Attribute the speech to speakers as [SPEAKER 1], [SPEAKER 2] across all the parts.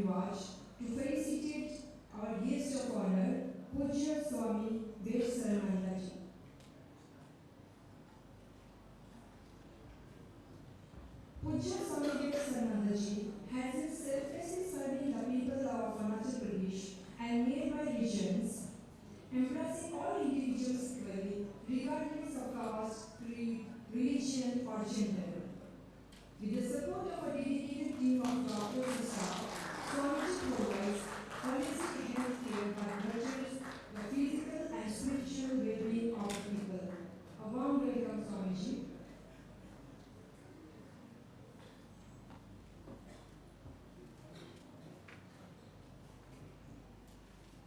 [SPEAKER 1] Rivaj to felicitate our guest of honor, Pujya Swami Vesarananda ji. Pujya Swami Vesarananda ji has been selflessly serving the people of Arunachal Pradesh and nearby regions, embracing all individuals equally, regardless of caste, creed, religion, or gender. With the support of a dedicated team of doctors and staff, Swamiji provides holistic health care that nurtures the physical and spiritual well-being of people. A warm welcome, Swamiji.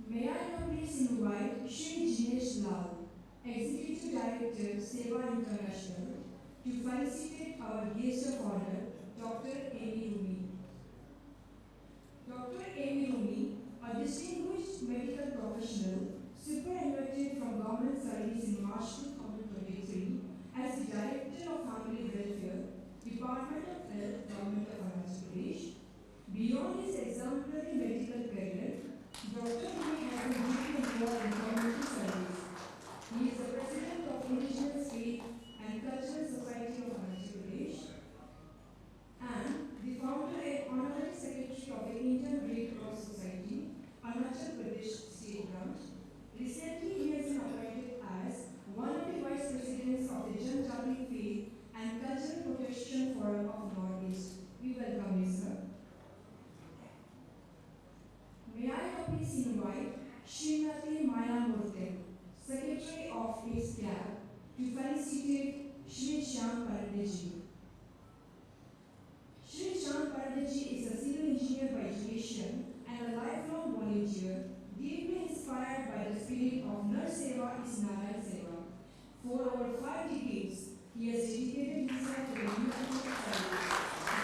[SPEAKER 1] May I now please invite Shri Jinesh Lal, Executive Director, Seva International, to felicitate our guest of honor, Dr. Amy Rumi. Dr. Amy Rumi, a distinguished medical professional, superannuated from government service in March 2023 as the Director of Family Welfare, Department of Health, Government of Arunachal Pradesh. Beyond his exemplary medical career, Dr. Rumi has been deeply involved in community service. He is the President of Indigenous Faith and Cultural Society of Arunachal Pradesh and the founder and honorary secretary of the Indian Red Cross Society, Arunachal Pradesh State Branch. Recently, he has been appointed as one of the vice presidents of the Janjati Faith and Cultural Protection Forum of Northeast. We welcome you, sir. May I now please invite Srimati Maya Murthy, Secretary of HIMSamwaad, to felicitate Shri Shyam Parandeji. Shri Shyam Parandeji is a civil engineer by education and a lifelong volunteer, deeply inspired by the spirit of Nar Seva is Narayan Seva. For over 5 decades, he has dedicated himself to the humanitarian service,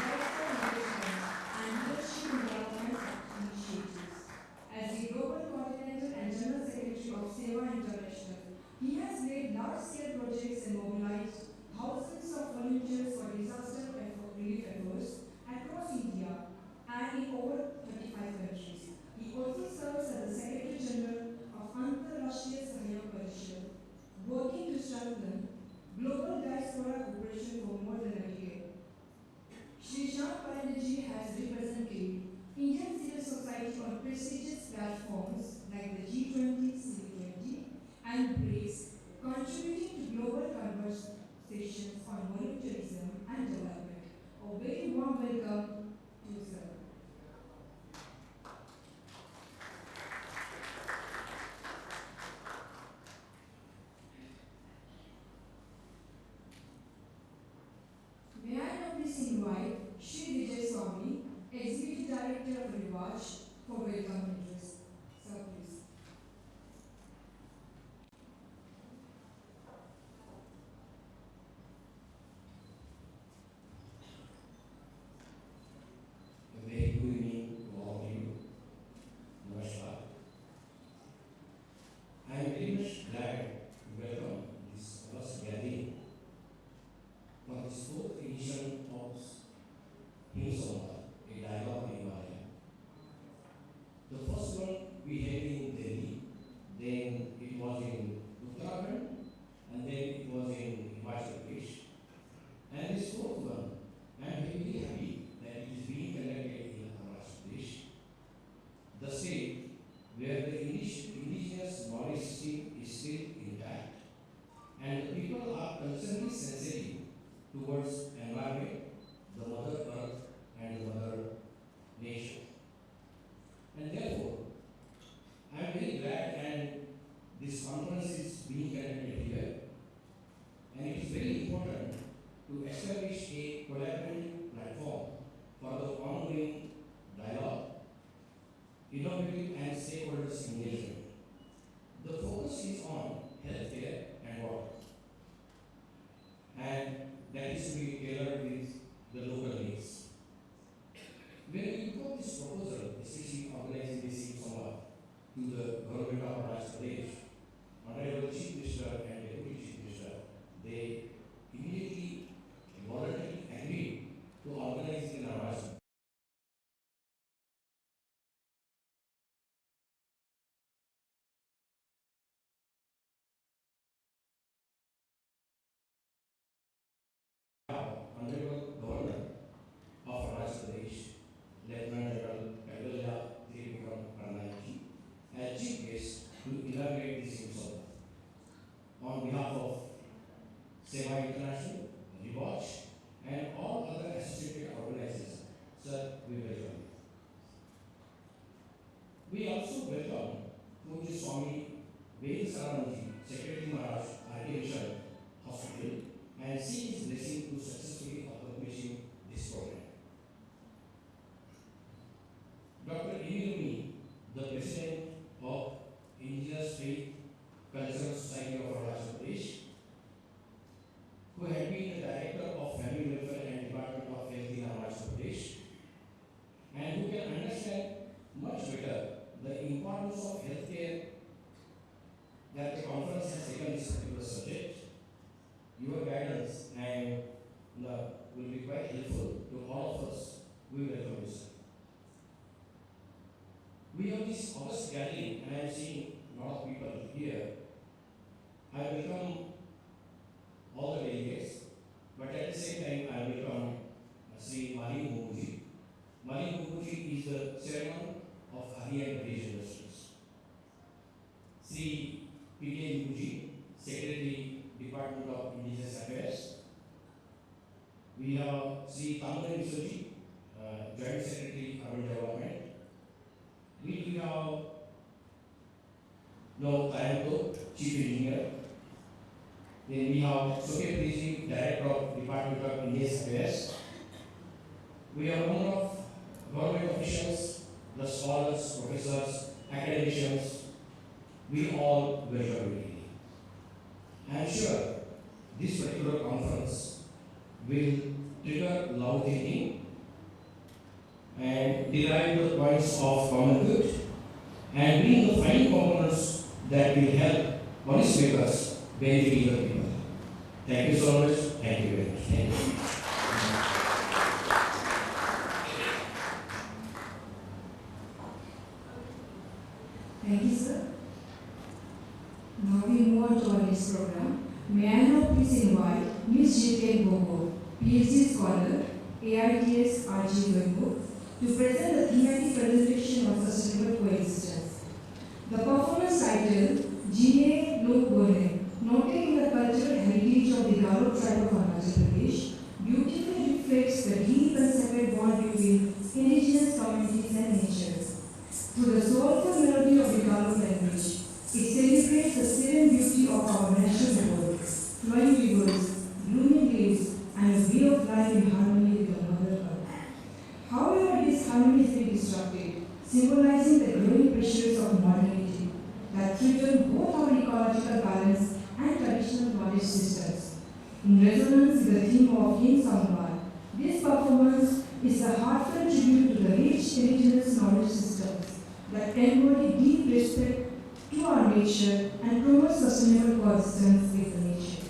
[SPEAKER 1] welfare engagement, and leadership development initiatives. As the Global Continental and General Secretary of Seva International, he has led large-scale projects and mobilized thousands of volunteers for disaster relief efforts across India and in over 35 countries. He also serves as the Secretary General of Antarrashtriya Sahyog Parishad, working to strengthen global diaspora cooperation for more than a decade. Shri Shyam Parandeji has represented Indian civil society on prestigious platforms like the G20, C20, and BRICS, contributing to global conversations on volunteerism and development. A very warm welcome to you, sir. May I now please invite Shri Vijay Swami, Executive Director of Rivaj, for welcome address. Sir, please.
[SPEAKER 2] A very good evening to all of you. Namaskar. I am very much glad to welcome this first gathering for this fourth edition of HIMSamwaad, a dialogue in Himalayas. The first one we had in Delhi, then it was in Uttarakhand, and then it was in Himachal Pradesh. And this fourth one, I am very happy that it is being conducted in Arunachal Pradesh, the state where the indigenous knowledge system is still intact, and the people are constantly sensitive towards environment, the mother earth, and the gathering and I am seeing a lot of people here, I welcome all the delegates, but at the same time I welcome Sri Mali Mukuji. Mali Mukuji is the chairman of Hari and Bridge Industries. Sri P.K. Mukuji, Secretary, Department of Indigenous Affairs. We have Sri Tamil Misoji, Joint Secretary, Urban Development. We have Tayanto, Chief Engineer. Then we have Suket Priji, Director of Department of Indigenous Affairs. We have a number of government officials, the scholars, professors, academicians. We all welcome you. I am sure this particular conference will trigger loud thinking and derive the points of common good and bring the fine components that will help policymakers benefiting the people. Thank you so much. Thank you very much. Thank you.
[SPEAKER 1] Thank you, sir. Now we move on to our next program. May I now please invite Ms. J.K. Bogo, PhD scholar, AITS RG Goibo, to present the thematic presentation of sustainable coexistence. The performance title, Jine Lok Bole, noting the cultural heritage of the Garo tribe of Arunachal Pradesh, beautifully reflects the deep and sacred bond between indigenous communities and nature. Through the soulful melody of the Garo language, it celebrates the serene beauty of our natural world, flowing rivers, blooming leaves, and a way of life in harmony with the Mother Earth. However, this harmony is being disrupted, symbolizing the growing pressures of modernity that threaten both our ecological balance and traditional knowledge systems. In resonance with the theme of HIMSamwaad, this performance is a heartfelt tribute to the rich indigenous knowledge systems that embody deep respect to our nature and promote sustainable coexistence with the nature.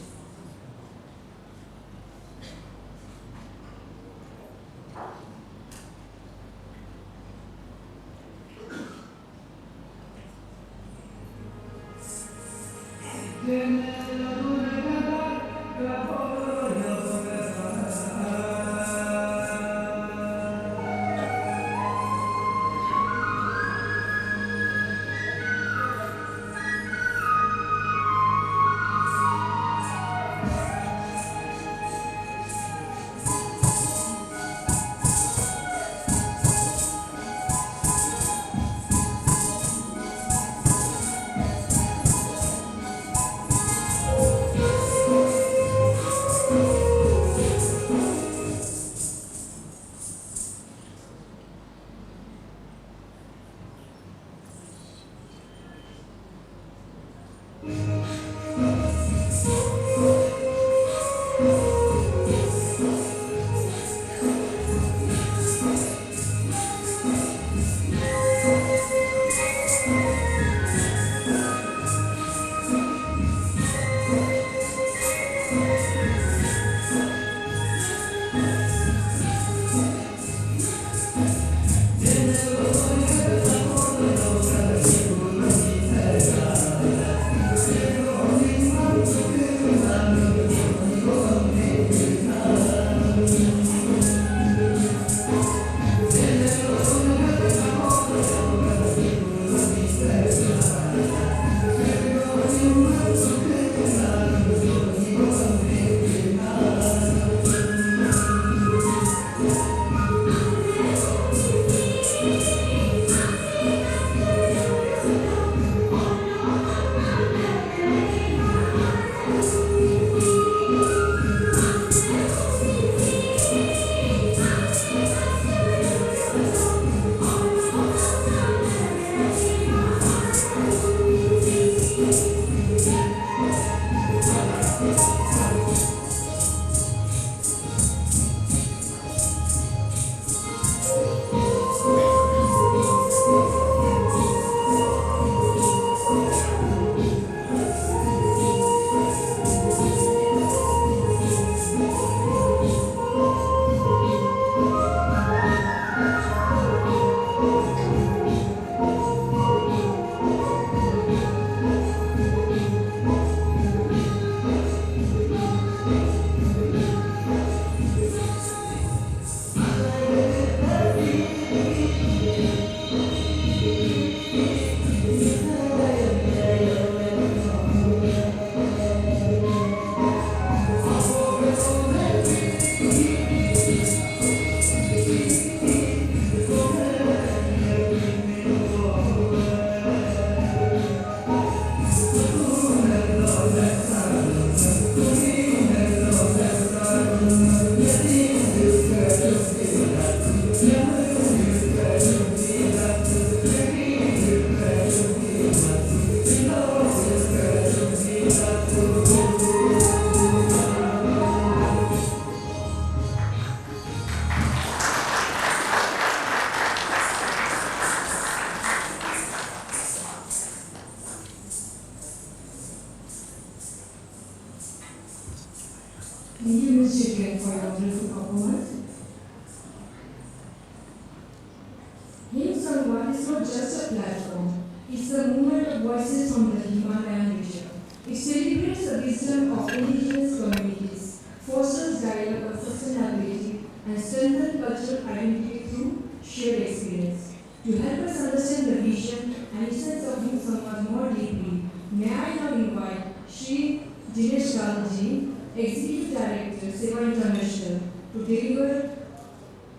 [SPEAKER 1] HIMSamwaad is not just a platform, it's a movement of voices from the Himalayan region. It celebrates the wisdom of indigenous communities, fosters dialogue on sustainability, and strengthens cultural identity through shared experience. To help us understand the vision and essence of HIMSamwaad more deeply, may I now invite Shri Dinesh Galji, Executive Director, Seva International, to deliver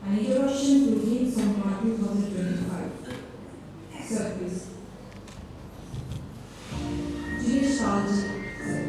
[SPEAKER 1] an introduction to HIMSamwaad 2025. Sir, please. Dinesh Galji, sir.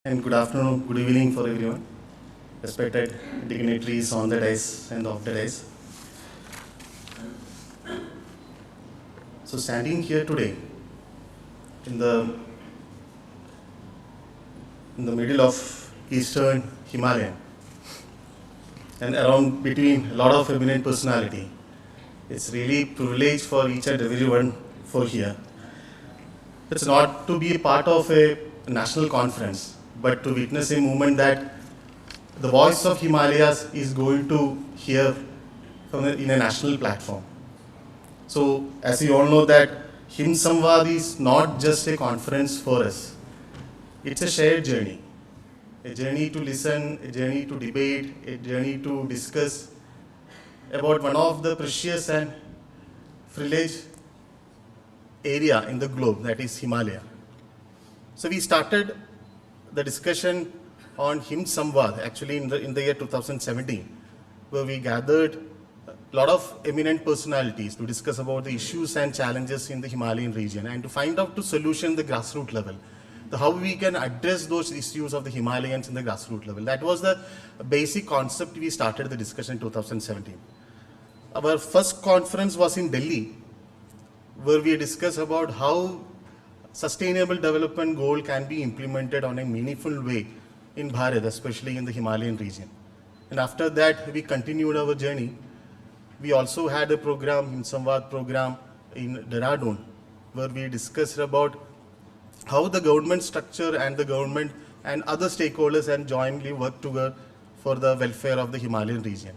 [SPEAKER 3] And good afternoon, good evening for everyone, respected dignitaries on the dais and off the dais. So standing here today in the middle of eastern Himalayan and around between a lot of eminent personality, it's really privilege for each and everyone for here. It's not to be a part of a national conference, but to witness a movement that the voice of Himalayas is going to hear in a national platform. So, as you all know that HIMSamwaad is not just a conference for us. It's a shared journey. A journey to listen, a journey to debate, a journey to discuss about one of the precious and privileged area in the globe, that is Himalaya. So we started the discussion on HIMSamwaad actually in the year 2017, where we gathered a lot of eminent personalities to discuss about the issues and challenges in the Himalayan region and to find out to solution the grassroots level, how we can address those issues of the Himalayans in the grassroots level. That was the basic concept we started the discussion in 2017. Our first conference was in Delhi, where we discussed about how sustainable development goal can be implemented on a meaningful way in Bharat, especially in the Himalayan region. And after that, we continued our journey. We also had a program, HIMSamwaad program in Dehradun, where we discussed about how the government structure and the government and other stakeholders and jointly work together for the welfare of the Himalayan region.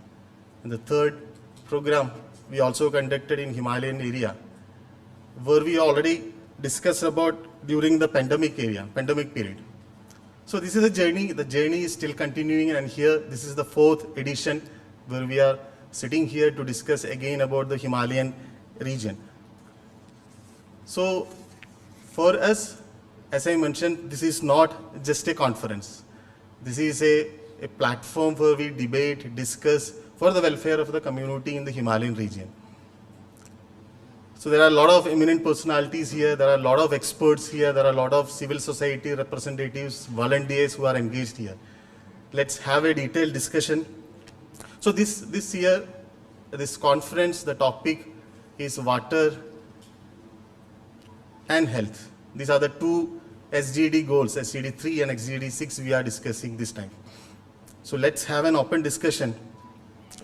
[SPEAKER 3] And the third program we also conducted in Himalayan area, where we already discussed about during the pandemic period. So this is a journey. The journey is still continuing, and here this is the 4th edition where we are sitting here to discuss again about the Himalayan region. So for us, as I mentioned, this is not just a conference. This is a platform where we debate, discuss for the welfare of the community in the Himalayan region. So there are a lot of eminent personalities here, there are a lot of experts here, there are a lot of civil society representatives, volunteers who are engaged here. Let's have a detailed discussion. So this year, this conference, the topic is water and health. These are the 2 SDG goals, SDG 3 and SDG 6 we are discussing this time. So let's have an open discussion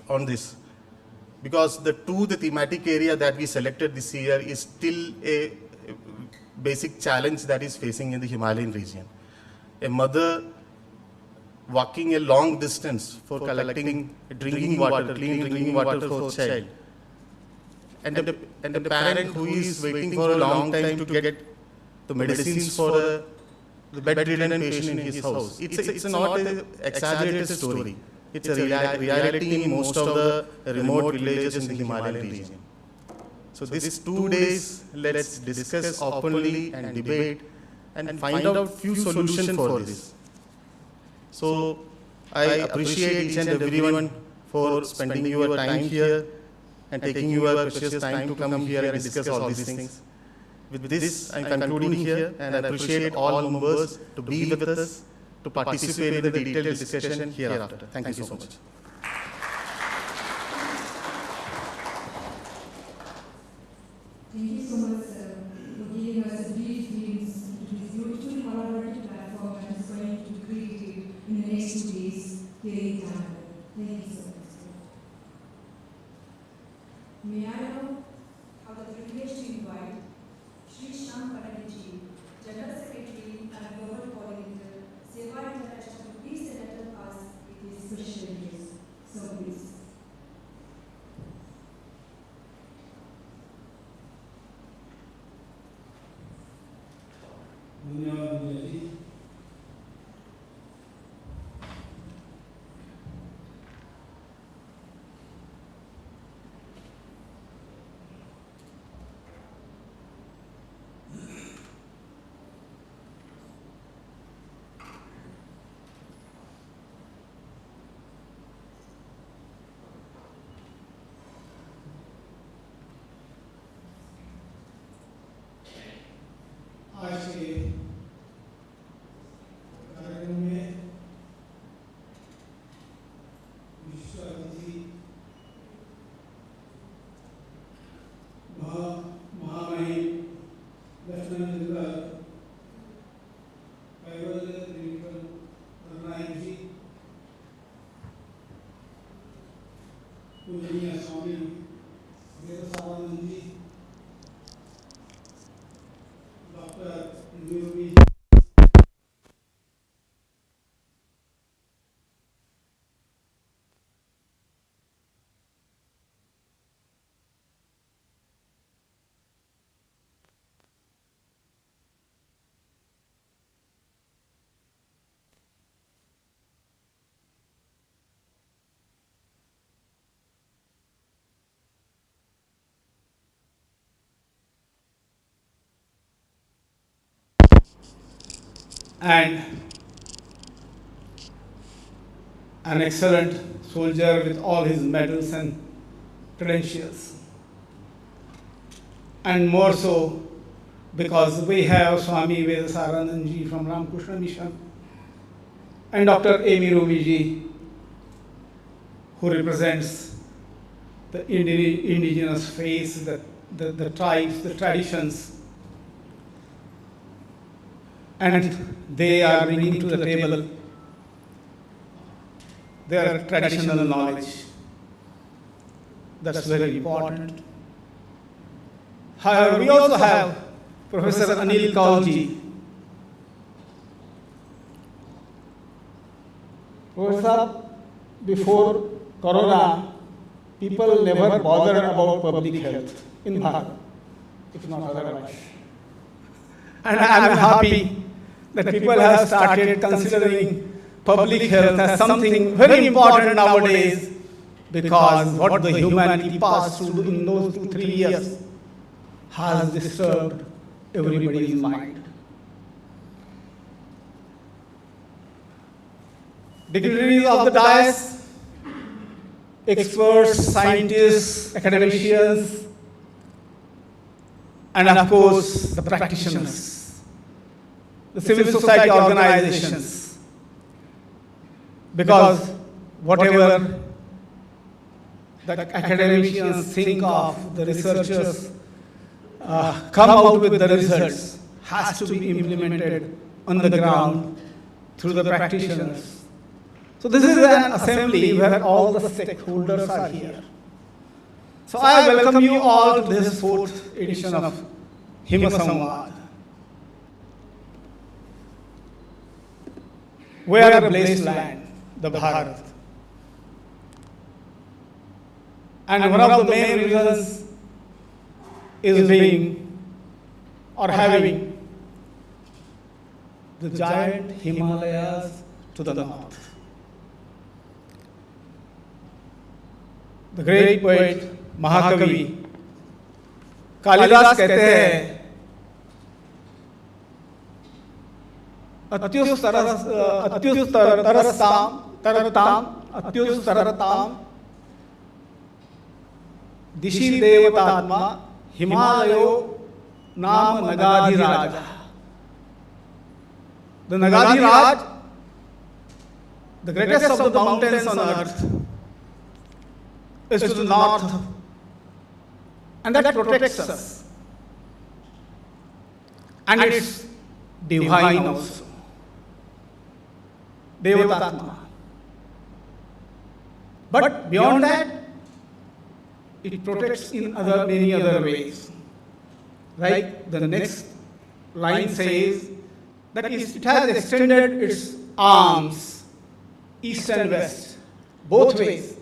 [SPEAKER 3] on this. Because the thematic area that we selected this year is still a basic challenge that is facing in the Himalayan region. A mother walking a long distance for collecting drinking water, clean drinking water for her child. And a parent who is waiting for a long time to get the medicines for the bedridden patient in his house. It's not an exaggerated story. It's a reality in most of the remote villages in the Himalayan region. So these 2 days, let's discuss openly and debate and find out few solutions for this. So I appreciate each and everyone for spending your time here and taking your precious time to come here and discuss all these things. With this, I'm concluding here, and I appreciate all members to be with us, to participate in the detailed discussion hereafter. Thank you so much.
[SPEAKER 1] Thank you so much, sir, for giving us a brief glimpse into this beautiful collaborative platform that is going to be created in the next 2 days here in Canada. Thank you so much, sir. May I now have the privilege to invite Shri Shyam Patanji, General Secretary and Global Coordinator, Seva International, to please enlighten us with his special address. So please.
[SPEAKER 4] धन्यवाद विजय जी। आज के कार्यक्रम में विश्व अतिथि महामहिम lieutenant general कैवल्य त्रिविक्रम रमनायक जी, पूजनीय स्वामी वेदसानंद जी, and an excellent soldier with all his medals and credentials. And more so because we have Swami Vedasaranand ji from Ramakrishna Mission and Dr. Amy Rumi ji, who represents the indigenous faiths, the tribes, the traditions. And they are bringing to the table their traditional knowledge. That's very important. However, we also have Professor Anil Kaulji. Professor, before Corona, people never bothered about public health in Bharat, if not otherwise. And I am happy that people have started considering public health as something very important nowadays, because what the humanity passed through in those 2-3 years has disturbed everybody's mind. Dignitaries of the dais, experts, scientists, academicians, and of course the practitioners, the civil society organizations, because whatever the academicians think of, the researchers come out with the results, has to be implemented on the ground through the practitioners. So this is an assembly where all the stakeholders are here. So I welcome you all to this 4th edition of HIMSamwaad. We are a blessed land, the Bharat. And one of the main reasons is being or having the giant Himalayas to the north. The great poet महाकवि कालिदास कहते हैं अत्युत्तरताम दिशि देवतात्मा हिमालयो नाम नगाधिराज. The Nagadhiraj, the greatest of the mountains on earth, is to the north, and that protects us. And it's divine also. Devatatma. But beyond that, it protects in many other ways. Like the next line says, that it has extended its arms, east and west, both ways,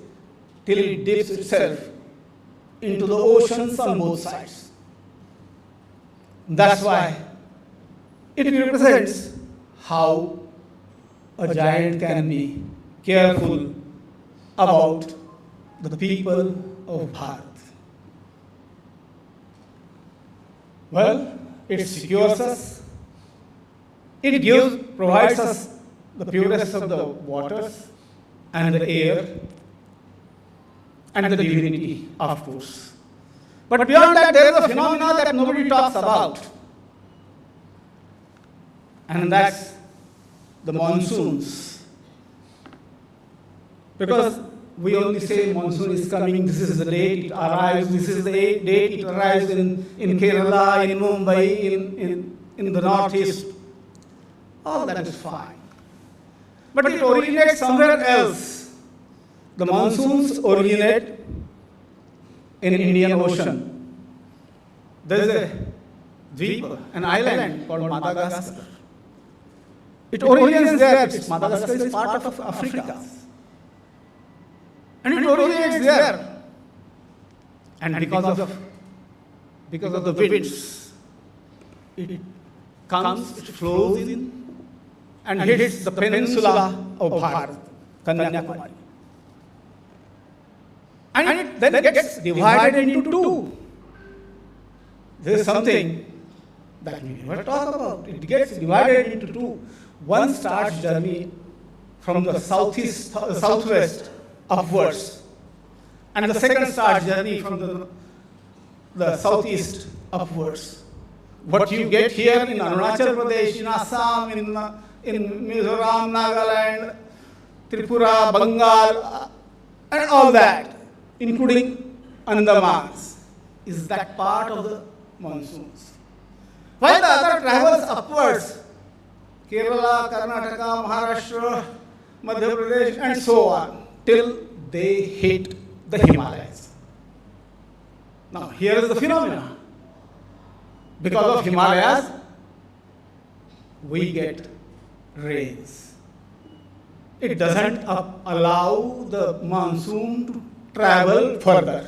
[SPEAKER 4] till it dips itself into the oceans on both sides. That's why it represents how a giant can be careful about the people of Bharat. Well, it secures us. It provides us the purest of the waters and the air and the divinity, of course. But beyond that, there is a phenomenon that nobody talks about. And that's the monsoons. Because we only say monsoon is coming, this is the date it arrives, this is the date it arrives in Kerala, in Mumbai, in the northeast. All that is fine. But it originates somewhere else. The monsoons originate in Indian Ocean. There is a dweep, an island called Madagascar. It originates there. Madagascar is part of Africa. And it originates there. And because of the winds, it comes, it flows in, and hits the peninsula of Bharat, Kanyakumari. And it then gets divided into two. There is something that we never talk about. It gets divided into two. One starts journey from the southwest upwards, and the second starts journey from the southeast upwards. What you get here in Arunachal Pradesh, in Assam, in Mizoram, Nagaland, Tripura, Bengal, and all that, including Andamans, is that part of the monsoons. While the other travels upwards, Kerala, Karnataka, Maharashtra, Madhya Pradesh, and so on, till they hit the Himalayas. Now, here is the phenomenon. Because of Himalayas, we get rains. It doesn't allow the monsoon to travel further.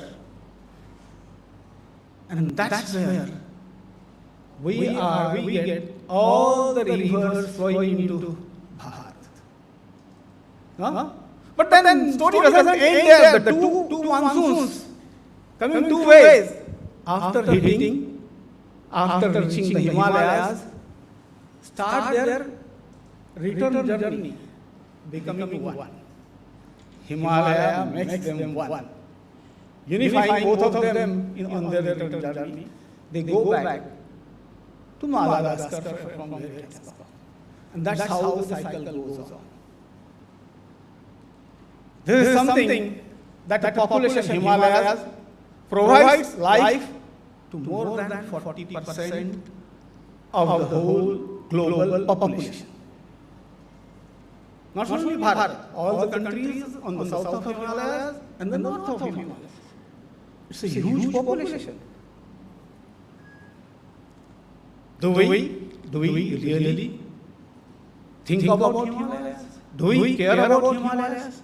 [SPEAKER 4] And that's where we get all the rivers flowing into Bharat. Huh? But then story doesn't end there. The two monsoons coming two ways. After reaching the Himalayas, start their return journey, becoming one. Himalaya makes them one. Unifying both of them on their return journey, they go back to Madagascar from where it has come. And that's how the cycle goes on. This is something that the population Himalayas provides life to more than 40% of the whole global population. Not only Bharat, all the countries on the south of Himalayas and the north of Himalayas. It's a huge population. Do we really think about Himalayas? Do we care about Himalayas?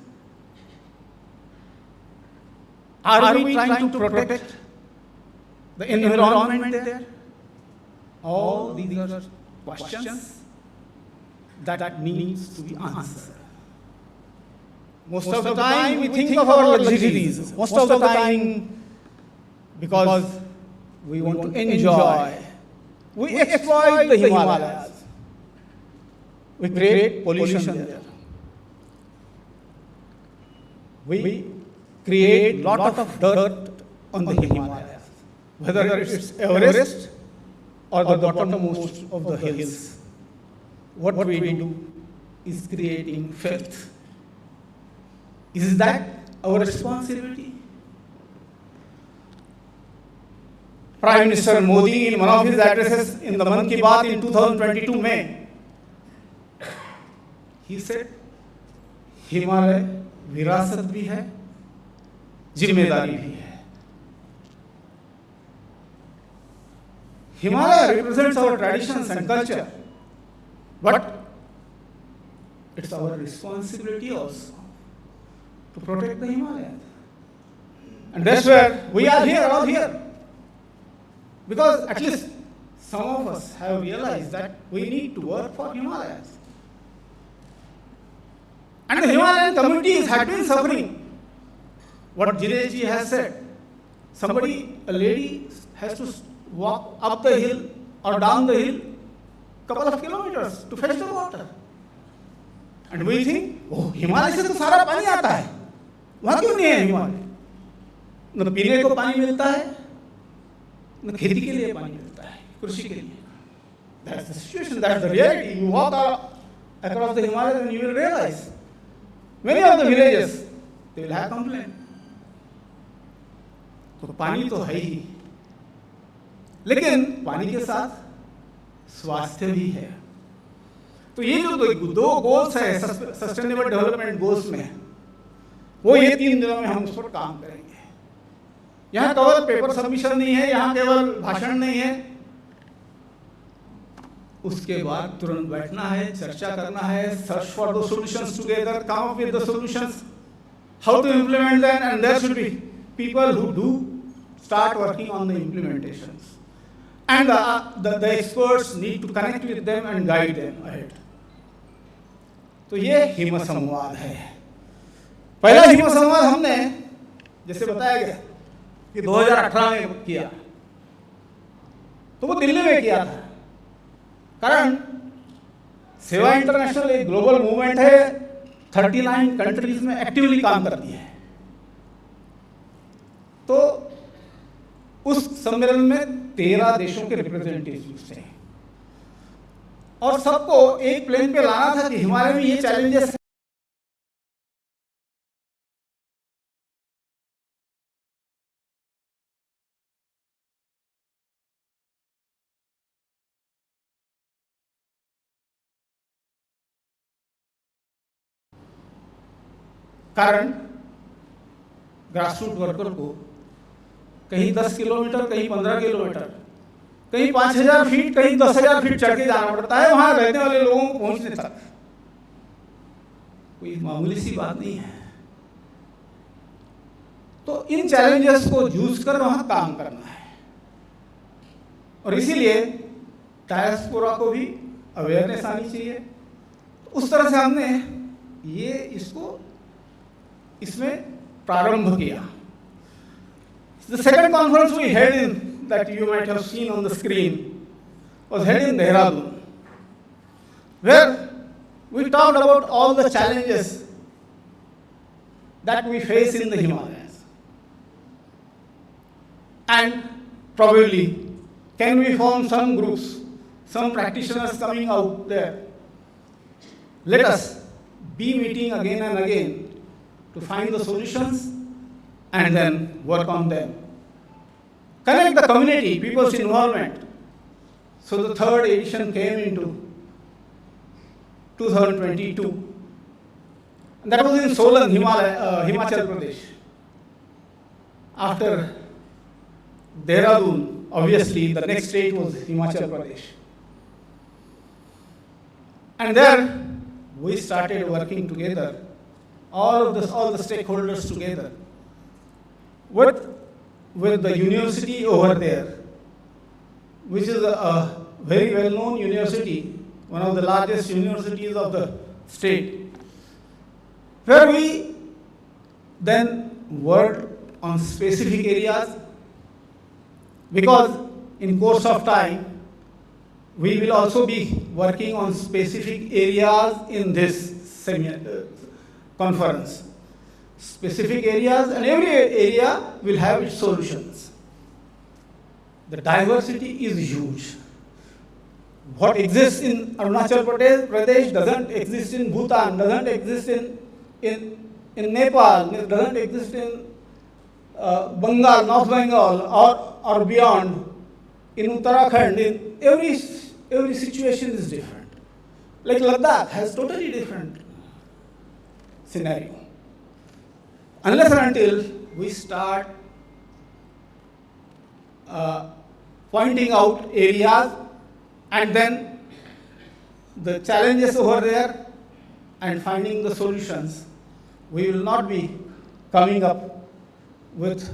[SPEAKER 4] Are we trying to protect the environment there? All these are questions that needs to be answered. Most of the time we think of our luxuries. Most of the time, because we want to enjoy, we exploit the Himalayas. We create pollution there. We create lot of dirt on the Himalayas, whether it's Everest or the bottommost of the hills. What we do is creating filth. Is that our responsibility? Prime Minister Modi, in one of his addresses in the Mann Ki Baat in 2022 May, he said, Himalaya विरासत भी है, जिम्मेदारी भी है. Himalaya represents our traditions and culture, but it's our responsibility also to protect the Himalayas. And that's where we are here, all here. Because at least some of us have realized that we need to work for Himalayas. And the Himalayan communities had been suffering. What Jinesh has said, a lady has to walk up the hill or down the hill couple of kilometers to fetch the water. And we think, oh, Himalaya से तो सारा पानी आता है, वहाँ क्यों नहीं है हिमालय? न पीने को पानी मिलता है, न खेती के लिए पानी मिलता है, कृषि के लिए. That's the situation, that's the reality. You walk across the Himalayas and you will realize many of the villages, they will have complaint. तो पानी तो है ही, लेकिन पानी के साथ स्वास्थ्य भी है. तो ये जो दो गोल्स है सस्टेनेबल डेवलपमेंट गोल्स में, वो ये 3 दिनों में हम उस पर काम करेंगे. यहाँ केवल पेपर सबमिशन नहीं है, यहाँ केवल भाषण नहीं है. उसके बाद तुरंत बैठना है, चर्चा करना है, search for the solutions together, come up with the solutions, how to implement them, and there should be people who do start working on the implementations. And the experts need to connect with them and guide them ahead. तो ये हिमसंवाद है. पहला हिमसंवाद हमने जैसे बताया गया कि 2018 में किया, तो वो दिल्ली में किया था. कारण सेवा इंटरनेशनल एक ग्लोबल मूवमेंट है, 39 कंट्रीज में एक्टिवली काम करती है. तो उस सम्मेलन में 13 देशों के रिप्रेजेंटेटिव्स थे और सबको एक प्लेन पे लाना था कि हिमालय में ये चैलेंजेस हैं. कारण ग्रासरूट वर्कर को कहीं 10 किलोमीटर, कहीं 15 किलोमीटर, कहीं 5000 फीट, कहीं 10,000 फीट चढ़ के जाना पड़ता है वहां रहने वाले लोगों को पहुंचने तक. कोई मामूली सी बात नहीं है. तो इन चैलेंजेस को जूझ कर वहाँ काम करना है, और इसीलिए डायस्पोरा को भी अवेयरनेस आनी चाहिए। उस तरह से हमने इसमें प्रारंभ किया। The second conference we held in, that you might have seen on the screen, was held in Dehradun, where we talked about all the challenges that we face in the Himalayas. And probably, can we form some groups, some practitioners coming out there? Let us be meeting again and again to find the solutions and then work on them. Connect the community, people's involvement. So the third edition came into 2022. And that was in Solan, Himachal Pradesh. After Dehradun, obviously the next state was Himachal Pradesh. And there we started working together, all the stakeholders together, with the university over there, which is a very well-known university, one of the largest universities of the state, where we then worked on specific areas, because in course of time, we will also be working on specific areas in this conference. Specific areas, and every area will have its solutions. The diversity is huge. What exists in Arunachal Pradesh doesn't exist in Bhutan, doesn't exist in Nepal, doesn't exist in Bengal, North Bengal, or beyond. In Uttarakhand, in every situation is different. Like Ladakh has totally different scenario. Unless and until we start pointing out areas and then the challenges over there and finding the solutions, we will not be coming up with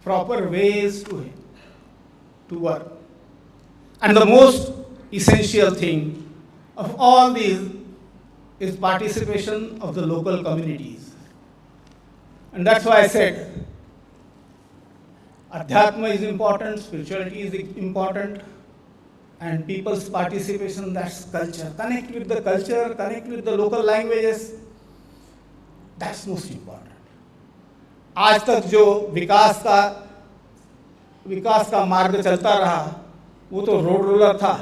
[SPEAKER 4] proper ways to work. And the most essential thing of all these is participation of the local communities. And that's why I said, Adhyatma is important, spirituality is important, and people's participation, that's culture. Connect with the culture, connect with the local languages, that's most important. आज तक जो विकास का मार्ग चलता रहा, वो तो road roller था।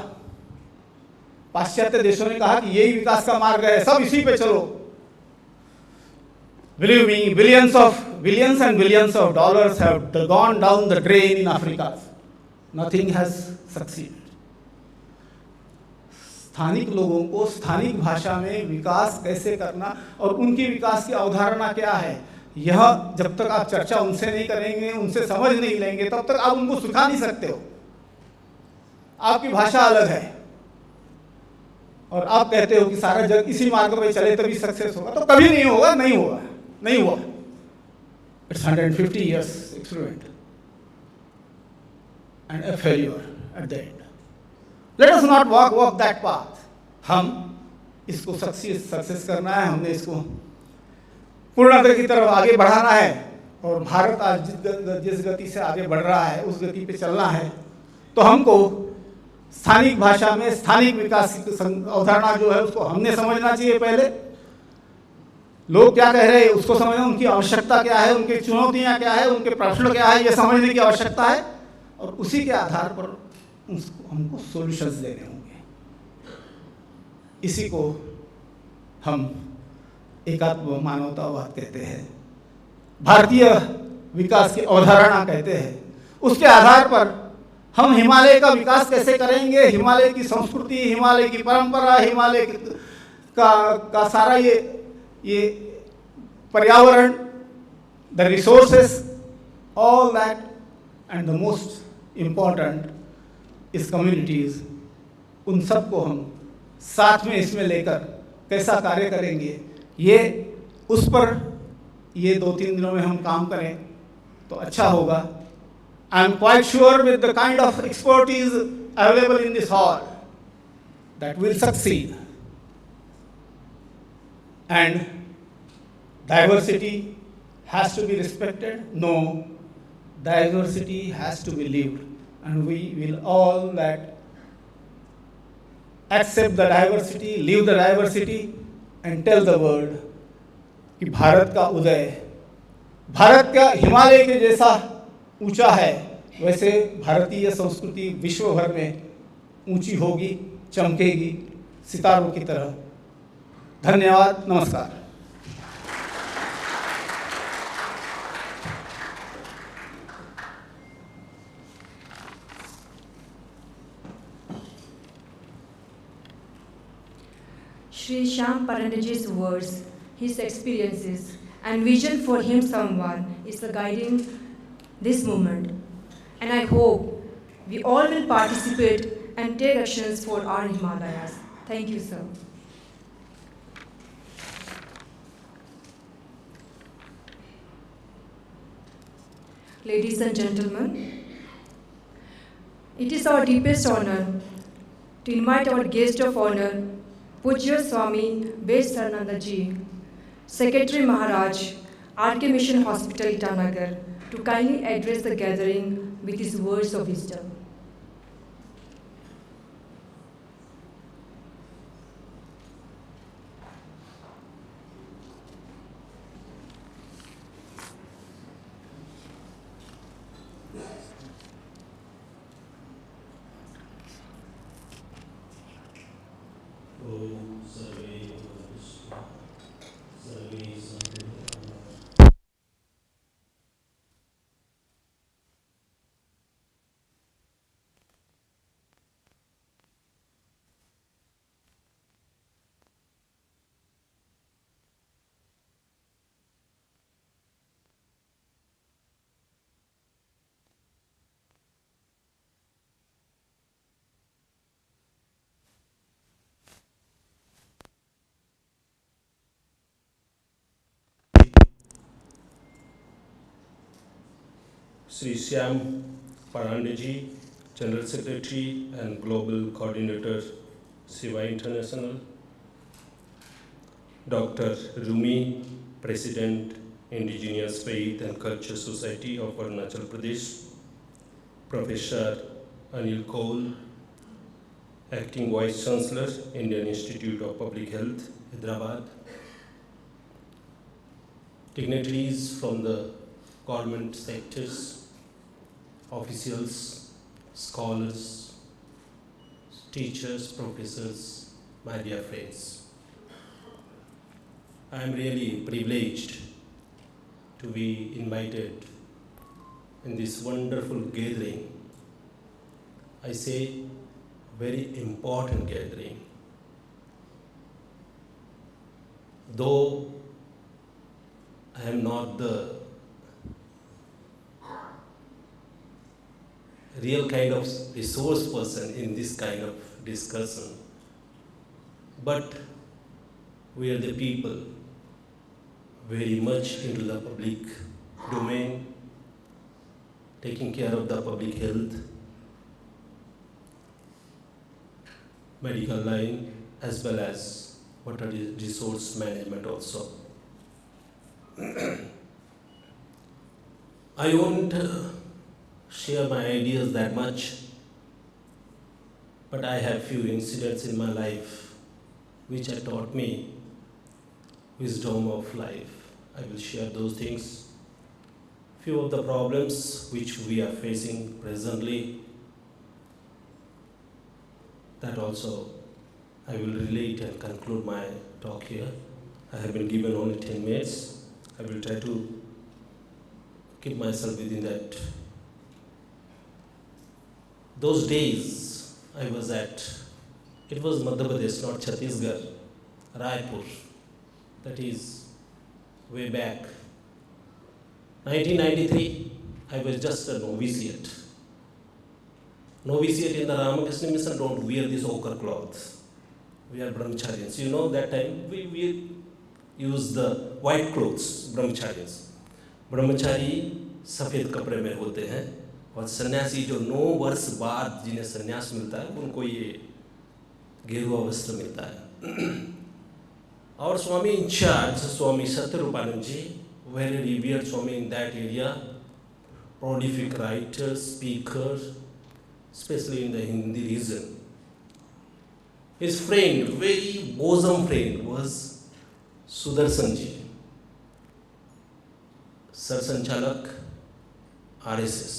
[SPEAKER 4] पाश्चात्य देशों ने कहा कि यही विकास का मार्ग है, सब इसी पे चलो। Believe me, billions and billions of dollars have gone down the drain in Africa. Nothing has succeeded. स्थानिक लोगों को स्थानिक भाषा में विकास कैसे करना और उनकी विकास की अवधारणा क्या है, यह जब तक आप चर्चा उनसे नहीं करेंगे, उनसे समझ नहीं लेंगे, तब तक आप उनको सिखा नहीं सकते हो। आपकी भाषा अलग है और आप कहते हो कि सारा जग इसी मार्ग पर चले तभी सक्सेस होगा, तो कभी नहीं होगा, नहीं हुआ। It's 150 years experiment and a failure at the end. Let us not walk that path. हम इसको सक्सेस करना है, हमने इसको पूर्णता की तरफ आगे बढ़ाना है, और भारत आज जिस गति से आगे बढ़ रहा है उस गति पे चलना है। तो हमको स्थानिक भाषा में स्थानिक विकास की अवधारणा जो है उसको हमने समझना चाहिए। पहले लोग क्या कह रहे हैं उसको समझना, उनकी आवश्यकता क्या है, उनकी चुनौतियां क्या है, उनके प्रश्न क्या है, ये समझने की आवश्यकता है, और उसी के आधार पर हमको सॉल्यूशंस देने होंगे। इसी को हम एकात्म मानवतावाद कहते हैं, भारतीय विकास की अवधारणा कहते हैं। उसके आधार पर हम हिमालय का विकास कैसे करेंगे, हिमालय की संस्कृति, हिमालय की परंपरा, हिमालय का सारा ये पर्यावरण, the resources, all that, and the most important इस कम्युनिटीज, उन सबको हम साथ में इसमें लेकर कैसा कार्य करेंगे, ये उस पर ये 2-3 दिनों में हम काम करें। तो अच्छा होगा. I am quite sure with the kind of expertise available in this hall that will succeed. And diversity has to be respected? No. Diversity has to be lived. And we will all that accept the diversity, live the diversity, and tell the world कि भारत का उदय, भारत का हिमालय के जैसा ऊंचा है, वैसे भारतीय संस्कृति विश्व भर में ऊंची होगी, चमकेगी सितारों की तरह. धन्यवाद. नमस्कार.
[SPEAKER 1] Shri Shyam Parandaji's words, his experiences, and vision for HIMSamwaad is the guiding this movement. And I hope we all will participate and take actions for our Himalayas. Thank you, sir. Ladies and gentlemen, it is our deepest honor to invite our guest of honor, Pujya Swami Vesarnanda Ji, Secretary Maharaj, RK Mission Hospital, Itanagar, to kindly address the gathering with his words of wisdom.
[SPEAKER 5] Sri Shyam Parandaji, General Secretary and Global Coordinator, Siva International. Dr. Rumi, President, Indigenous Faith and Culture Society of Arunachal Pradesh. Professor Anil Kaul, Acting Vice Chancellor, Indian Institute of Public Health, Hyderabad. Dignitaries from the government sectors, officials, scholars, teachers, professors, my dear friends. I am really privileged to be invited in this wonderful gathering. I say very important gathering. Though I am not the real kind of resource person in this kind of discussion, but we are the people very much into the public domain, taking care of the public health, medical line, as well as water resource management also. I won't share my ideas that much, but I have few incidents in my life which have taught me wisdom of life. I will share those things. Few of the problems which we are facing presently, that also I will relate and conclude my talk here. I have been given only 10 minutes. I will try to keep myself within that. Those days I was it was Madhya Pradesh, not Chhattisgarh, Raipur. That is way back. 1993, I was just a novitiate. Novitiate in the Ramakrishna Mission don't wear these ochre cloths. We are brahmacharyas. You know, that time we use the white clothes, brahmacharyas. Brahmachari सफ़ेद कपड़े में होते हैं, और सन्यासी जो 9 वर्ष बाद जिन्हें सन्यास मिलता है उनको ये गेरुआ वस्त्र मिलता है। और स्वामी in charge Swami Satyarupananda ji, very revered Swami in that area, prolific writer, speaker, especially in the Hindi region. His friend, very bosom friend, was Sudarshan ji, सरसंचालक RSS।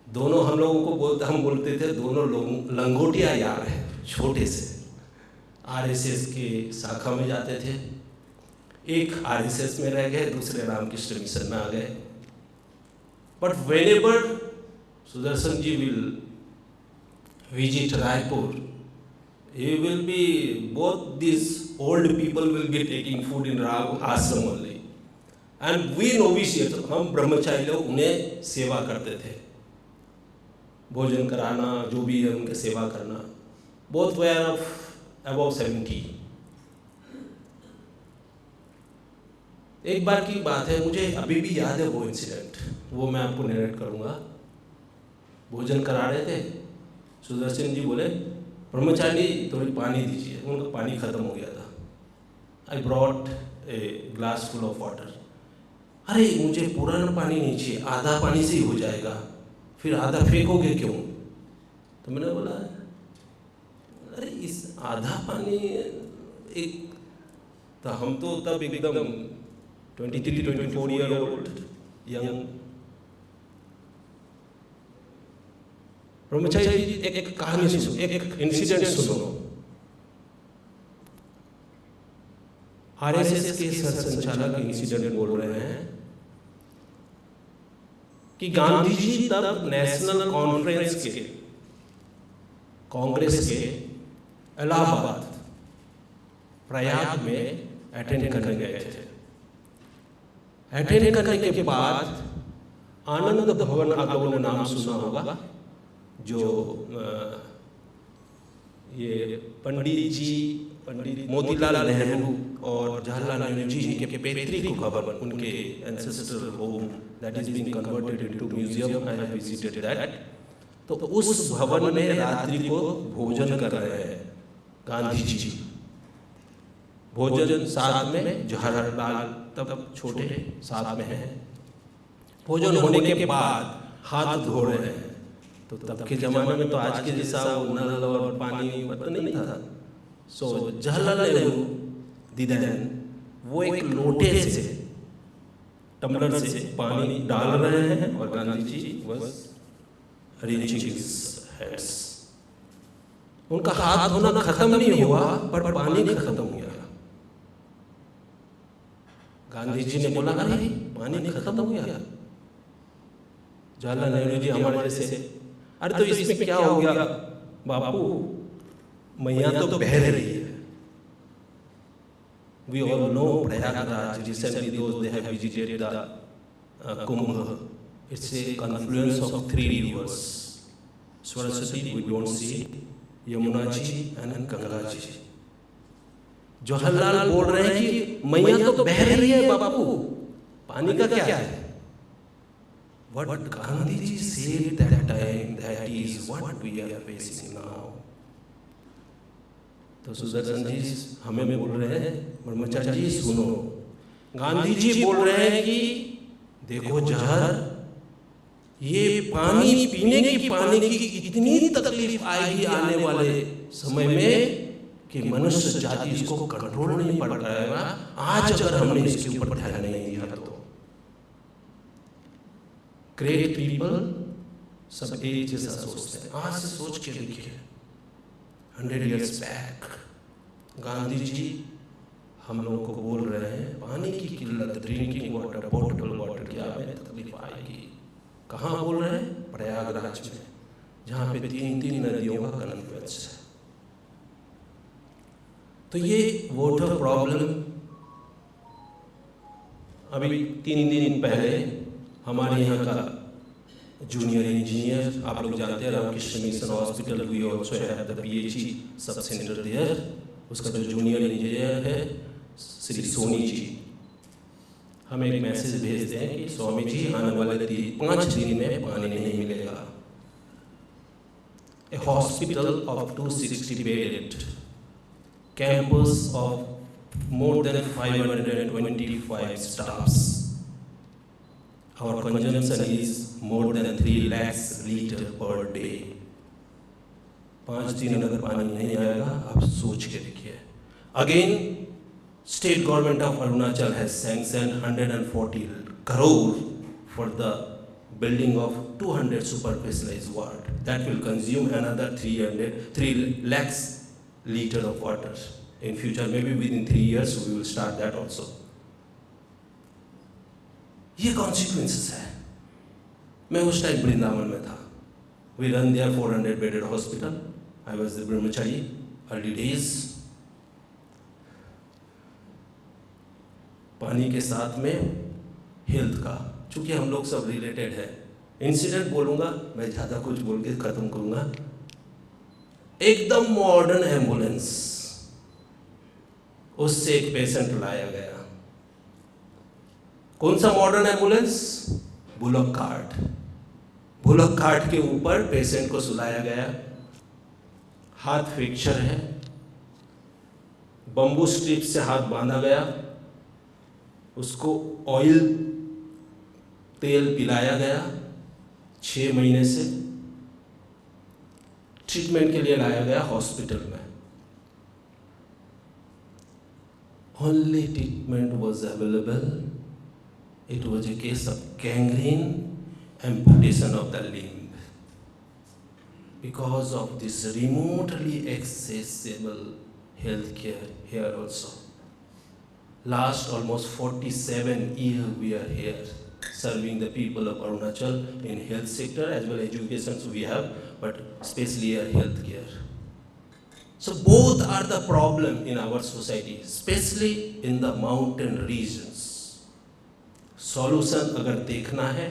[SPEAKER 5] दोनों हम लोगों को हम बोलते थे दोनों लोग लंगोटिया यार हैं, छोटे से RSS के शाखा में जाते थे। एक RSS में रह गए, दूसरे रामकृष्ण मिशन में आ गए। But whenever Sudarshan ji will visit Raipur, he will be, both these old people will be taking food in Ram ashram only, and we novitiates, हम ब्रह्मचारी लोग उन्हें सेवा करते थे, भोजन कराना, जो भी है उनके सेवा करना। Both were of above 70। एक बार की बात है, मुझे अभी भी याद है वो इंसिडेंट, वो मैं आपको नरेट करूँगा। भोजन करा रहे थे, सुदर्शन जी बोले ब्रह्मचारी थोड़ी पानी दीजिए, उनका पानी ख़त्म हो गया था। I brought a glass full of water. अरे मुझे पूरा ना पानी नहीं चाहिए, आधा पानी से ही हो जाएगा, फिर आधा फेंकोगे क्यों? तो मैंने बोला अरे इस आधा पानी एक, तो हम तो तब एकदम 23-24 ईयर ओल्ड यंग। ब्रह्मचारी जी एक कहानी सुनो, एक इंसिडेंट सुनो। RSS के सरसंचालक इंसिडेंट बोल रहे हैं कि गांधी जी तब नेशनल कॉन्फ्रेंस के, कांग्रेस के इलाहाबाद प्रयाग में अटेंड करने गए थे। अटेंड करने के बाद आनंद भवन, आप लोगों ने नाम सुना होगा, जो ये पंडित मोतीलाल नेहरू और जवाहरलाल नेहरू जी के पैतृक भवन, उनके ancestral home that is being converted into museum, I have visited that. तो उस भवन में रात्रि को भोजन कर रहे हैं गांधी जी। भोजन साथ में जवाहरलाल तब छोटे साथ में हैं। भोजन होने के बाद हाथ धो रहे हैं। तो तब के ज़माने में तो आज के जैसा नल और पानी बर्तन नहीं था। सो जवाहरलाल नेहरू दीदन वो एक लोटे से, टम्बलर से पानी डाल रहे हैं और गांधी जी बस अरेंजिंग हिज हैंड्स। उनका हाथ धोना खत्म नहीं हुआ पर पानी खत्म हो गया। गांधी जी ने बोला अरे पानी खत्म हो गया। जवाहरलाल नेहरू जी हमारे जैसे, अरे तो इसमें क्या हो गया बापू, मैया तो बह रही है। We all know Prayagraj, recently those they have visited the Kumbh. It's a confluence of 3 rivers. Saraswati we don't see, Yamuna ji and Ganga ji. Jawaharlal बोल रहे हैं कि मैया तो बह रही है बापू, पानी का क्या है? What Gandhi ji said that time, that is what we are facing now. तो सुदर्शन जी हमें बोल रहे हैं, ब्रह्मचारी जी सुनो, गांधी जी बोल रहे हैं कि देखो जहर, ये पानी पीने की पानी की इतनी तकलीफ आएगी आने वाले समय में कि मनुष्य जाति इसको कंट्रोल नहीं पड़ पाएगा। आज अगर हमने इसके ऊपर ध्यान नहीं दिया तो ग्रेट पीपल सब एक जैसा सोचते हैं। आज से सोच के देखिए, 100 years बैक गांधी जी हम लोगों को बोल रहे हैं पानी की किल्लत, ड्रिंकिंग वाटर, पोर्टेबल वाटर की हमें तकलीफ आएगी। कहाँ बोल रहे हैं? प्रयागराज में, जहाँ पे 3 नदियों का कन्फ्लुएंस है। तो ये वाटर प्रॉब्लम, अभी 3 दिन पहले हमारे यहाँ का जूनियर इंजीनियर, आप लोग जानते हैं Ramakrishna mission hospital, we also have the PHE sub centre there, उसका जो जूनियर इंजीनियर है श्री सोनी जी, हमें एक मैसेज भेजते हैं कि स्वामी जी आने वाले 5 दिन में पानी नहीं मिलेगा. A hospital of 260 bedded, campus of more than 525 staffs. Our consumption is more than 3 lakhs liter per day. 5 दिन अगर पानी नहीं आएगा, आप सोच के देखिए. Again, state government of Arunachal has sanctioned 140 crore for the building of 200 super specialized ward. That will consume another 3 lakhs liter of water. In future, maybe within 3 years, we will start that also. ये consequences है. मैं उस time Vrindavan में था. We run there 400 bedded hospital. I was the brahmachari, early days. पानी के साथ में हेल्थ का, चूंकि हम लोग सब रिलेटेड है. इंसिडेंट बोलूँगा, मैं ज़्यादा कुछ बोल के ख़त्म करूँगा. एकदम मॉडर्न एम्बुलेंस, उससे एक पेशेंट लाया गया. कौन सा modern ambulance? Bullock cart. Bullock cart के ऊपर पेशेंट को सुलाया गया. हाथ फ्रैक्चर है, बम्बू स्ट्रिप से हाथ बांधा गया, उसको ऑयल तेल पिलाया गया. 6 महीने से ट्रीटमेंट के लिए लाया गया हॉस्पिटल में. Only treatment was available. It was a case of gangrene, amputation of the limb. Because of this remotely accessible healthcare here also. Last almost 47 years we are here serving the people of Arunachal in health sector as well as education we have, but especially here healthcare. So both are the problem in our society, especially in the mountain regions. Solution अगर देखना है,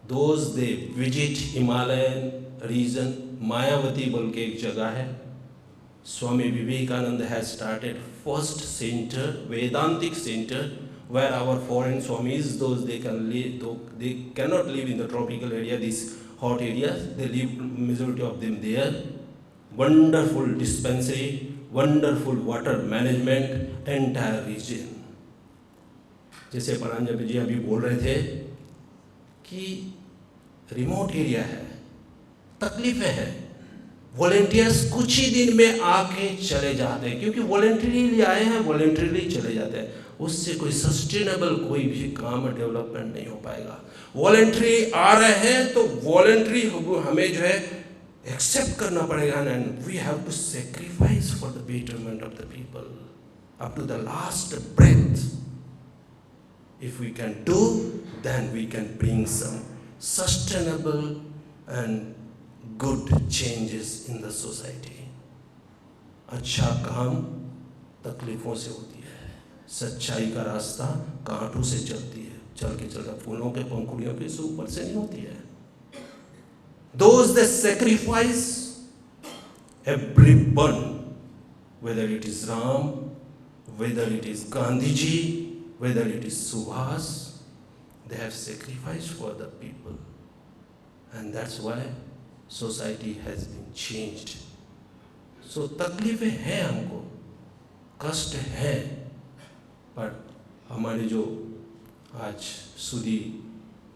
[SPEAKER 5] those they visit Himalayan region, Mayawati बोल के एक जगह है. Swami Vivekananda has started first center, Vedantic center, where our foreign Swamis, those they can live, though they cannot live in the tropical area, these hot areas, they live majority of them there. Wonderful dispensary, wonderful water management, entire region. जैसे परांजपे जी अभी बोल रहे थे कि remote area है, तकलीफें हैं. Volunteers कुछ ही दिन में आके चले जाते हैं, क्योंकि वॉलेंटरीली आए हैं, वॉलेंटरीली चले जाते हैं. उससे कोई सस्टेनेबल कोई भी काम डेवलपमेंट नहीं हो पाएगा. वॉलेंटरी आ रहे हैं तो वॉलेंटरी हमें जो है एक्सेप्ट करना पड़ेगा. And we have to sacrifice for the betterment of the people up to the last breath. If we can do, then we can bring some sustainable and good changes in the society. अच्छा काम तकलीफों से होती है, सच्चाई का रास्ता कांटों से चलती है. चल के चलकर फूलों के पंखुड़ियों के ऊपर से नहीं होती है. Those that sacrifice everyone, whether it is Ram, whether it is Gandhi ji, whether it is Subhas, they have sacrificed for the people. And that's why society has been changed. So तकलीफें हैं हमको, कष्ट है, पर हमारे जो आज सुधी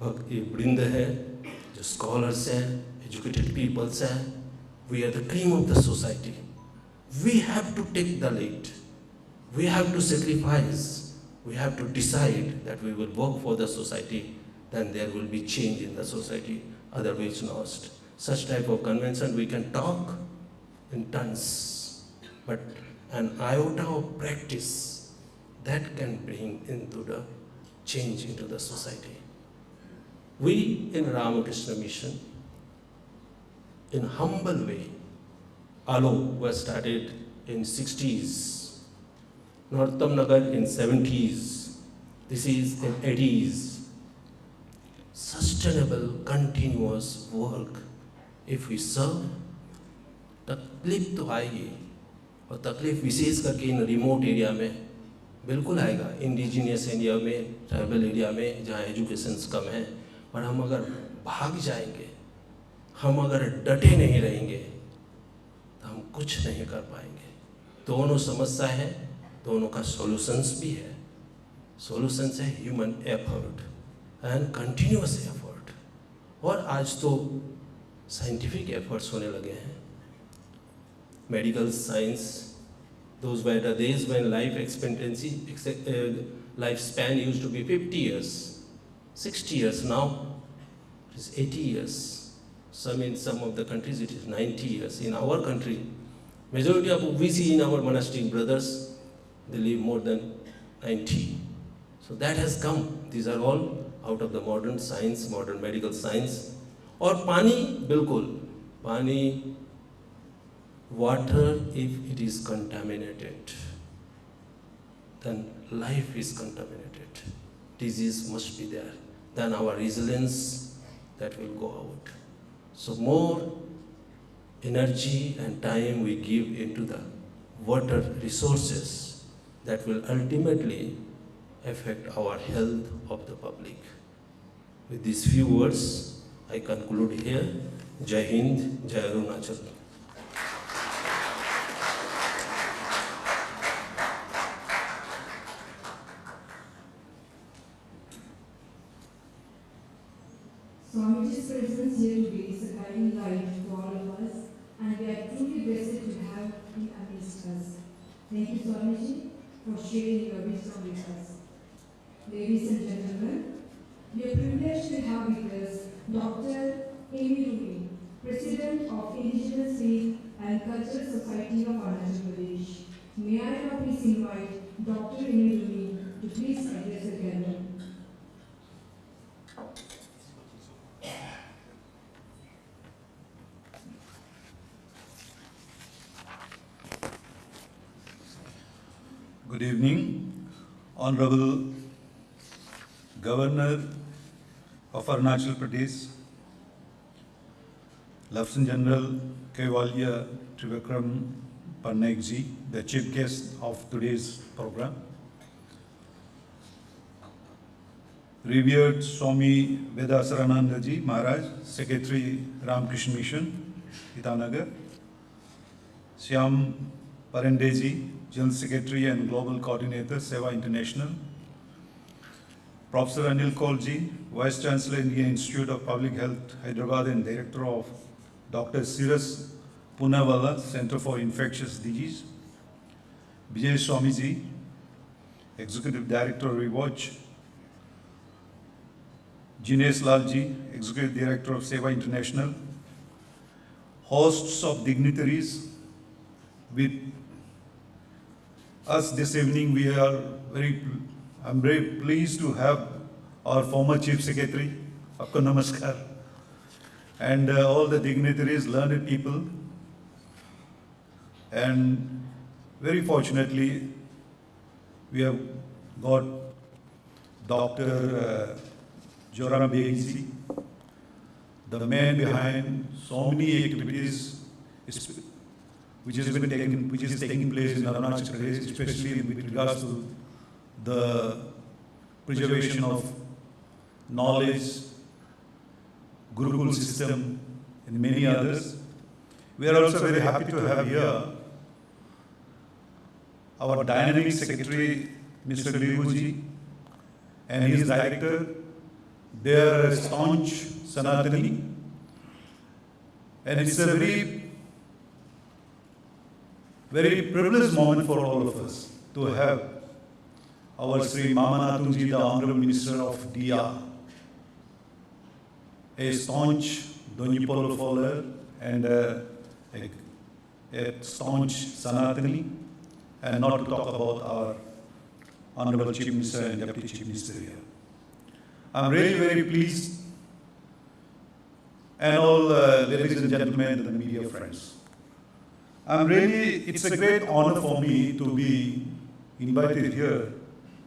[SPEAKER 5] भक्ति वृंद है, जो स्कॉलर्स हैं, एजुकेटेड पीपल्स हैं, we are the cream of the society. We have to take the lead. We have to sacrifice. We have to decide that we will work for the society, then there will be change in the society, otherwise lost. Such type of convention we can talk in tons, but an iota of practice that can bring into the change into the society. We in Ramakrishna Mission, in humble way, Alo was started in 60s, Northam Nagar in 70s, this is in 80s. Sustainable, continuous work. If we serve, तकलीफ तो आएगी, और तकलीफ विशेष करके इन remote area में बिल्कुल आएगा। Indigenous India में, ट्राइबल एरिया में जहाँ एजुकेशंस कम है, पर हम अगर भाग जाएंगे, हम अगर डटे नहीं रहेंगे तो हम कुछ नहीं कर पाएंगे। दोनों समस्या है, दोनों का सॉल्यूशंस भी है। सॉल्यूशंस है human effort and continuous effort, और आज तो साइंटिफिक एफर्ट्स होने लगे हैं। Medical science, those were the days when lifespan used to be 50 years, 60 years. Now it is 80 years. In some of the countries it is 90 years. In our country, majority of we see in our monastic brothers, they live more than 90. So that has come. These are all out of the modern science, modern medical science. और पानी, बिल्कुल पानी, water, if it is contaminated, then life is contaminated. Disease must be there. Then our resilience, that will go out. So more energy and time we give into the water resources, that will ultimately affect our health of the public. With these few words, I conclude here. Jai Hind, Jai Arunachal.
[SPEAKER 1] Swamiji's presence here today is a guiding light to all of us, and we are truly blessed to have him amidst us. Thank you, Swamiji, for sharing your wisdom with us. Ladies and gentlemen, we are privileged to have with us Dr. Amy Rumi, President of Indigenous Faith and Cultural Society of Arunachal Pradesh. May I now please invite Dr. Amy Rumi to please address the gathering.
[SPEAKER 6] Good evening, Honorable Governor of Arunachal Pradesh, Lieutenant General Kaivalya Trivikram Pannaik ji, the chief guest of today's program. Revered Swami Vedasarananda ji Maharaj, Secretary Ramakrishna Mission, Itanagar. Shyam Parende ji, General Secretary and Global Coordinator, Seva International. Professor Anil Kaul-ji, Vice Chancellor, Indian Institute of Public Health, Hyderabad, and Director of Dr. Siras Poonawalla Center for Infectious Disease. Vijay Swami-ji, Executive Director, Rewatch. Jinesh Lal-ji, Executive Director of Seva International. Hosts of dignitaries, with us this evening, I'm very pleased to have our former Chief Secretary, Aapko Namaskar, and all the dignitaries, learned people, and very fortunately, we have got Dr. Joram Begzi, the man behind so many activities which is taking place in Arunachal Pradesh, especially with regards to the preservation of knowledge, Gurukul system, and many others. We are also very happy to have here our dynamic secretary, Mr. Liruji, and his director. They are a staunch Sanatani, and it's a very privileged moment for all of us to have our Sri Mamanatunji, the Honorable Minister of Dia, a staunch Donjipolo follower and a staunch Sanatani, and not to talk about our Honorable Chief Minister and Deputy Chief Minister here. I'm really very pleased, and all ladies and gentlemen and the media friends. It's a great honor for me to be invited here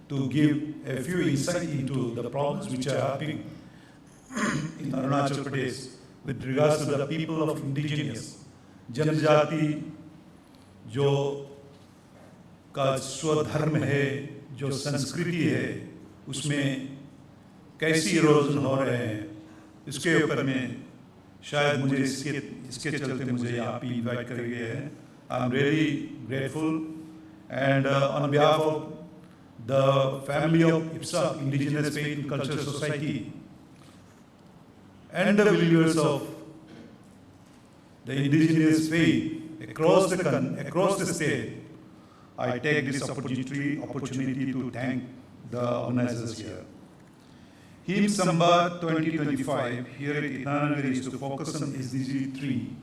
[SPEAKER 6] to give a few insight into the problems which are happening in Arunachal Pradesh with regards to the people of indigenous जनजाति जो का स्वधर्म है, जो संस्कृति है उसमें कैसी इरोजन हो रहे हैं, इसके ऊपर में शायद मुझे इसके चलते मुझे यहाँ पे इन्वाइट कर गए हैं. I am really grateful and on behalf of the family of IPSA, Indigenous Faith and Culture Society, and the believers of the indigenous faith across the state, I take this opportunity to thank the organizers here. HIMSamwaad 2025 here at Itanagar is to focus on SDG 3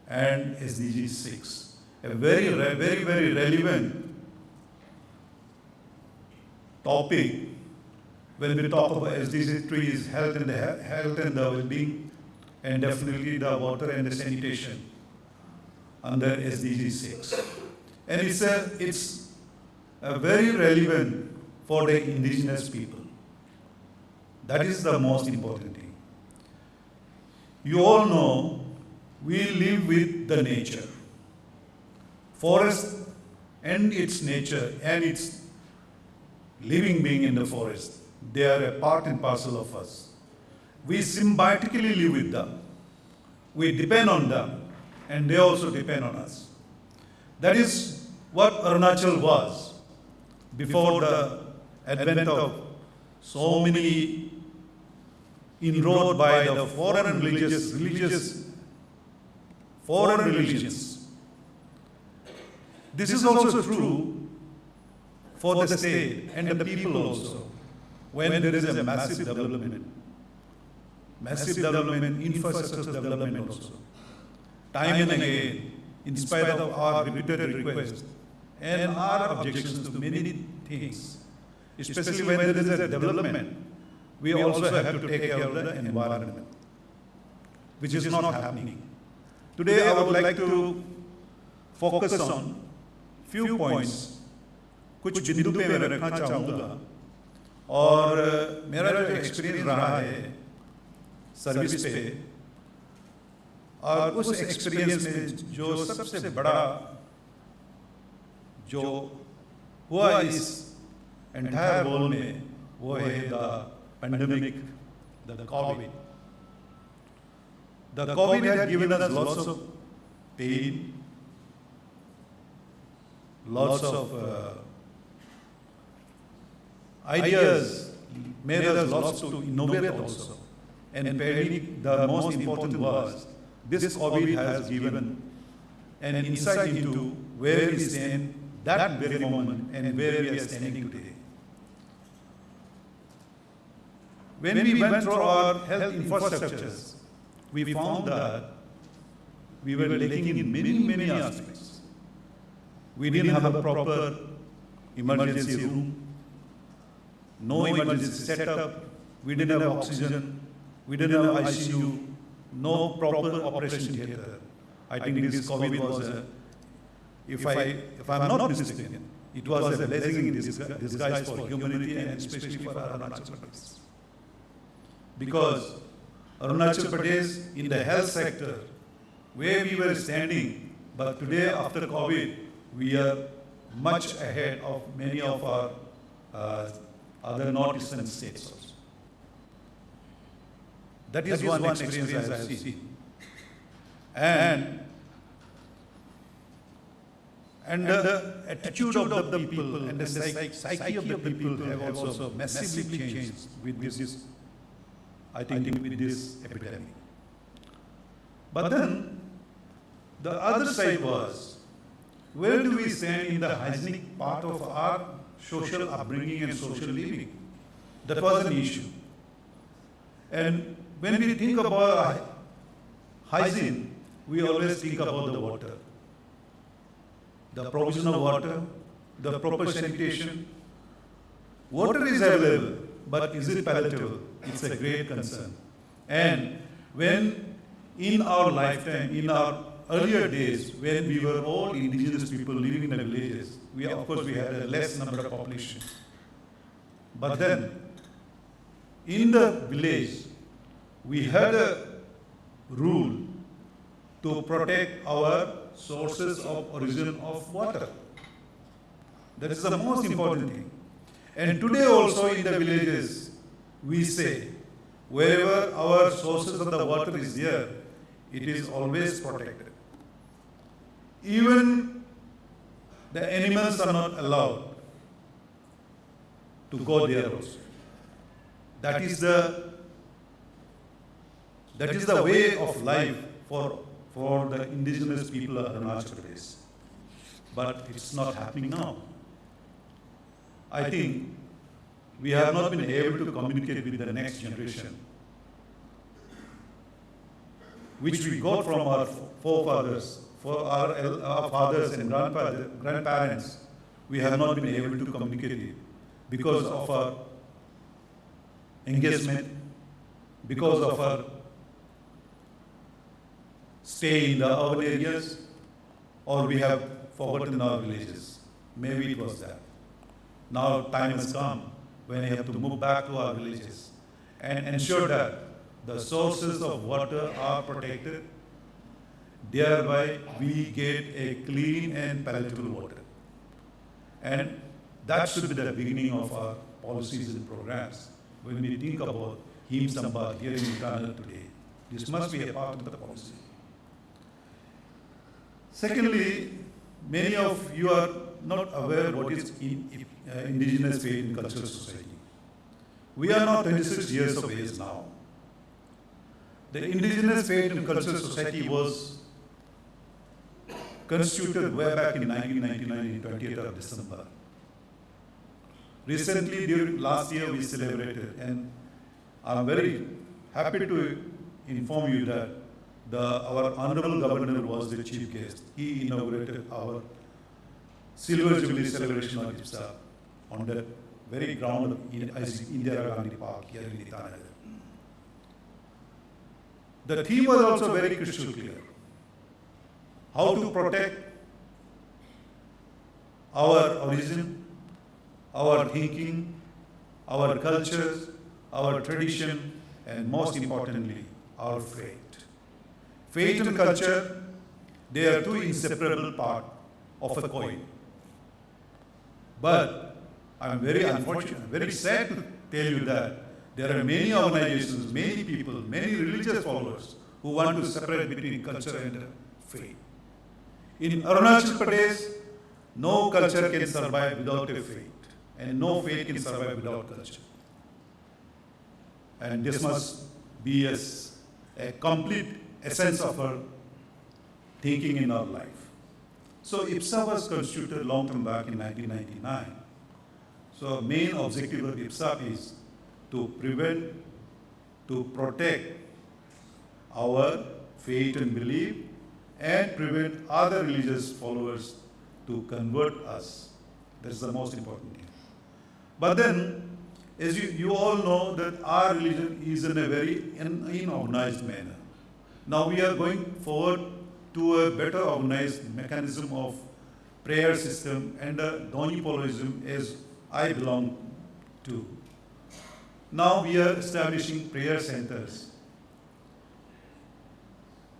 [SPEAKER 6] and SDG 6, a very relevant topic when we talk about SDG 3 is health and the well-being, and definitely the water and the sanitation under SDG 6. And it's a very relevant for the indigenous people. That is the most important thing. You all know we live with the nature. Forest and its nature and its living being in the forest, they are a part and parcel of us. We symbiotically live with them. We depend on them, and they also depend on us. That is what Arunachal was before the advent of so many inroad by the foreign religions. This is also true for the state and the people also. When there is a massive development, infrastructure development also. Time and again, in spite of our repeated requests and our objections to many things, especially when there is a development, we also have to take care of the environment, which is not happening. Today I would like to focus on few points कुछ बिंदु पे मैं रखना चाहूँगा, और मेरा जो experience रहा है सर्विस पे, और उस एक्सपीरियंस में जो सबसे बड़ा जो हुआ इस एंटायर वर्ल्ड में, वो है the pandemic, the Covid. The COVID had given us lots of pain, lots of ideas, made us lots to innovate also. And apparently the most important was, this COVID has given an insight into where we stand that very moment and where we are standing today. When we went through our health infrastructures, we found that we were lacking in many aspects. We didn't have a proper emergency room, no emergency setup, we didn't have oxygen, we didn't have ICU, no proper operation theater. I think this COVID was if I'm not mistaken, it was a blessing in disguise for humanity and especially for Arunachal Pradesh. Because Arunachal Pradesh in the health sector, where we were standing, but today after COVID, we are much ahead of many of our other northeastern states also. That is one experience I have seen. And the attitude of the people and the psyche of the people have also massively changed with this, I think, with this epidemic. But then, the other side was, where do we stand in the hygienic part of our social upbringing and social living? That was an issue. And when we think about hygiene, we always think about the water. The provision of water, the proper sanitation. Water is available, but is it palatable? It's a great concern. And when in our lifetime, in our earlier days, when we were all indigenous people living in the villages, of course we had a less number of population. But then, in the village, we had a rule to protect our sources of origin of water. That is the most important thing. And today also in the villages, we say, wherever our sources of the water is there, it is always protected. Even the animals are not allowed to go there also. That is the way of life for the indigenous people of Arunachal Pradesh. But it's not happening now. I think we have not been able to communicate with the next generation, which we got from our forefathers, for our fathers and grandparents. We have not been able to communicate it because of our engagement, because of our stay in the urban areas, or we have forgotten our villages. Maybe it was that. Now time has come when we have to move back to our villages and ensure that the sources of water are protected. Thereby we get a clean and palatable water. And that should be the beginning of our policies and programs. When we think about HIMSamwaad here in Uttar today, this must be a part of the policy. Secondly, many of you are not aware what is indigenous faith and cultural society. We are now 26 years of age now. The indigenous faith and cultural society was constituted way back in 1999 in 28th of December. Recently, during last year, we celebrated, and I'm very happy to inform you that our Honorable Governor was the chief guest. He inaugurated our Silver Jubilee celebration of HIMSA on the very ground of Indira Gandhi Park here in Itanagar. The theme was also very crystal clear. How to protect our origin, our thinking, our cultures, our tradition, and most importantly, our faith. Faith and culture, they are two inseparable parts of a coin. But I'm very unfortunate, very sad to tell you that there are many organizations, many people, many religious followers who want to separate between culture and faith. In Arunachal Pradesh, no culture can survive without a faith, and no faith can survive without culture. And this must be a complete essence of our thinking in our life. So HIMSA was constituted long time back in 1999. So main objective of HIMSA is to prevent, to protect our faith and belief, and prevent other religious followers to convert us. That's the most important thing. But then, as you all know, that our religion is in a very unorganized manner. Now we are going forward to a better organized mechanism of prayer system and Dhoni as I belong to. Now we are establishing prayer centers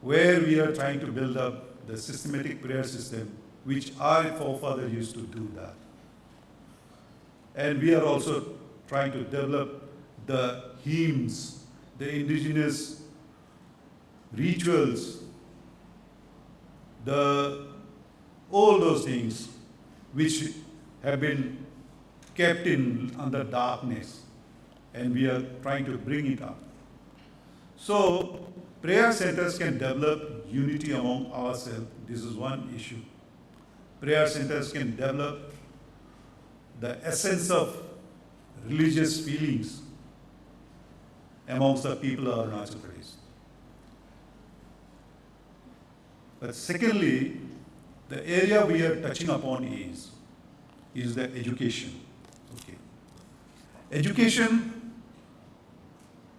[SPEAKER 6] where we are trying to build up the systematic prayer system which our forefathers used to do that. And we are also trying to develop the hymns, the indigenous rituals, all those things which have been kept in under darkness, and we are trying to bring it up. So prayer centers can develop unity among ourselves. This is one issue. Prayer centers can develop the essence of religious feelings amongst the people of Arunachal Pradesh. But secondly, the area we are touching upon is the education. Okay. Education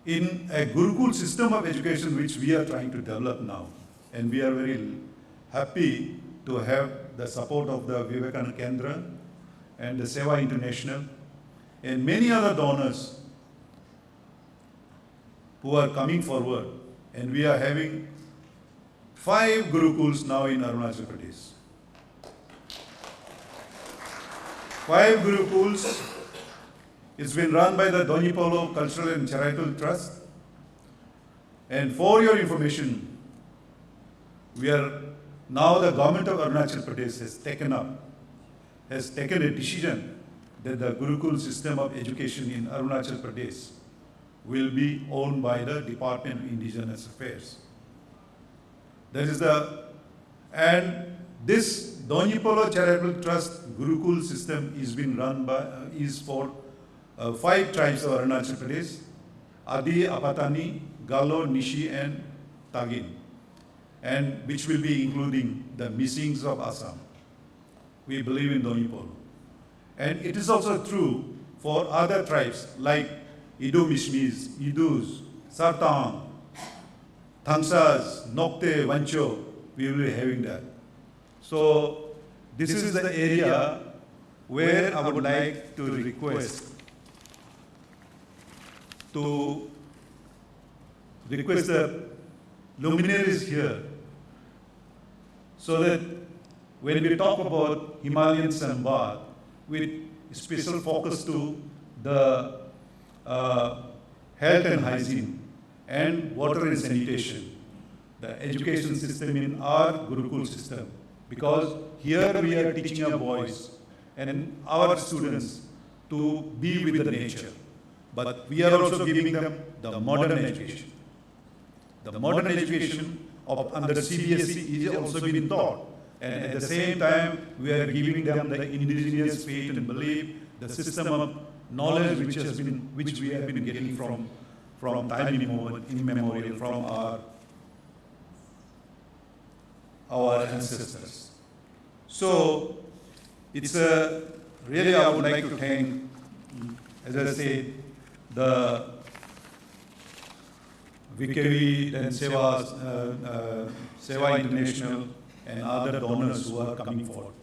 [SPEAKER 6] in a Gurukul system of education which we are trying to develop now, and we are very happy to have the support of the Vivekananda Kendra and the Seva International and many other donors who are coming forward, and we are having 5 Gurukuls now in Arunachal Pradesh. 5 Gurukuls It's been run by the Donipolo Cultural and Charitable Trust. And for your information, now the government of Arunachal Pradesh has taken a decision that the Gurukul system of education in Arunachal Pradesh will be owned by the Department of Indigenous Affairs. And this Donipolo Charitable Trust Gurukul system is for 5 tribes of Arunachal Pradesh: Adi, Apatani, Galo, Nishi, and Tagin, and which will be including the Missings of Assam. We believe in Donipolo. And it is also true for other tribes like Idu Mishmis, Idus, Sartang, Thangsas, Nokte, Vancho. We will be having that. So this is the area where I would like to request the luminaries here, so that when we talk about HIMSamwaad, with special focus to the health and hygiene and water and sanitation, the education system in our Gurukul system, because here we are teaching our boys and our students to be with the nature, but we are also giving them the modern education. The modern education under CBSE is also being taught, and at the same time we are giving them the indigenous faith and belief, the system of knowledge which we have been getting from time immemorial from our ancestors. So it's really I would like to thank, as I said, the VKV and Seva International and other donors who are coming forward.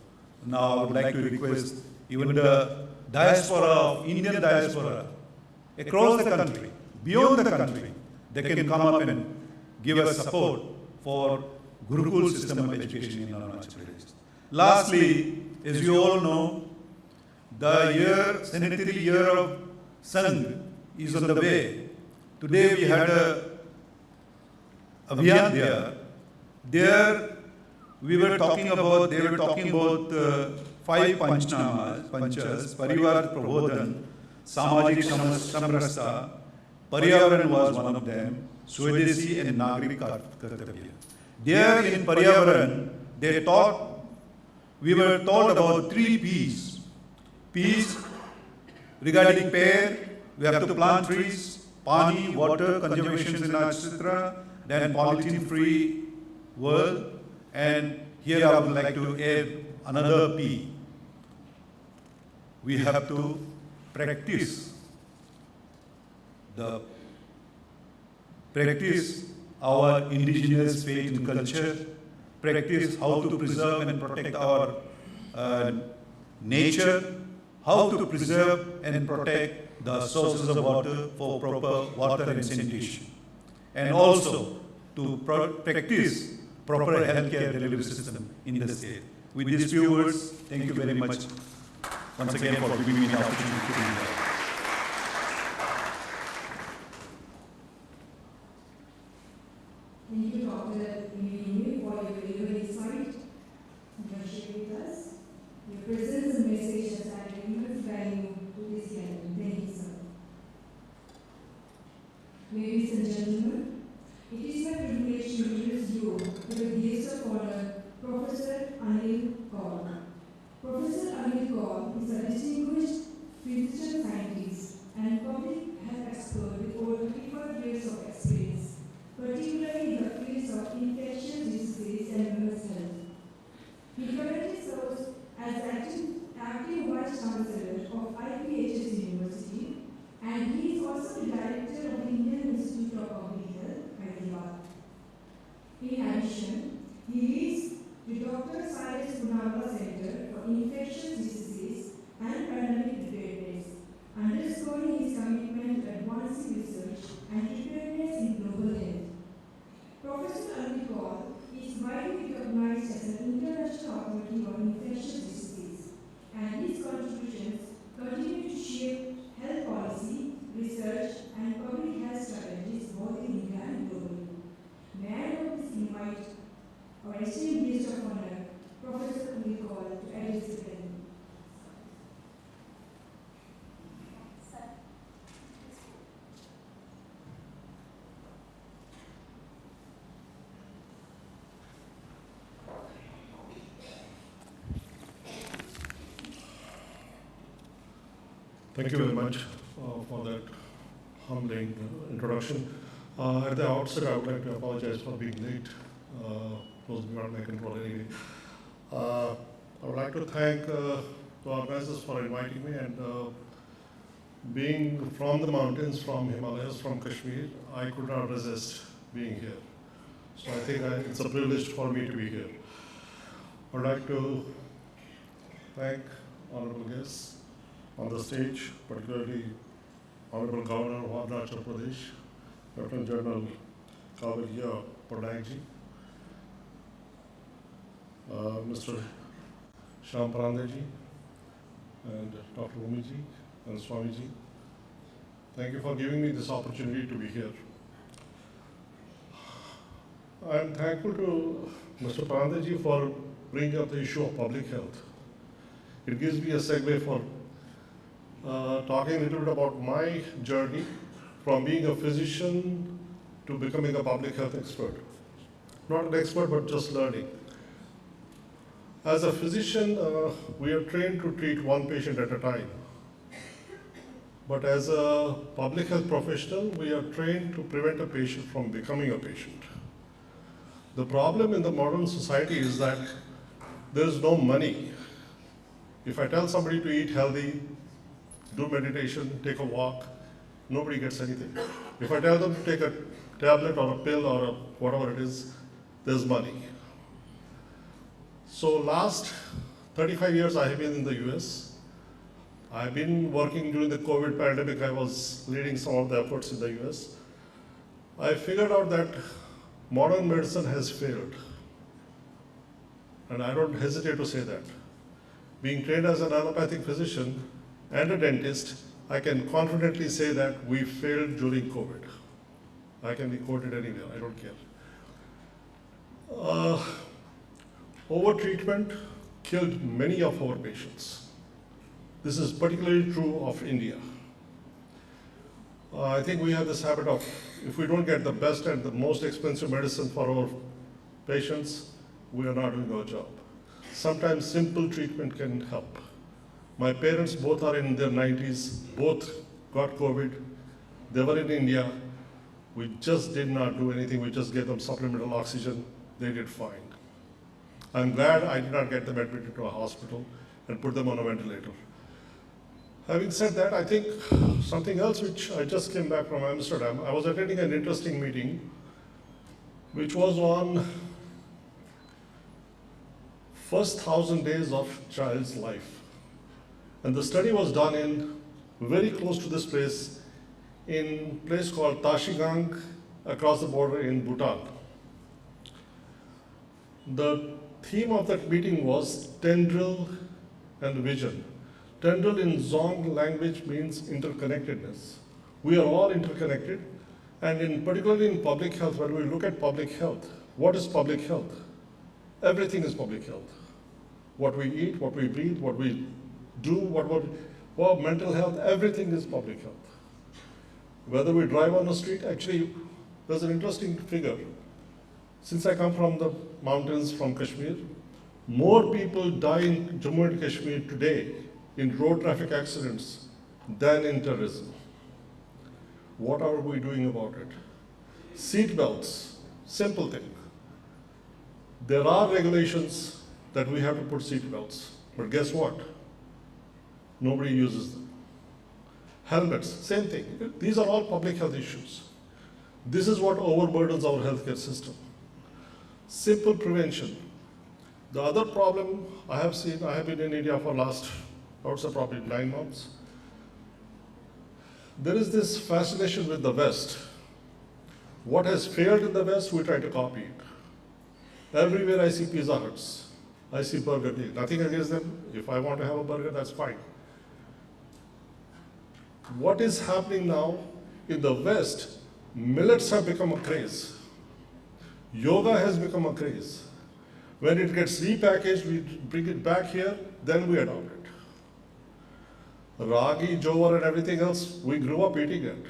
[SPEAKER 6] Now I would like to request even the diaspora, Indian diaspora, across the country, beyond the country, they can come up and give us support for Gurukul system of education in Arunachal Pradesh. Lastly, as you all know, the sanitary year of Sangh is on the way. Today we had a Abhiyan there. There they were talking about 5 panchas, Parivar Prabodhan, Samajik Samrasta, Paryavaran was one of them, Swadeshi and Nagrik Kartavya. There in Paryavaran, we were taught about 3 P's. P's regarding pear, we have to plant trees, pani, water, conservation in etc., then polythene-free world, and here I would like to add another P. We have to practice our indigenous faith and culture, practice how to preserve and protect our nature, how to preserve and protect the sources of water for proper water and sanitation, and also to practice proper healthcare delivery system in the state. With these few words, thank you very much once again for giving me the opportunity to be here.
[SPEAKER 1] Thank you, Dr. Emilio, for your valuable insight you have shared with us. Your presence and message has added immense value to this gathering. Thank you, sir. Ladies and gentlemen, it is my privilege to introduce you to the guest of honor, Professor Anil Kaur. Professor Anil Kaur is a distinguished physician scientist and public health expert with over 25 years of experience, particularly in the fields of infectious diseases and women's health. He currently serves as active Vice Chancellor of IPHS University, and he is also the Director of the Indian Institute of Public Health, Hyderabad. In addition, he leads the Dr. Cyrus Punawala Center for Infectious Diseases and Pandemic Preparedness, underscoring his commitment to advancing research and preparedness in global health. Professor Anil Kaur is widely recognized as an international authority on infectious diseases, and his contributions continue to shape health
[SPEAKER 7] Thank you very much for that humbling introduction. At the outset, I would like to apologize for being late. It was beyond my control anyway. I would like to thank the organizers for inviting me, and being from the mountains, from Himalayas, from Kashmir, I could not resist being here. So I think it's a privilege for me to be here. I would like to thank honorable guests on the stage, particularly Honorable Governor of Arunachal Pradesh, Lieutenant General Kavaliya Pradhanji, Mr. Shyam Parandeji, and Dr. Umiji and Swamiji. Thank you for giving me this opportunity to be here. I am thankful to Mr. Parandeji for bringing up the issue of public health. It gives me a segue for talking a little bit about my journey from being a physician to becoming a public health expert. Not an expert, but just learning. As a physician, we are trained to treat one patient at a time. But as a public health professional, we are trained to prevent a patient from becoming a patient. The problem in the modern society is that there is no money. If I tell somebody to eat healthy, do meditation, take a walk, nobody gets anything. If I tell them to take a tablet or a pill or whatever it is, there's money. So last 35 years I have been in the US. I've been working during the COVID pandemic. I was leading some of the efforts in the US. I figured out that modern medicine has failed. And I don't hesitate to say that. Being trained as an allopathic physician and a dentist, I can confidently say that we failed during COVID. I can be quoted anywhere, I don't care. Over-treatment killed many of our patients. This is particularly true of India. I think we have this habit of, if we don't get the best and the most expensive medicine for our patients, we are not doing our job. Sometimes simple treatment can help. My parents both are in their 90s, both got COVID. They were in India. We just did not do anything. We just gave them supplemental oxygen. They did fine. I'm glad I did not get them admitted to a hospital and put them on a ventilator. Having said that, I think something else which I just came back from Amsterdam, I was attending an interesting meeting which was on first 1,000 days of child's life. And the study was done in very close to this place, in a place called Tashigang, across the border in Bhutan. The theme of that meeting was tendril and vision. Tendril in Zong language means interconnectedness. We are all interconnected, and particularly in public health, when we look at public health, what is public health? Everything is public health. What we eat, what we breathe, what we do, mental health, everything is public health. Whether we drive on the street, actually, there's an interesting figure. Since I come from the mountains, from Kashmir, more people die in Jammu and Kashmir today in road traffic accidents than in terrorism. What are we doing about it? Seat belts, simple thing. There are regulations that we have to put seat belts, but guess what? Nobody uses them. Helmets, same thing. These are all public health issues. This is what overburdens our healthcare system. Simple prevention. The other problem I have seen, I have been in India for last, I would say probably 9 months. There is this fascination with the West. What has failed in the West, we try to copy it. Everywhere I see Pizza Huts, I see Burger King. Nothing against them. If I want to have a burger, that's fine. What is happening now in the West, millets have become a craze. Yoga has become a craze. When it gets repackaged, we bring it back here, then we adopt it. Ragi, jowar, and everything else, we grew up eating it.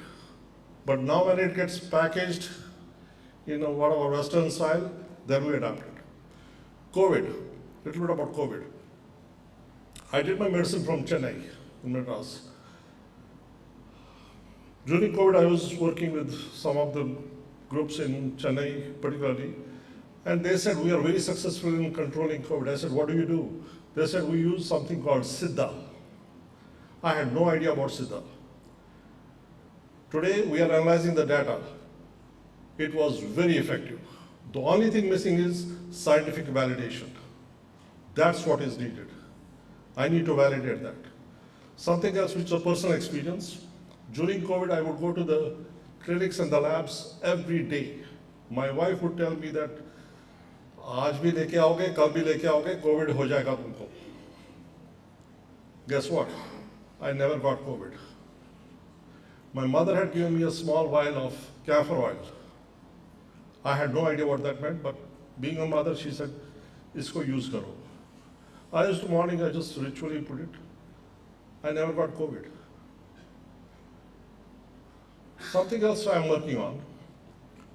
[SPEAKER 7] But now when it gets packaged in whatever Western style, then we adopt it. COVID, little bit about COVID. I did my medicine from Chennai, in Madras. During COVID, I was working with some of the groups in Chennai particularly, and they said, we are very successful in controlling COVID. I said, what do you do? They said, we use something called Siddha. I had no idea about Siddha. Today, we are analyzing the data. It was very effective. The only thing missing is scientific validation. That's what is needed. I need to validate that. Something else which is a personal experience. During COVID, I would go to the clinics and the labs every day. My wife would tell me that, आज भी लेके आओगे, कल भी लेके आओगे, COVID हो जाएगा तुमको. Guess what? I never got COVID. My mother had given me a small vial of camphor oil. I had no idea what that meant, but being a mother, she said, isko use karo. I used to morning, I just ritually put it. I never got COVID. Something else I'm working on.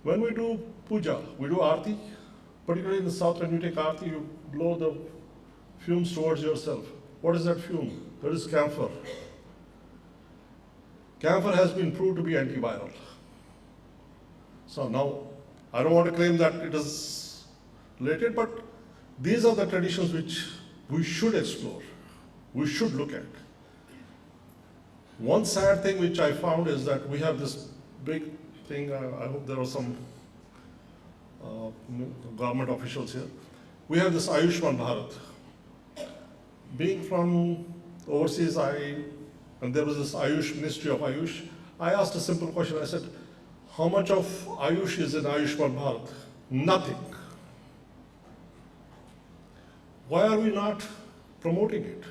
[SPEAKER 7] When we do puja, we do aarti, particularly in the south, when you take aarti, you blow the fumes towards yourself. What is that fume? That is camphor. Camphor has been proved to be antiviral. So now, I don't want to claim that it is related, but these are the traditions which we should explore, we should look at. One sad thing which I found is that we have this big thing, I hope there are some government officials here. We have this Ayushman Bharat. Being from overseas, and there was this Ayush, Ministry of Ayush, I asked a simple question. I said, how much of Ayush is in Ayushman Bharat? Nothing. Why are we not promoting it?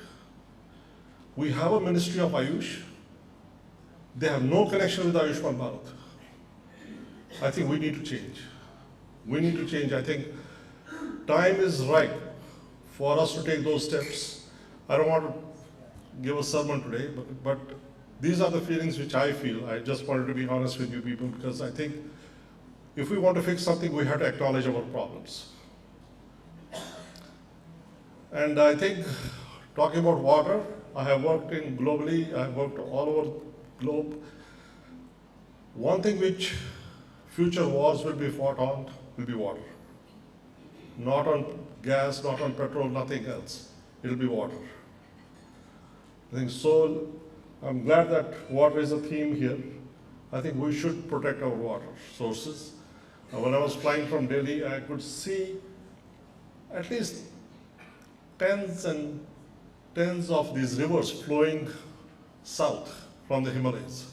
[SPEAKER 7] We have a Ministry of Ayush. They have no connection with Ayushman Bharat. I think we need to change. We need to change. I think time is right for us to take those steps. I don't want to give a sermon today, but these are the feelings which I feel. I just wanted to be honest with you people, because I think if we want to fix something, we have to acknowledge our problems. And I think, talking about water, I have worked in globally, I have worked all over the globe. One thing which future wars will be fought on will be water. Not on gas, not on petrol, nothing else. It will be water. I think so. I'm glad that water is a theme here. I think we should protect our water sources. When I was flying from Delhi, I could see at least tens and tens of these rivers flowing south from the Himalayas.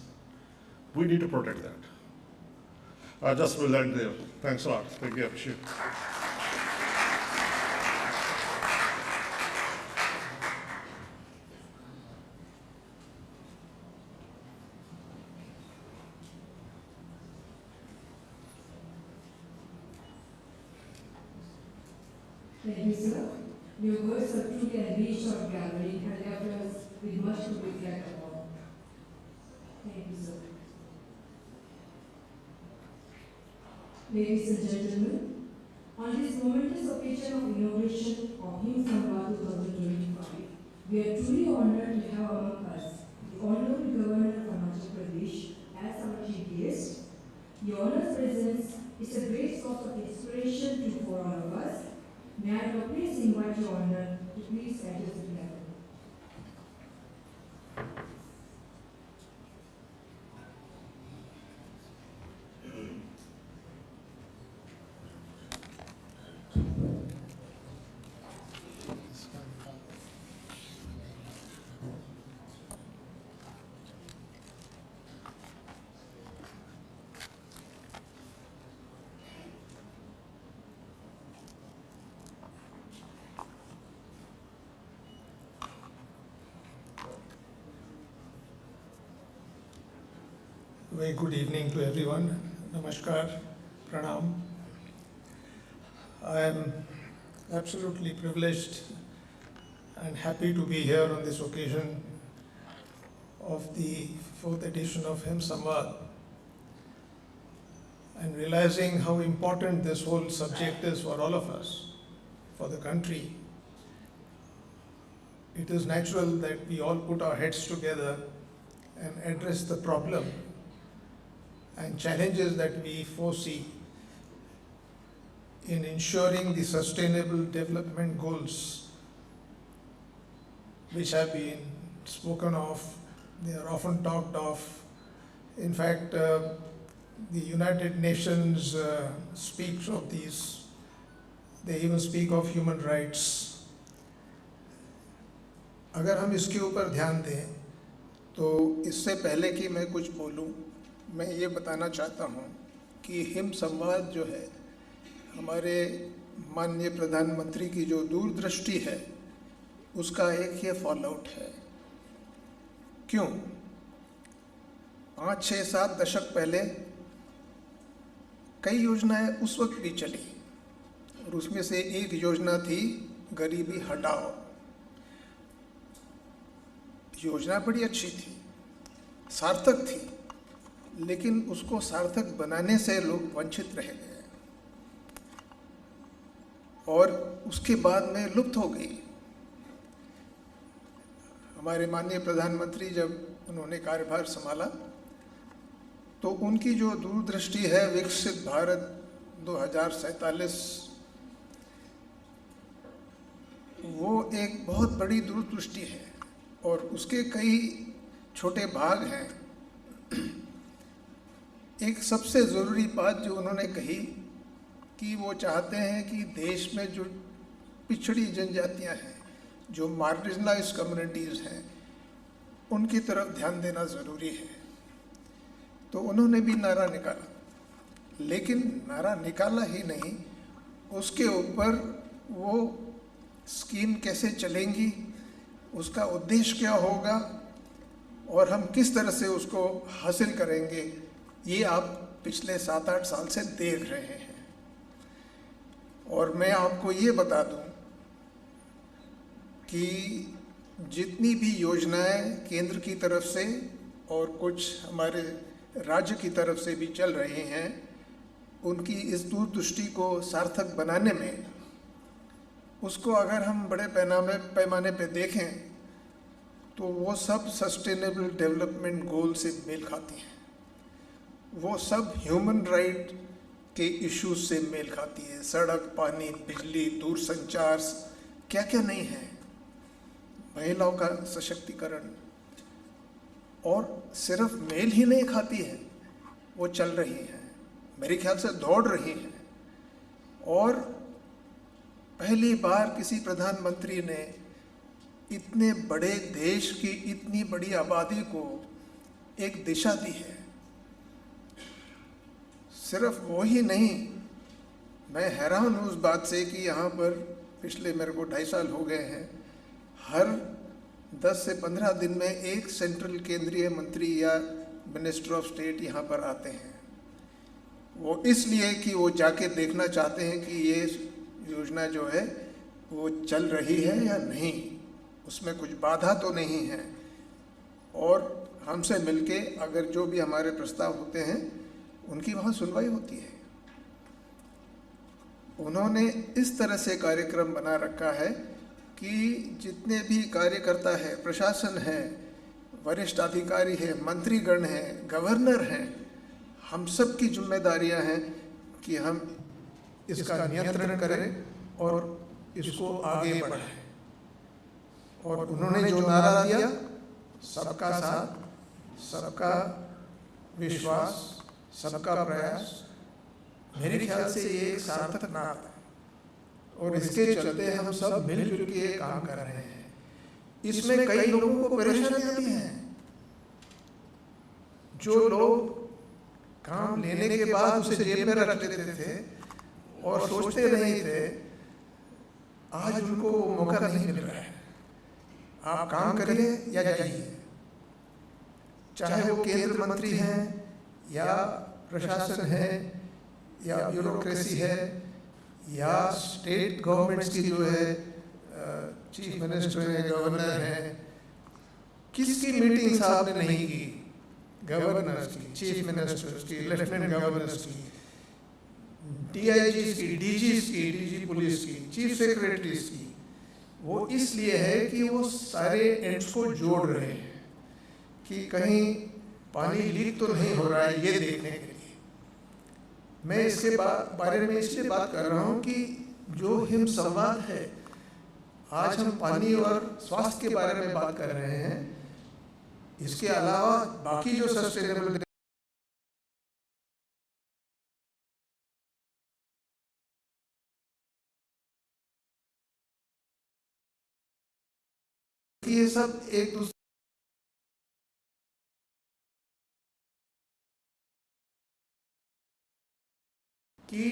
[SPEAKER 7] We need to protect that. I just will end there. Thanks a lot. Thank you. Appreciate it.
[SPEAKER 1] Thank you, sir. Your words have truly enriched our gathering and left us with much to reflect upon. Thank you, sir. Ladies and gentlemen, on this momentous occasion of inauguration of HIMSamwaad 2025, we are truly honored to have among us the Honorable Governor of Himachal Pradesh as our chief guest. Your honor's presence is a great source of inspiration for all of us. May I now please invite Your Honor to please address the gathering.
[SPEAKER 8] Very good evening to everyone. Namaskar, pranam. I am absolutely privileged and happy to be here on this occasion of the 4th edition of HIMSamwaad, and realizing how important this whole subject is for all of us, for the country. It is natural that we all put our heads together and address the problem and challenges that we foresee in ensuring the sustainable development goals which have been spoken of, they are often talked of. In fact, the United Nations speaks of these. They even speak of human rights. अगर हम इसके ऊपर ध्यान दें तो इससे पहले कि मैं कुछ बोलूं, मैं ये बताना चाहता हूं कि हिम संवाद जो है, हमारे माननीय प्रधानमंत्री की जो दूरदृष्टि है, उसका एक ये फॉलोआउट है। क्यों? 5, 6, 7 दशक पहले कई योजनाएं उस वक्त भी चली और उसमें से एक योजना थी गरीबी हटाओ। योजना बड़ी अच्छी थी, सार्थक थी, लेकिन उसको सार्थक बनाने से लोग वंचित रह गए और उसके बाद में लुप्त हो गई। हमारे माननीय प्रधानमंत्री जब उन्होंने कार्यभार संभाला तो उनकी जो दूरदृष्टि है विकसित भारत 2047, वो एक बहुत बड़ी दूरदृष्टि है और उसके कई छोटे भाग हैं। एक सबसे ज़रूरी बात जो उन्होंने कही कि वो चाहते हैं कि देश में जो पिछड़ी जनजातियां हैं, जो मार्जिनलाइज्ड कम्युनिटीज़ हैं, उनकी तरफ ध्यान देना ज़रूरी है। तो उन्होंने भी नारा निकाला, लेकिन नारा निकाला ही नहीं, उसके ऊपर वो स्कीम कैसे चलेंगी, उसका उद्देश्य क्या होगा और हम किस तरह से उसको हासिल करेंगे, ये आप पिछले 7-8 साल से देख रहे हैं। और मैं आपको ये बता दूं कि जितनी भी योजनाएं केंद्र की तरफ से और कुछ हमारे राज्य की तरफ से भी चल रही हैं, उनकी इस दूरदृष्टि को सार्थक बनाने में, उसको अगर हम बड़े पैमाने पे देखें तो वो सब सस्टेनेबल डेवलपमेंट गोल से मेल खाती हैं, वो सब ह्यूमन राइट के इश्यूज से मेल खाती है। सड़क, पानी, बिजली, दूरसंचार, क्या क्या नहीं है, महिलाओं का सशक्तिकरण, और सिर्फ मेल ही नहीं खाती है, वो चल रही हैं, मेरे ख्याल से दौड़ रही हैं। और पहली बार किसी प्रधानमंत्री ने इतने बड़े देश की इतनी बड़ी आबादी को एक दिशा दी है। सिर्फ वो ही नहीं, मैं हैरान हूँ उस बात से कि यहाँ पर पिछले मेरे को 2.5 साल हो गए हैं, हर 10 से 15 दिन में एक सेंट्रल केंद्रीय मंत्री या मिनिस्टर ऑफ स्टेट यहाँ पर आते हैं। वो इसलिए कि वो जाके देखना चाहते हैं कि ये योजना जो है वो चल रही है या नहीं, उसमें कुछ बाधा तो नहीं है, और हमसे मिलके अगर जो भी हमारे प्रस्ताव होते हैं उनकी वहाँ सुनवाई होती है। उन्होंने इस तरह से कार्यक्रम बना रखा है कि जितने भी कार्यकर्ता है, प्रशासन है, वरिष्ठ अधिकारी है, मंत्रीगण हैं, गवर्नर हैं, हम सब की जिम्मेदारियां हैं कि हम इसका नियंत्रण करें और इसको आगे बढ़ाएं। और उन्होंने जो नारा दिया, सबका साथ, सबका विश्वास, सबका प्रयास, मेरे ख्याल से ये एक सार्थक नारा है और इसके चलते हम सब मिलजुल के काम कर रहे हैं। इसमें कई लोगों को परेशानियां भी हैं। जो लोग काम लेने के बाद उसे जेब में रख लेते थे और सोचते नहीं थे, आज उनको मौका नहीं मिल रहा है। आप काम करिए या जाइए, चाहे वो केंद्र मंत्री हैं या प्रशासन है या ब्यूरोक्रेसी है या स्टेट गवर्नमेंट्स की जो है चीफ मिनिस्टर है, गवर्नर है, किसकी मीटिंग्स आपने नहीं की? गवर्नर्स की, चीफ मिनिस्टर्स की, लेफ्टिनेंट गवर्नर्स की, DIGs की, DGs की, DG पुलिस की, चीफ सेक्रेटरीज की। वो इसलिए है कि वो सारे एंड्स को जोड़ रहे हैं कि कहीं पानी लीक तो नहीं हो रहा है, ये देखने के लिए। मैं इसके बारे में इसलिए बात कर रहा हूँ कि जो हिम संवाद है, आज हम पानी और स्वास्थ्य के बारे में बात कर रहे हैं, इसके अलावा बाकी जो सस्टेनेबल ये सब एक दूसरे की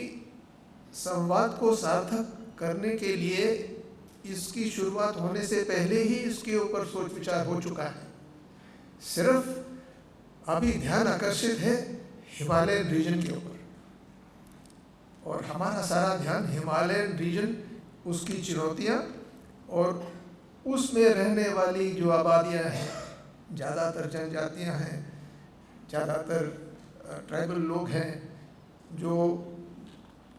[SPEAKER 8] संवाद को सार्थक करने के लिए इसकी शुरुआत होने से पहले ही इसके ऊपर सोच विचार हो चुका है। सिर्फ अभी ध्यान आकर्षित है हिमालयन रीजन के ऊपर, और हमारा सारा ध्यान हिमालयन रीजन, उसकी चुनौतियाँ और उसमें रहने वाली जो आबादियाँ हैं, ज़्यादातर जनजातियाँ हैं, ज़्यादातर ट्राइबल लोग हैं जो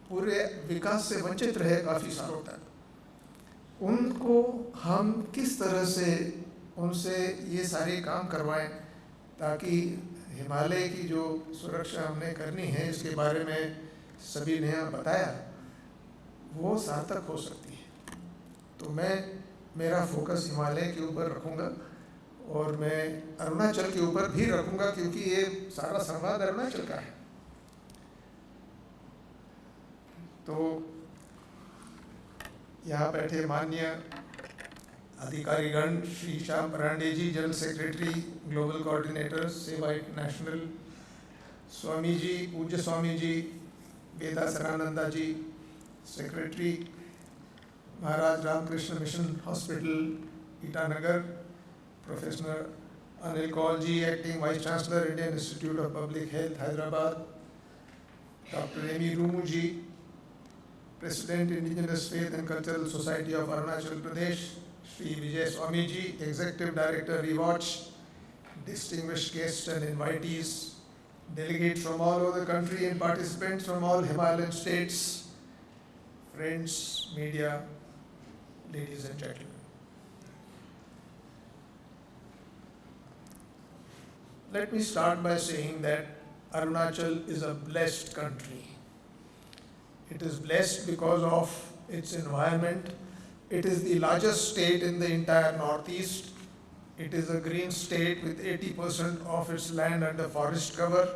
[SPEAKER 8] पूरे विकास से वंचित रहे काफ़ी सालों तक, उनको हम किस तरह से उनसे ये सारे काम करवाएं ताकि हिमालय की जो सुरक्षा हमने करनी है, इसके बारे में सभी ने बताया, वो सार्थक हो सकती है। तो मैं मेरा फोकस हिमालय के ऊपर रखूँगा और मैं अरुणाचल के ऊपर भी रखूँगा, क्योंकि ये सारा संवाद अरुणाचल का है। तो यहाँ बैठे माननीय अधिकारीगण, Shri Shyam Parande ji, general secretary, global coordinator Seva international, Swami ji, पूज्य Swami ji, Veda Sarananda ji, secretary, Maharaj Ramakrishna mission hospital Itanagar, professor Anil Kaul ji, acting vice chancellor, Indian institute of public health, Hyderabad, doctor Emi Rumu ji, president indigenous faith and cultural society of Arunachal Pradesh, Shri Vijay Swami ji, executive director रिवॉच, distinguished guests and invitees, delegates from all over the country and participants from all Himalayan states, friends, media, ladies and gentlemen. Let me start by saying that Arunachal is a blessed country. It is blessed because of its environment. It is the largest state in the entire Northeast. It is a green state with 80% of its land under forest cover.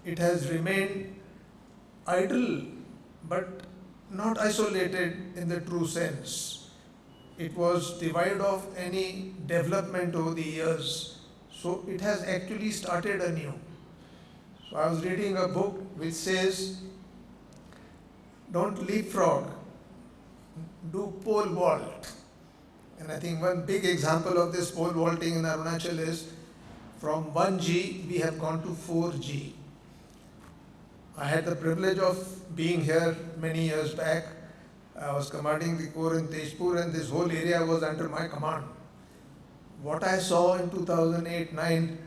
[SPEAKER 8] It has remained idle but not isolated in the true sense. It was devoid of any development over the years, so it has actually started anew. So I was reading a book which says, don't leapfrog, do pole vault. And I think one big example of this pole vaulting in Arunachal is from 1G we have gone to 4G. I had the privilege of being here many years back. I was commanding the corps in Tezpur and this whole area was under my command. What I saw in 2008-9,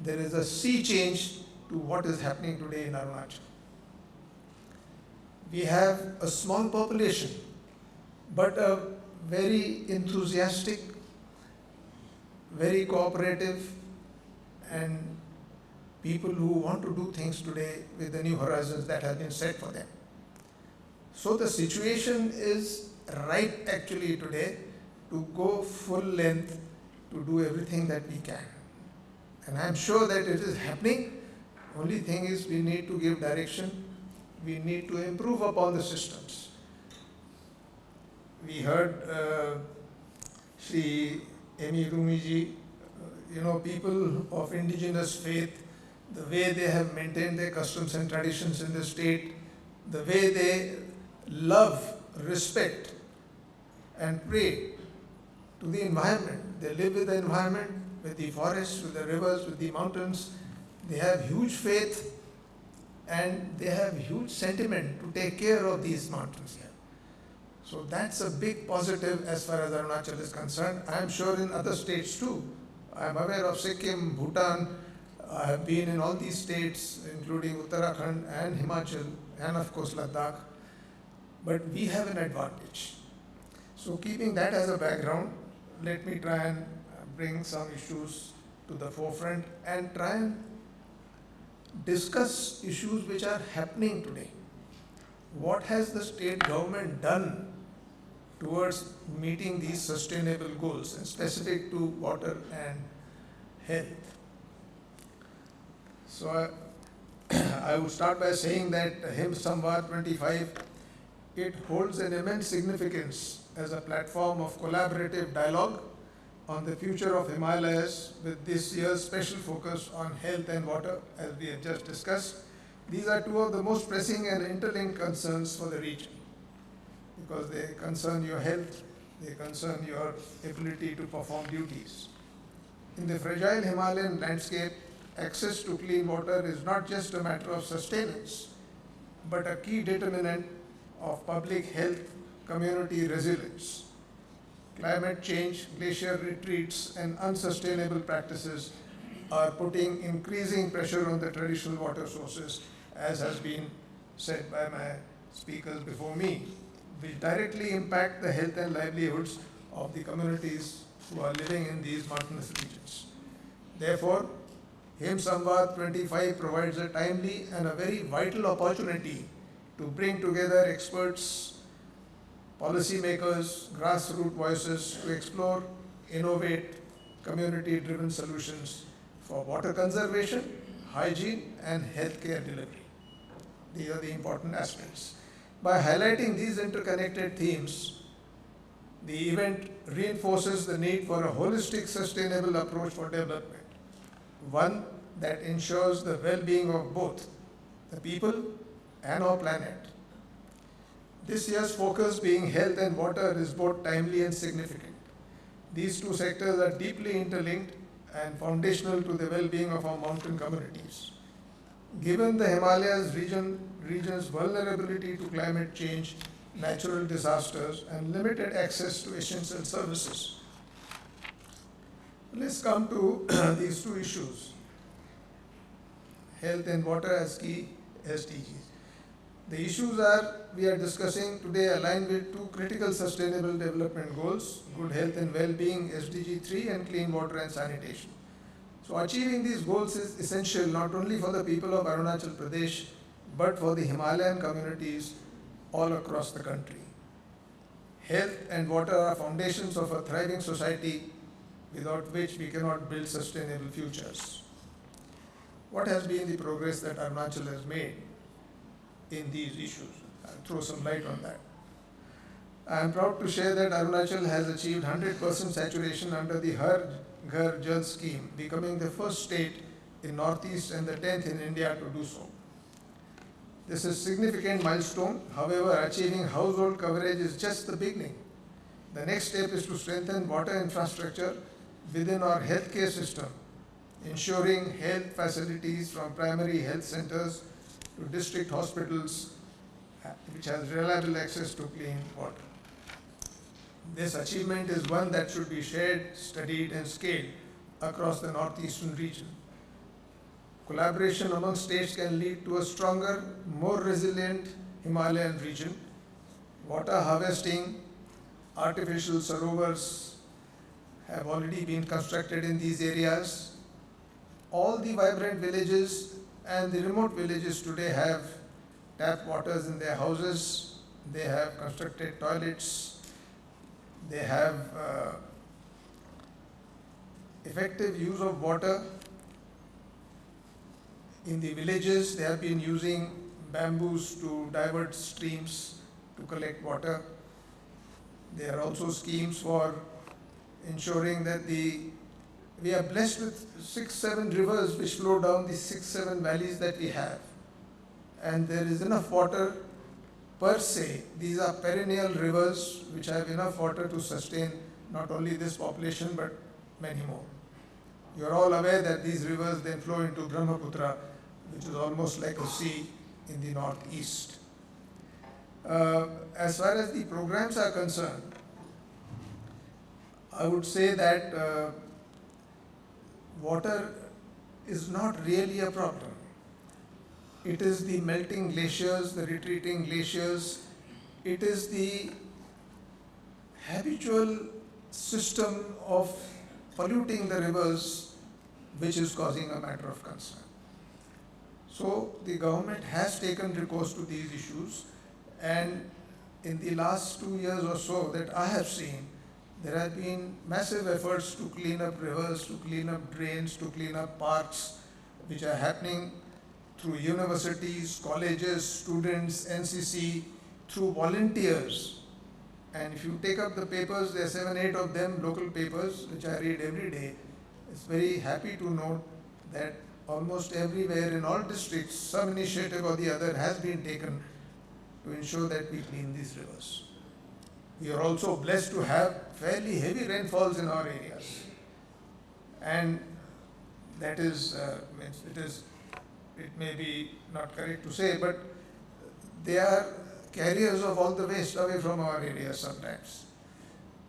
[SPEAKER 8] there is a sea change to what is happening today in Arunachal. We have a small population, but a very enthusiastic, very cooperative, and people who want to do things today with the new horizons that have been set for them. So the situation is right actually today to go full length to do everything that we can. And I'm sure that it is happening. Only thing is we need to give direction. We need to improve upon the systems. We heard Shri Emi Rumiji, people of indigenous faith, the way they have maintained their customs and traditions in the state, the way they love, respect, and pray to the environment. They live with the environment, with the forests, with the rivers, with the mountains. They have huge faith and they have huge sentiment to take care of these mountains here. So that's a big positive as far as Arunachal is concerned. I am sure in other states too. I am aware of Sikkim, Bhutan. I have been in all these states, including Uttarakhand and Himachal, and of course Ladakh. But we have an advantage. So keeping that as a background, let me try and bring some issues to the forefront and try and discuss issues which are happening today. What has the state government done towards meeting these sustainable goals, and specific to water and health? So I would start by saying that HIMSamwaad 25, it holds an immense significance as a platform of collaborative dialogue on the future of Himalayas, with this year's special focus on health and water, as we have just discussed. These are two of the most pressing and interlinked concerns for the region, because they concern your health, they concern your ability to perform duties. In the fragile Himalayan landscape, access to clean water is not just a matter of sustenance, but a key determinant of public health, community resilience. Climate change, glacier retreats, and unsustainable practices are putting increasing pressure on the traditional water sources, as has been said by my speakers before me, which directly impact the health and livelihoods of the communities who are living in these mountainous regions. Therefore, HIMSamwaad 25 provides a timely and a very vital opportunity to bring together experts, policymakers, grassroots voices to explore, innovate, community-driven solutions for water conservation, hygiene, and healthcare delivery. These are the important aspects. By highlighting these interconnected themes, the event reinforces the need for a holistic, sustainable approach for development, one that ensures the well-being of both the people and our planet. This year's focus, being health and water, is both timely and significant. These two sectors are deeply interlinked and foundational to the well-being of our mountain communities. Given the Himalayas region's vulnerability to climate change, natural disasters, and limited access to essential services, let's come to these two issues, health and water as key SDGs. The issues we are discussing today align with two critical sustainable development goals: good health and well-being, SDG 3, and clean water and sanitation. So achieving these goals is essential not only for the people of Arunachal Pradesh, but for the Himalayan communities all across the country. Health and water are foundations of a thriving society, without which we cannot build sustainable futures. What has been the progress that Arunachal has made in these issues? I'll throw some light on that. I am proud to share that Arunachal has achieved 100% saturation under the Har Ghar Jal scheme, becoming the first state in Northeast and the 10th in India to do so. This is a significant milestone. However, achieving household coverage is just the beginning. The next step is to strengthen water infrastructure within our healthcare system, ensuring health facilities from primary health centers to district hospitals, which has reliable access to clean water. This achievement is one that should be shared, studied, and scaled across the northeastern region. Collaboration among states can lead to a stronger, more resilient Himalayan region. Water harvesting, artificial sarovars have already been constructed in these areas. All the vibrant villages and the remote villages today have tap waters in their houses. They have constructed toilets. They have effective use of water. In the villages, they have been using bamboos to divert streams to collect water. There are also schemes for ensuring that we are blessed with 6-7 rivers which flow down the 6-7 valleys that we have. And there is enough water per se. These are perennial rivers which have enough water to sustain not only this population but many more. You are all aware that these rivers then flow into Brahmaputra, which is almost like a sea in the northeast. As far as the programs are concerned, I would say that water is not really a problem. It is the melting glaciers, the retreating glaciers. It is the habitual system of polluting the rivers which is causing a matter of concern. So the government has taken recourse to these issues, and in the last 2 years or so that I have seen, there have been massive efforts to clean up rivers, to clean up drains, to clean up parks, which are happening through universities, colleges, students, NCC, through volunteers. And if you take up the papers, there are 7, 8 of them, local papers, which I read every day. It's very happy to note that almost everywhere in all districts, some initiative or the other has been taken to ensure that we clean these rivers. We are also blessed to have fairly heavy rainfalls in our areas. And that is, it may be not correct to say, but they are carriers of all the waste away from our areas sometimes.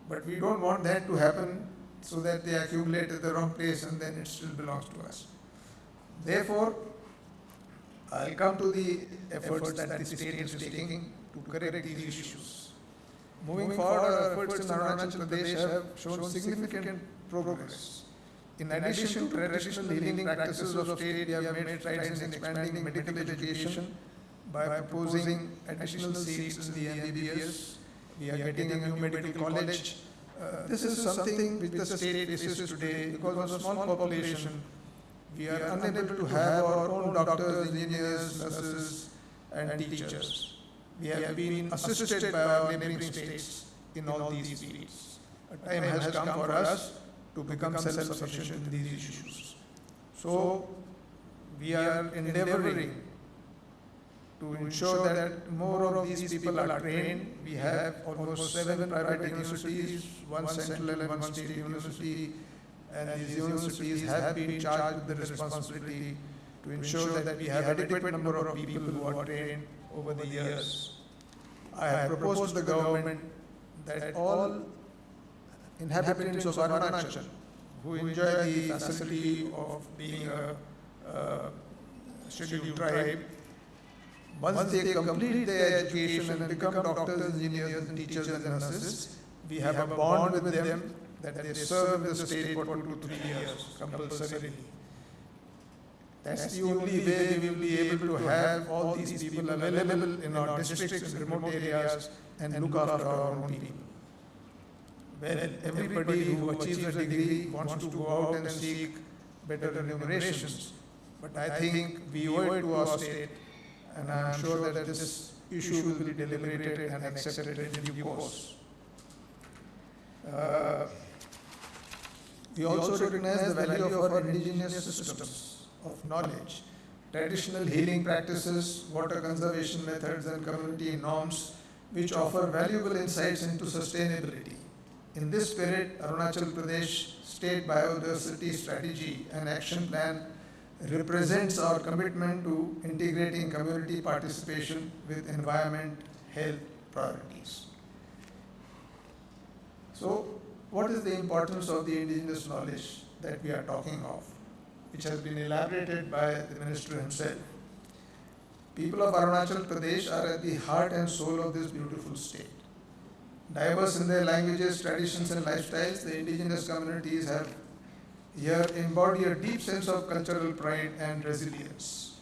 [SPEAKER 8] But we don't want that to happen so that they accumulate at the wrong place and then it still belongs to us. Therefore, I'll come to the efforts that the state is taking to correct these issues. Moving forward, our efforts in Arunachal Pradesh have shown significant progress. In addition to traditional healing practices of state, we have made strides in expanding medical education by proposing additional seats in the MBBS. We are getting a new medical college. This is something which the state faces today because of small population. We are unable to have our own doctors, engineers, nurses, and teachers. We have been assisted by our neighboring states in all these fields. A time has come for us to become self-sufficient in these issues. So, we are endeavoring to ensure that more of these people are trained. We have almost 7 private universities, 1 central and 1 state university, and these universities have been charged with the responsibility to ensure that we have adequate number of people who are trained over the years. I have proposed to the government that all inhabitants of Arunachal who enjoy the facility of being a scheduled tribe, once they complete their education and become doctors, engineers, and teachers and nurses, we have a bond with them that they serve in the state for 2 to 3 years compulsorily. That's the only way we will be able to have all these people available in our districts and remote areas and look after our own people. Well, everybody who achieves a degree wants to go out and seek better remunerations. But I think we owe it to our state, and I am sure that this issue will be deliberated and accepted in due course. We also recognize the value of our indigenous systems of knowledge, traditional healing practices, water conservation methods, and community norms, which offer valuable insights into sustainability. In this spirit, Arunachal Pradesh State Biodiversity Strategy and Action Plan represents our commitment to integrating community participation with environment health priorities. So, what is the importance of the indigenous knowledge that we are talking of, which has been elaborated by the Minister himself? People of Arunachal Pradesh are at the heart and soul of this beautiful state. Diverse in their languages, traditions, and lifestyles, the indigenous communities have here embody a deep sense of cultural pride and resilience.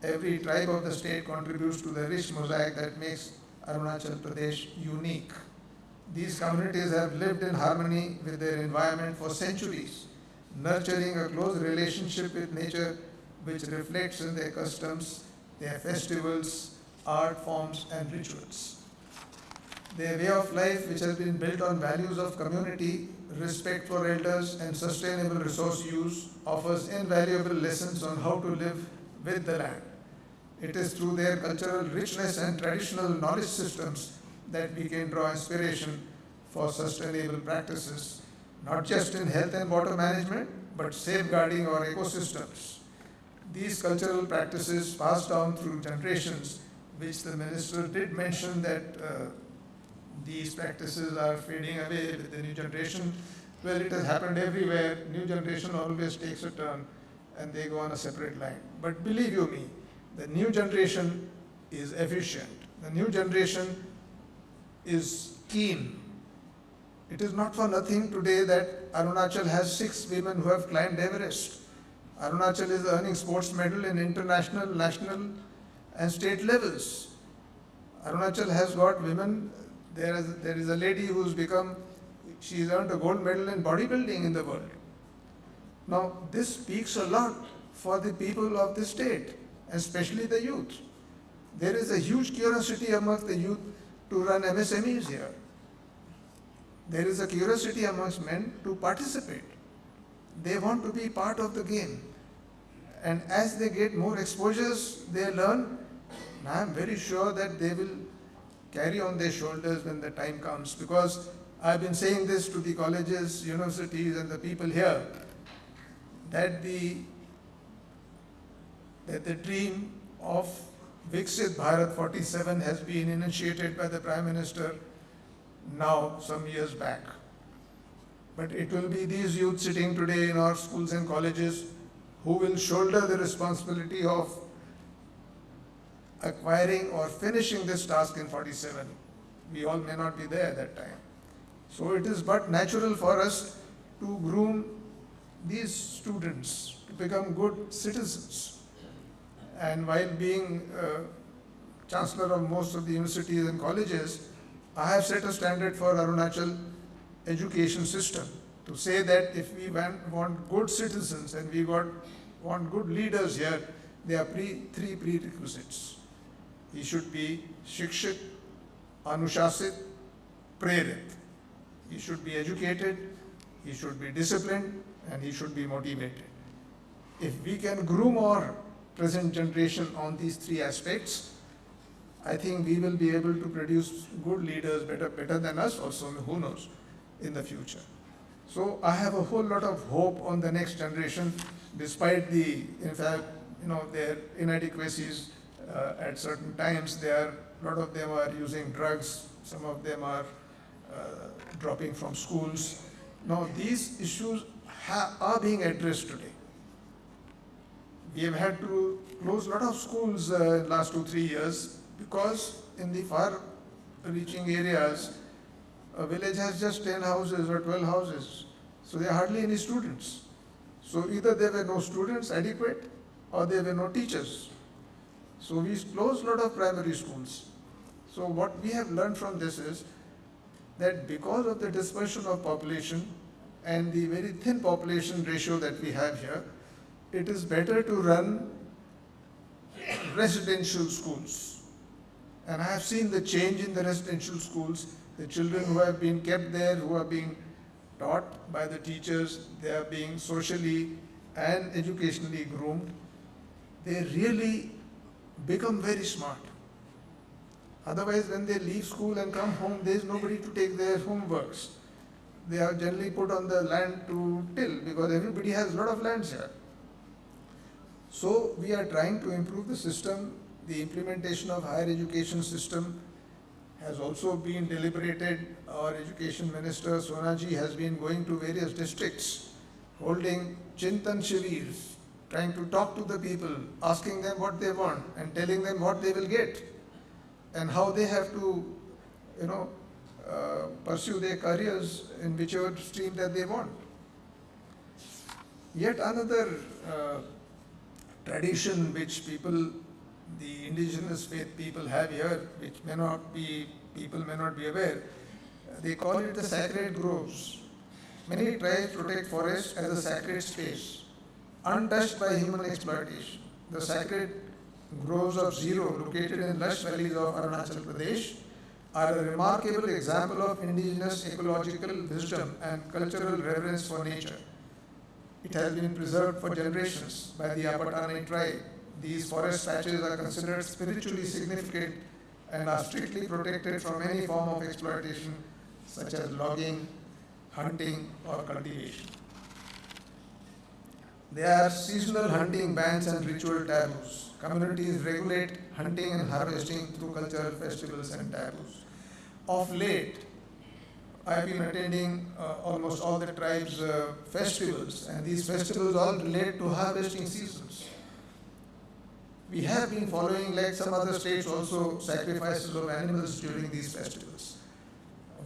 [SPEAKER 8] Every tribe of the state contributes to the rich mosaic that makes Arunachal Pradesh unique. These communities have lived in harmony with their environment for centuries, nurturing a close relationship with nature which reflects in their customs, their festivals, art forms, and rituals. Their way of life, which has been built on values of community, respect for elders, and sustainable resource use, offers invaluable lessons on how to live with the land. It is through their cultural richness and traditional knowledge systems that we can draw inspiration for sustainable practices, not just in health and water management, but safeguarding our ecosystems. These cultural practices passed down through generations, which the Minister did mention that these practices are fading away with the new generation. Well, it has happened everywhere. New generation always takes a turn and they go on a separate line. But believe you me, the new generation is efficient. The new generation is keen. It is not for nothing today that Arunachal has 6 women who have climbed Everest. Arunachal is earning sports medal in international, national and state levels. Arunachal has got women, there is a lady who's become, she's earned a gold medal in bodybuilding in the world. Now, this speaks a lot for the people of the state, especially the youth. There is a huge curiosity amongst the youth to run MSMEs here. There is a curiosity amongst men to participate. They want to be part of the game. And as they get more exposures, they learn. And I am very sure that they will carry on their shoulders when the time comes. Because I've been saying this to the colleges, universities, and the people here, that the dream of Viksit Bharat 47 has been initiated by the Prime Minister now some years back. But it will be these youth sitting today in our schools and colleges who will shoulder the responsibility of acquiring or finishing this task in 47. We all may not be there at that time. So it is but natural for us to groom these students to become good citizens. And while being chancellor of most of the universities and colleges, I have set a standard for Arunachal education system to say that if we want good citizens and we want good leaders here, there are three prerequisites. He should be Shikshit, Anushasit, Prerit. He should be educated, he should be disciplined, and he should be motivated. If we can groom our present generation on these three aspects, I think we will be able to produce good leaders better than us also, who knows, in the future. So I have a whole lot of hope on the next generation, despite their inadequacies at certain times. A lot of them are using drugs, some of them are dropping from schools. Now these issues are being addressed today. We have had to close a lot of schools in the last 2-3 years because in the far-reaching areas, a village has just 10 houses or 12 houses. So there are hardly any students. So either there were no students adequate or there were no teachers. So we closed a lot of primary schools. So what we have learned from this is that because of the dispersion of population and the very thin population ratio that we have here, it is better to run residential schools. And I have seen the change in the residential schools. The children who have been kept there, who are being taught by the teachers, they are being socially and educationally groomed. They really become very smart. Otherwise, when they leave school and come home, there is nobody to take their homeworks. They are generally put on the land to till because everybody has a lot of lands here. So we are trying to improve the system. The implementation of higher education system has also been deliberated. Our education minister Sonaji has been going to various districts, holding Chintan Shivers, trying to talk to the people, asking them what they want and telling them what they will get and how they have to, pursue their careers in whichever stream that they want. Yet another tradition which the indigenous faith people have here, which people may not be aware, they call it the sacred groves. Many tribes protect forests as a sacred space, untouched by human exploitation. The sacred groves of Zero, located in lush valleys of Arunachal Pradesh, are a remarkable example of indigenous ecological wisdom and cultural reverence for nature. It has been preserved for generations by the Apatani tribe. These forest patches are considered spiritually significant and are strictly protected from any form of exploitation, such as logging, hunting, or cultivation. There are seasonal hunting bans and ritual taboos. Communities regulate hunting and harvesting through cultural festivals and taboos. Of late, I have been attending almost all the tribes' festivals, and these festivals all relate to harvesting seasons. We have been following, like some other states also, sacrifices of animals during these festivals.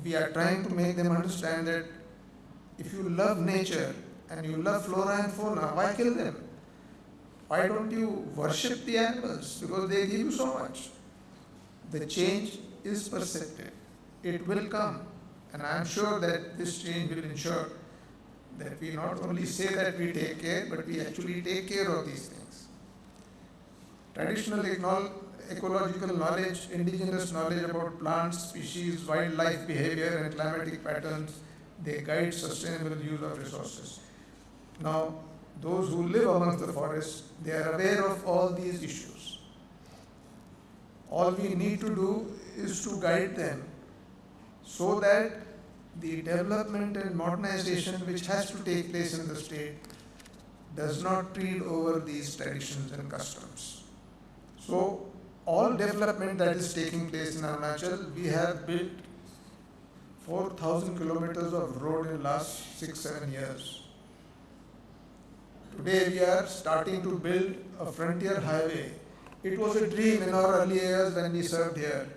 [SPEAKER 8] We are trying to make them understand that if you love nature and you love flora and fauna, why kill them? Why don't you worship the animals? Because they give you so much. The change is perceptive. It will come. And I am sure that this change will ensure that we not only say that we take care, but we actually take care of these things. Traditional ecological knowledge, indigenous knowledge about plants, species, wildlife behavior, and climatic patterns, they guide sustainable use of resources. Now, those who live amongst the forests, they are aware of all these issues. All we need to do is to guide them so that the development and modernization which has to take place in the state does not tread over these traditions and customs. So, all development that is taking place in Arunachal, we have built 4,000 kilometers of road in the last 6-7 years. Today we are starting to build a frontier highway. It was a dream in our early years when we served here.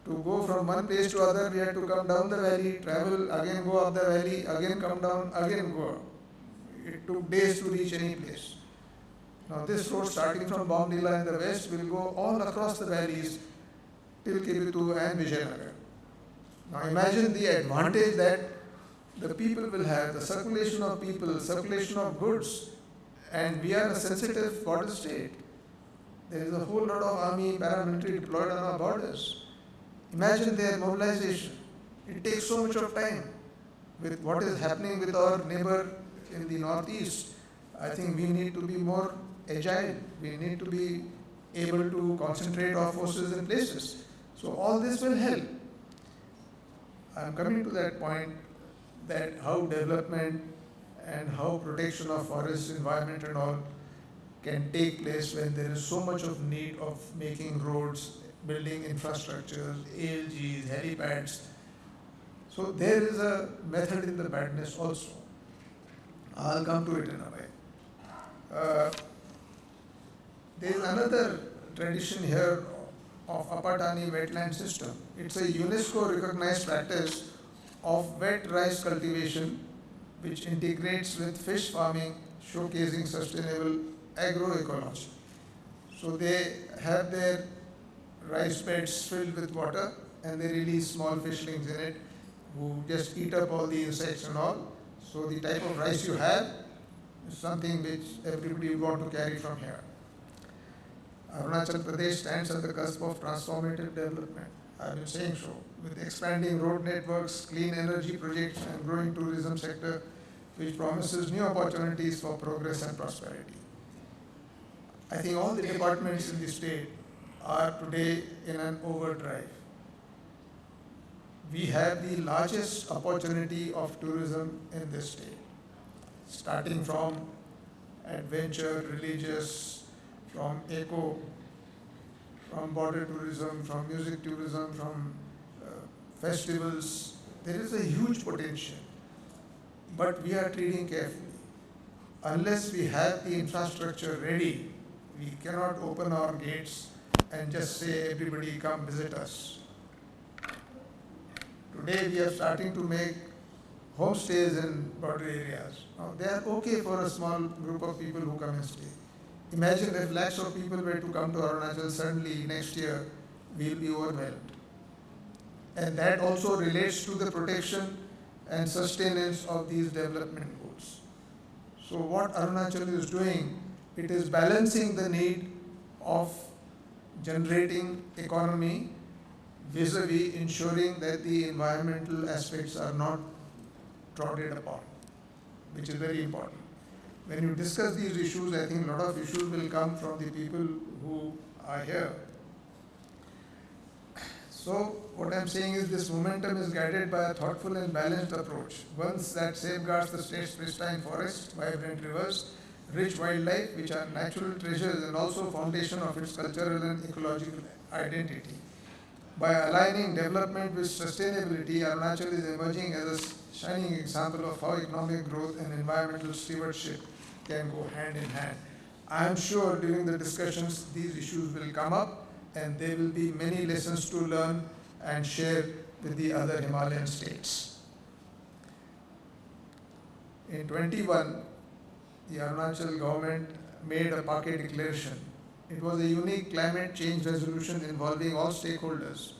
[SPEAKER 8] To go from one place to other, we had to come down the valley, travel, again go up the valley, again come down, again go up. It took days to reach any place. Now this road starting from Bomdila in the west will go all across the valleys till Kibitu and Vijayanagar. Now imagine the advantage that the people will have, the circulation of people, circulation of goods, and we are a sensitive border state. There is a whole lot of army, paramilitary deployed on our borders. Imagine their mobilization. It takes so much of time. With what is happening with our neighbor in the northeast, I think we need to be more agile. We need to be able to concentrate our forces in places. So all this will help. I am coming to that point that how development and how protection of forest environment and all can take place when there is so much of need of making roads, building infrastructures, ALGs, helipads. So there is a method in the madness also. I'll come to it in a way. There is another tradition here of Apatani wetland system. It's a UNESCO recognized practice of wet rice cultivation which integrates with fish farming, showcasing sustainable agroecology. So they have their rice beds filled with water and they release small fishlings in it who just eat up all the insects and all. So the type of rice you have is something which everybody would want to carry from here. Arunachal Pradesh stands at the cusp of transformative development. I've been saying so. With expanding road networks, clean energy projects and growing tourism sector which promises new opportunities for progress and prosperity. I think all the departments in the state are today in an overdrive. We have the largest opportunity of tourism in this state, starting from adventure, religious, from eco, from border tourism, from music tourism, from festivals. There is a huge potential, but we are treating carefully. Unless we have the infrastructure ready, we cannot open our gates and just say, everybody come visit us. Today we are starting to make homestays in border areas. Now they are okay for a small group of people who come and stay. Imagine if lakhs of people were to come to Arunachal, suddenly next year we will be overwhelmed. And that also relates to the protection and sustenance of these development goals. So what Arunachal is doing, it is balancing the need of generating economy vis-a-vis ensuring that the environmental aspects are not trodden upon, which is very important. When you discuss these issues, I think a lot of issues will come from the people who are here. So what I'm saying is this momentum is guided by a thoughtful and balanced approach, one that safeguards the state's pristine forests, vibrant rivers, rich wildlife, which are natural treasures and also foundation of its cultural and ecological identity. By aligning development with sustainability, Arunachal is emerging as a shining example of how economic growth and environmental stewardship can go hand in hand. I am sure during the discussions these issues will come up and there will be many lessons to learn and share with the other Himalayan states. In 21, the Arunachal government made a Paquet Declaration. It was a unique climate change resolution involving all stakeholders,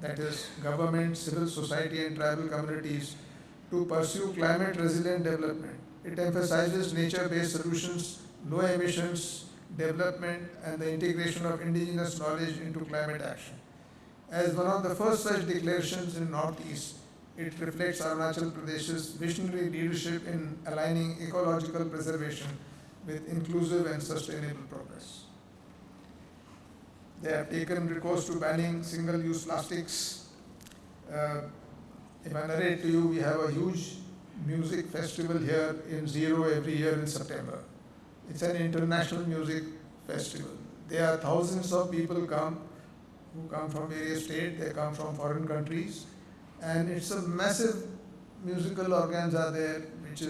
[SPEAKER 8] that is, government, civil society, and tribal communities, to pursue climate resilient development. It emphasizes nature-based solutions, low emissions development, and the integration of indigenous knowledge into climate action. As one of the first such declarations in Northeast, it reflects Arunachal Pradesh's visionary leadership in aligning ecological preservation with inclusive and sustainable progress. They have taken recourse to banning single-use plastics. If I narrate to you, we have a huge music festival here in Zero every year in September. It's an international music festival. There are thousands of people who come from various states, they come from foreign countries, and it's a massive musical organza there, which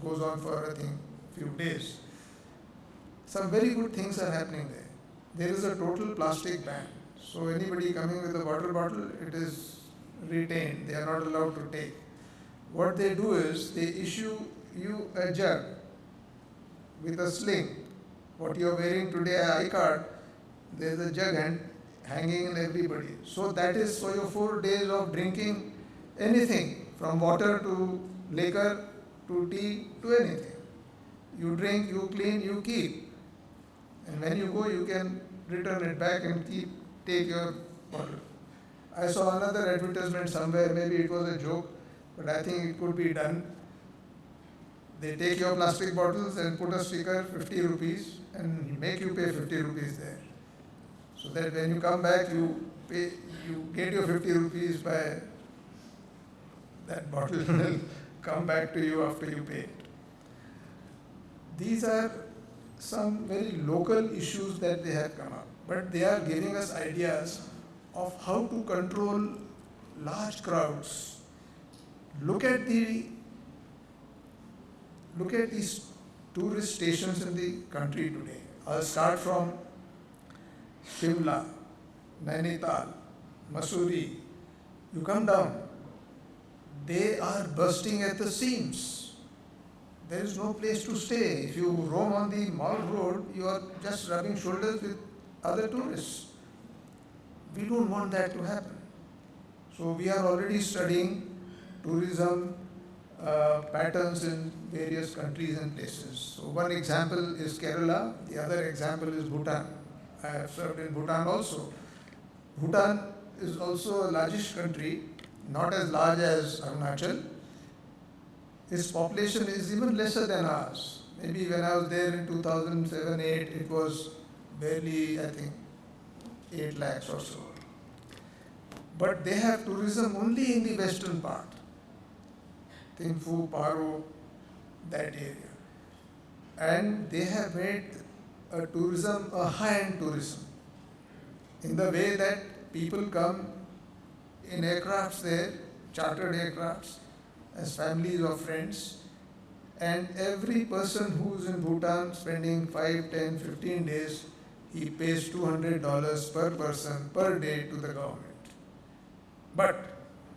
[SPEAKER 8] goes on for, I think, few days. Some very good things are happening there. There is a total plastic ban. So anybody coming with a water bottle, it is retained. They are not allowed to take. What they do is they issue you a jug with a sling. What you are wearing today, an iCard, there is a jug hanging in everybody. So that is for your 4 days of drinking anything, from water to liquor to tea to anything. You drink, you clean, you keep. And when you go, you can return it back and take your bottle. I saw another advertisement somewhere, maybe it was a joke, but I think it could be done. They take your plastic bottles and put a sticker, 50 rupees, and make you pay 50 rupees there. So that when you come back, you get your 50 rupees by that bottle will come back to you after you pay it. These are some very local issues that they have come up, but they are giving us ideas of how to control large crowds. Look at these tourist stations in the country today. I'll start from Shimla, Nainital, Mussoorie. You come down, they are bursting at the seams. There is no place to stay. If you roam on the mall road, you are just rubbing shoulders with other tourists. We don't want that to happen. So we are already studying tourism patterns in various countries and places. So one example is Kerala, the other example is Bhutan. I have served in Bhutan also. Bhutan is also a largish country, not as large as Arunachal. Its population is even lesser than ours. Maybe when I was there in 2007-8, it was barely, I think, 8 lakhs or so. But they have tourism only in the western part. Thimphu, Paro, that area. And they have made a tourism, a high-end tourism, in the way that people come in aircrafts there, chartered aircrafts, as families or friends, and every person who is in Bhutan spending 5, 10, 15 days, he pays $200 per person per day to the government. But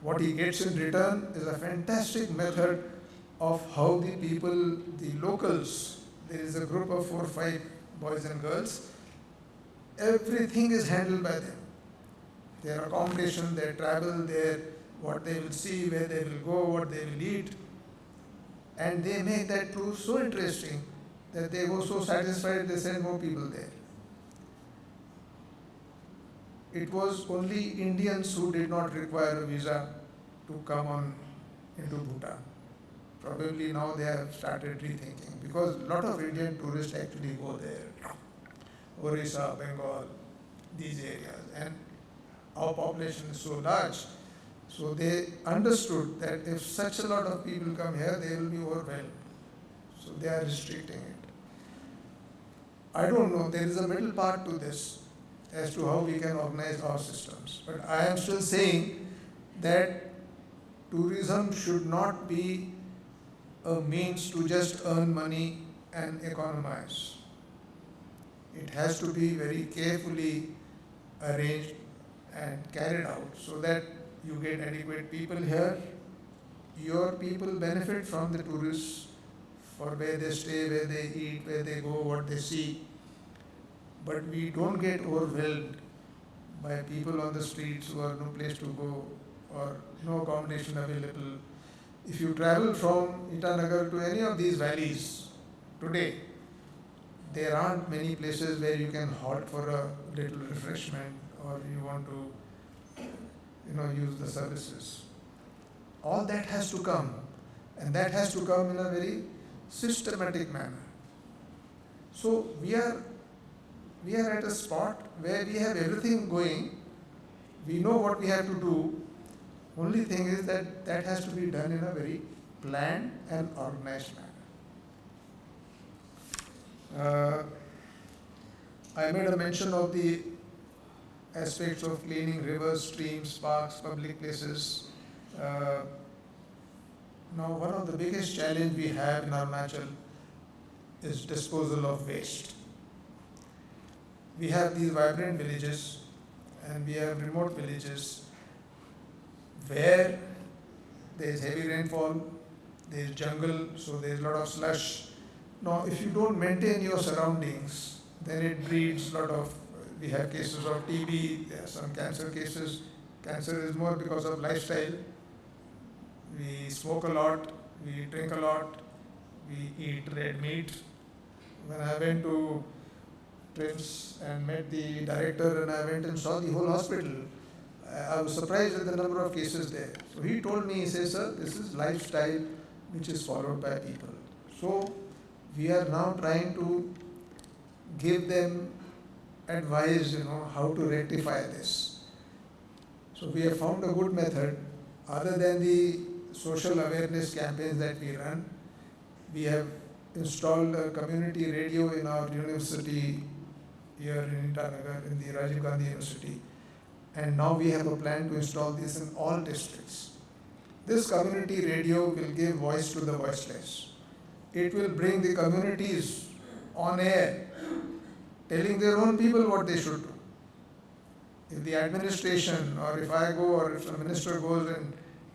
[SPEAKER 8] what he gets in return is a fantastic method of how the people, the locals, there is a group of 4 or 5 boys and girls, everything is handled by them. Their accommodation, their travel, what they will see, where they will go, what they will eat. And they make that tour so interesting that they go so satisfied they send more people there. It was only Indians who did not require a visa to come on into Bhutan. Probably now they have started rethinking, because a lot of Indian tourists actually go there. Orissa, Bengal, these areas. And our population is so large. So they understood that if such a lot of people come here, they will be overwhelmed. So they are restricting it. I don't know, there is a middle part to this as to how we can organize our systems. But I am still saying that tourism should not be a means to just earn money and economize. It has to be very carefully arranged and carried out so that you get adequate people here, your people benefit from the tourists for where they stay, where they eat, where they go, what they see. But we don't get overwhelmed by people on the streets who have no place to go or no accommodation available. If you travel from Itanagar to any of these valleys today, there aren't many places where you can halt for a little refreshment or you want to, use the services. All that has to come, and that has to come in a very systematic manner. So we are at a spot where we have everything going. We know what we have to do. Only thing is that has to be done in a very planned and organized manner. I made a mention of the aspects of cleaning rivers, streams, parks, public places. Now, one of the biggest challenges we have in Arunachal is disposal of waste. We have these vibrant villages and we have remote villages where there is heavy rainfall, there is jungle, so there is a lot of slush. Now, if you don't maintain your surroundings, then it breeds a lot of, we have cases of TB, there are some cancer cases. Cancer is more because of lifestyle. We smoke a lot, we drink a lot, we eat red meat. When I went to Trims and met the director and I went and saw the whole hospital, I was surprised at the number of cases there. So he told me, he says, sir, this is lifestyle which is followed by people. So we are now trying to give them advice, how to rectify this. So we have found a good method. Other than the social awareness campaigns that we run, we have installed a community radio in our university here in Itanagar, in the Rajiv Gandhi University. And now we have a plan to install this in all districts. This community radio will give voice to the voiceless. It will bring the communities on air, telling their own people what they should do. If the administration, or if I go, or if the minister goes and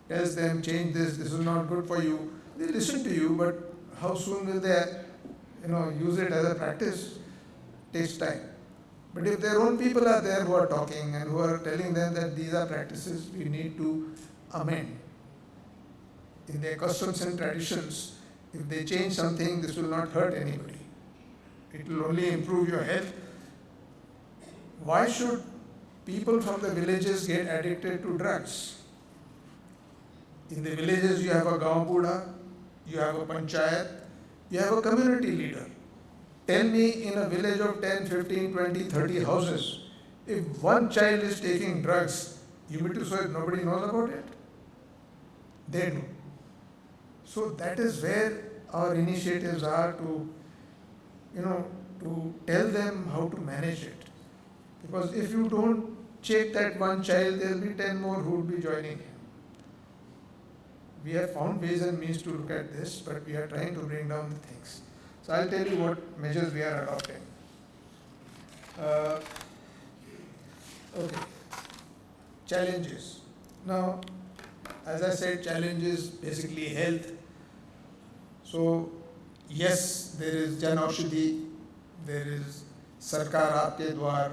[SPEAKER 8] tells them, change this is not good for you, they listen to you, but how soon will they, use it as a practice? Takes time. But if their own people are there who are talking and who are telling them that these are practices we need to amend. In their customs and traditions, if they change something, this will not hurt anybody. It will only improve your health. Why should people from the villages get addicted to drugs? In the villages, you have a Gaon Buddha, you have a Panchayat, you have a community leader. Tell me, in a village of 10, 15, 20, 30 houses, if one child is taking drugs, you mean to say nobody knows about it? They do. So that is where our initiatives are to, to tell them how to manage it. Because if you don't check that one child, there will be 10 more who will be joining him. We have found ways and means to look at this, but we are trying to bring down the things. So I'll tell you what measures we are adopting. Okay. Challenges. Now, as I said, challenges basically health. So, yes, there is Jan Aushadhi, there is Sarkar Aapke Dwar,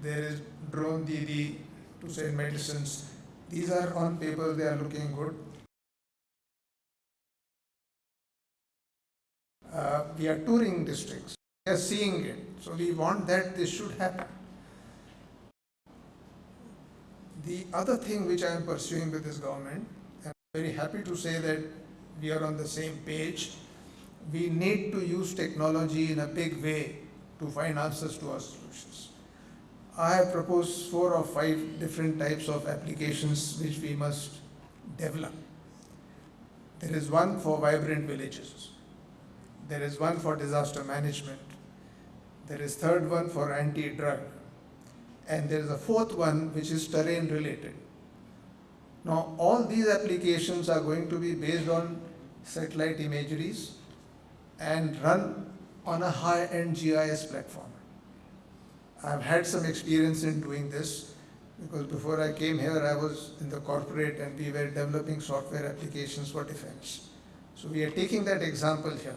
[SPEAKER 8] there is Drone Didi to send medicines. These are on paper, they are looking good. We are touring districts, we are seeing it. So we want that this should happen. The other thing which I am pursuing with this government, and I'm very happy to say that we are on the same page, we need to use technology in a big way to find answers to our solutions. I have proposed 4 or 5 different types of applications which we must develop. There is one for vibrant villages. There is one for disaster management. There is third one for anti-drug. And there is a fourth one which is terrain related. Now all these applications are going to be based on satellite imageries and run on a high-end GIS platform. I've had some experience in doing this because before I came here I was in the corporate and we were developing software applications for defense. So we are taking that example here.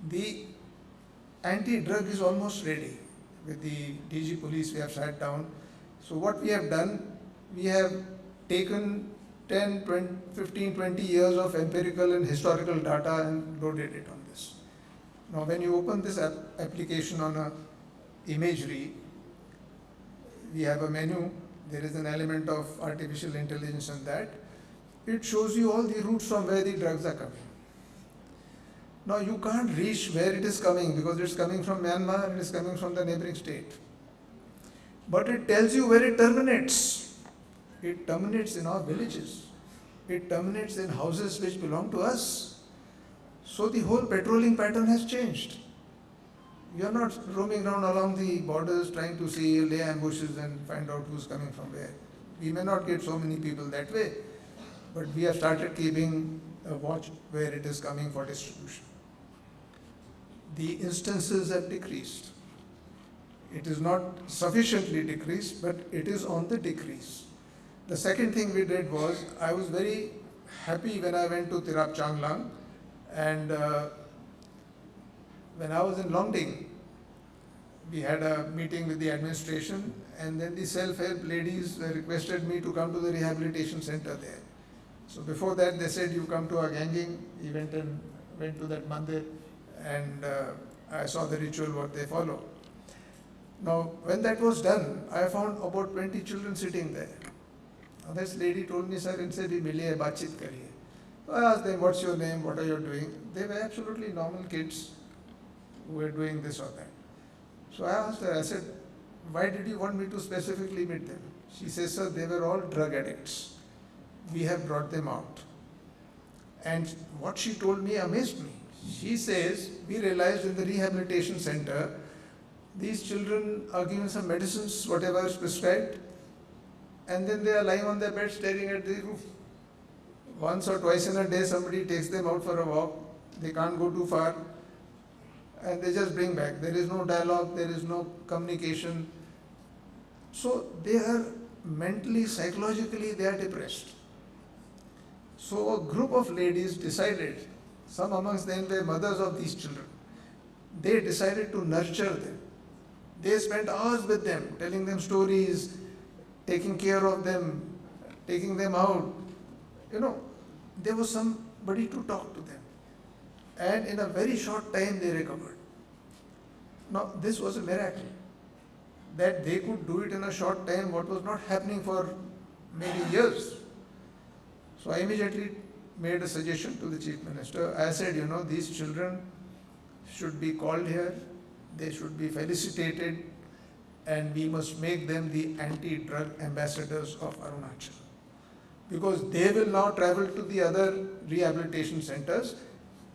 [SPEAKER 8] The anti-drug is almost ready. With the DG police, we have sat down. So what we have done, we have taken 10, 20, 15, 20 years of empirical and historical data and loaded it on this. Now when you open this application on a imagery, we have a menu, there is an element of artificial intelligence in that. It shows you all the routes from where the drugs are coming. Now you can't reach where it is coming because it's coming from Myanmar, it is coming from the neighboring state. But it tells you where it terminates. It terminates in our villages. It terminates in houses which belong to us. So the whole patrolling pattern has changed. You are not roaming around along the borders trying to see, lay ambushes and find out who's coming from where. We may not get so many people that way, but we have started keeping a watch where it is coming for distribution. The instances have decreased. It is not sufficiently decreased, but it is on the decrease. The second thing we did was, I was very happy when I went to Tirap Changlang, and when I was in Longding, we had a meeting with the administration, and then the self-help ladies requested me to come to the rehabilitation center there. So before that, they said, you come to our ganging. We went to that mandir, and I saw the ritual, what they follow. Now, when that was done, I found about 20 children sitting there. Now, this lady told me, sir, inse bhi miliye, baatchit kariye. So I asked them, what's your name, what are you doing? They were absolutely normal kids who were doing this or that. So I asked her, I said, why did you want me to specifically meet them? She says, sir, they were all drug addicts. We have brought them out. And what she told me amazed me. She says, we realized in the rehabilitation center, these children are given some medicines, whatever is prescribed, and then they are lying on their bed staring at the roof. Once or twice in a day, somebody takes them out for a walk. They can't go too far, and they just bring back. There is no dialogue, there is no communication. So they are mentally, psychologically, they are depressed. So a group of ladies decided, some amongst them were mothers of these children, they decided to nurture them. They spent hours with them, telling them stories, taking care of them, taking them out. You know, there was somebody to talk to them. And in a very short time, they recovered. Now, this was a miracle, that they could do it in a short time, what was not happening for many years. So I immediately made a suggestion to the Chief Minister. I said, you know, these children should be called here, they should be felicitated, and we must make them the anti-drug ambassadors of Arunachal. Because they will now travel to the other rehabilitation centers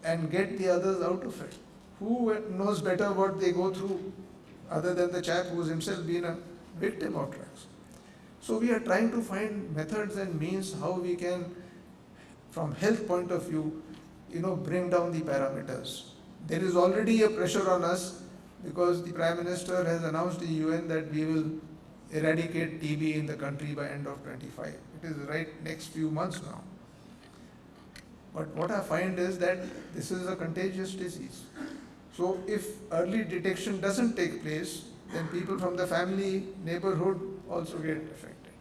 [SPEAKER 8] and get the others out of it. Who knows better what they go through other than the chap who's himself been a victim of drugs? So we are trying to find methods and means how we can, from health point of view, you know, bring down the parameters. There is already a pressure on us because the Prime Minister has announced to the UN that we will eradicate TB in the country by end of 25. It is right next few months now. But what I find is that this is a contagious disease. So if early detection doesn't take place, then people from the family, neighborhood also get affected.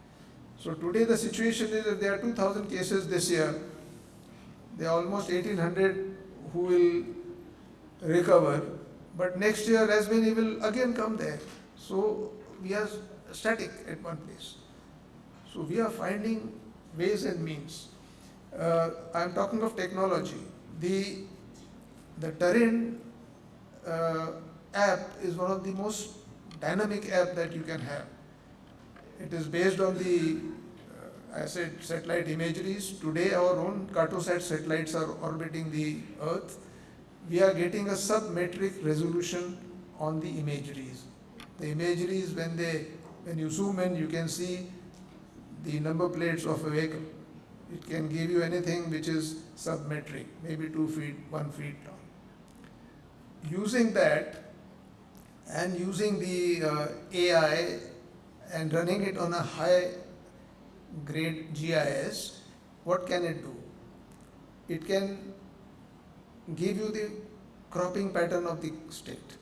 [SPEAKER 8] So today the situation is that there are 2,000 cases this year. There are almost 1,800 who will recover, but next year as many will again come there. So we are static at one place. So we are finding ways and means. I am talking of technology. The terrain app is one of the most dynamic app that you can have. It is based on the I said satellite imageries. Today our own Cartosat satellites are orbiting the Earth. We are getting a sub-metric resolution on the imageries. The imageries, when you zoom in, you can see the number plates of a vehicle. It can give you anything which is sub-metric, maybe 2 feet, 1 feet long. Using that and using the AI and running it on a high grade GIS, what can it do? It can give you the cropping pattern of the state,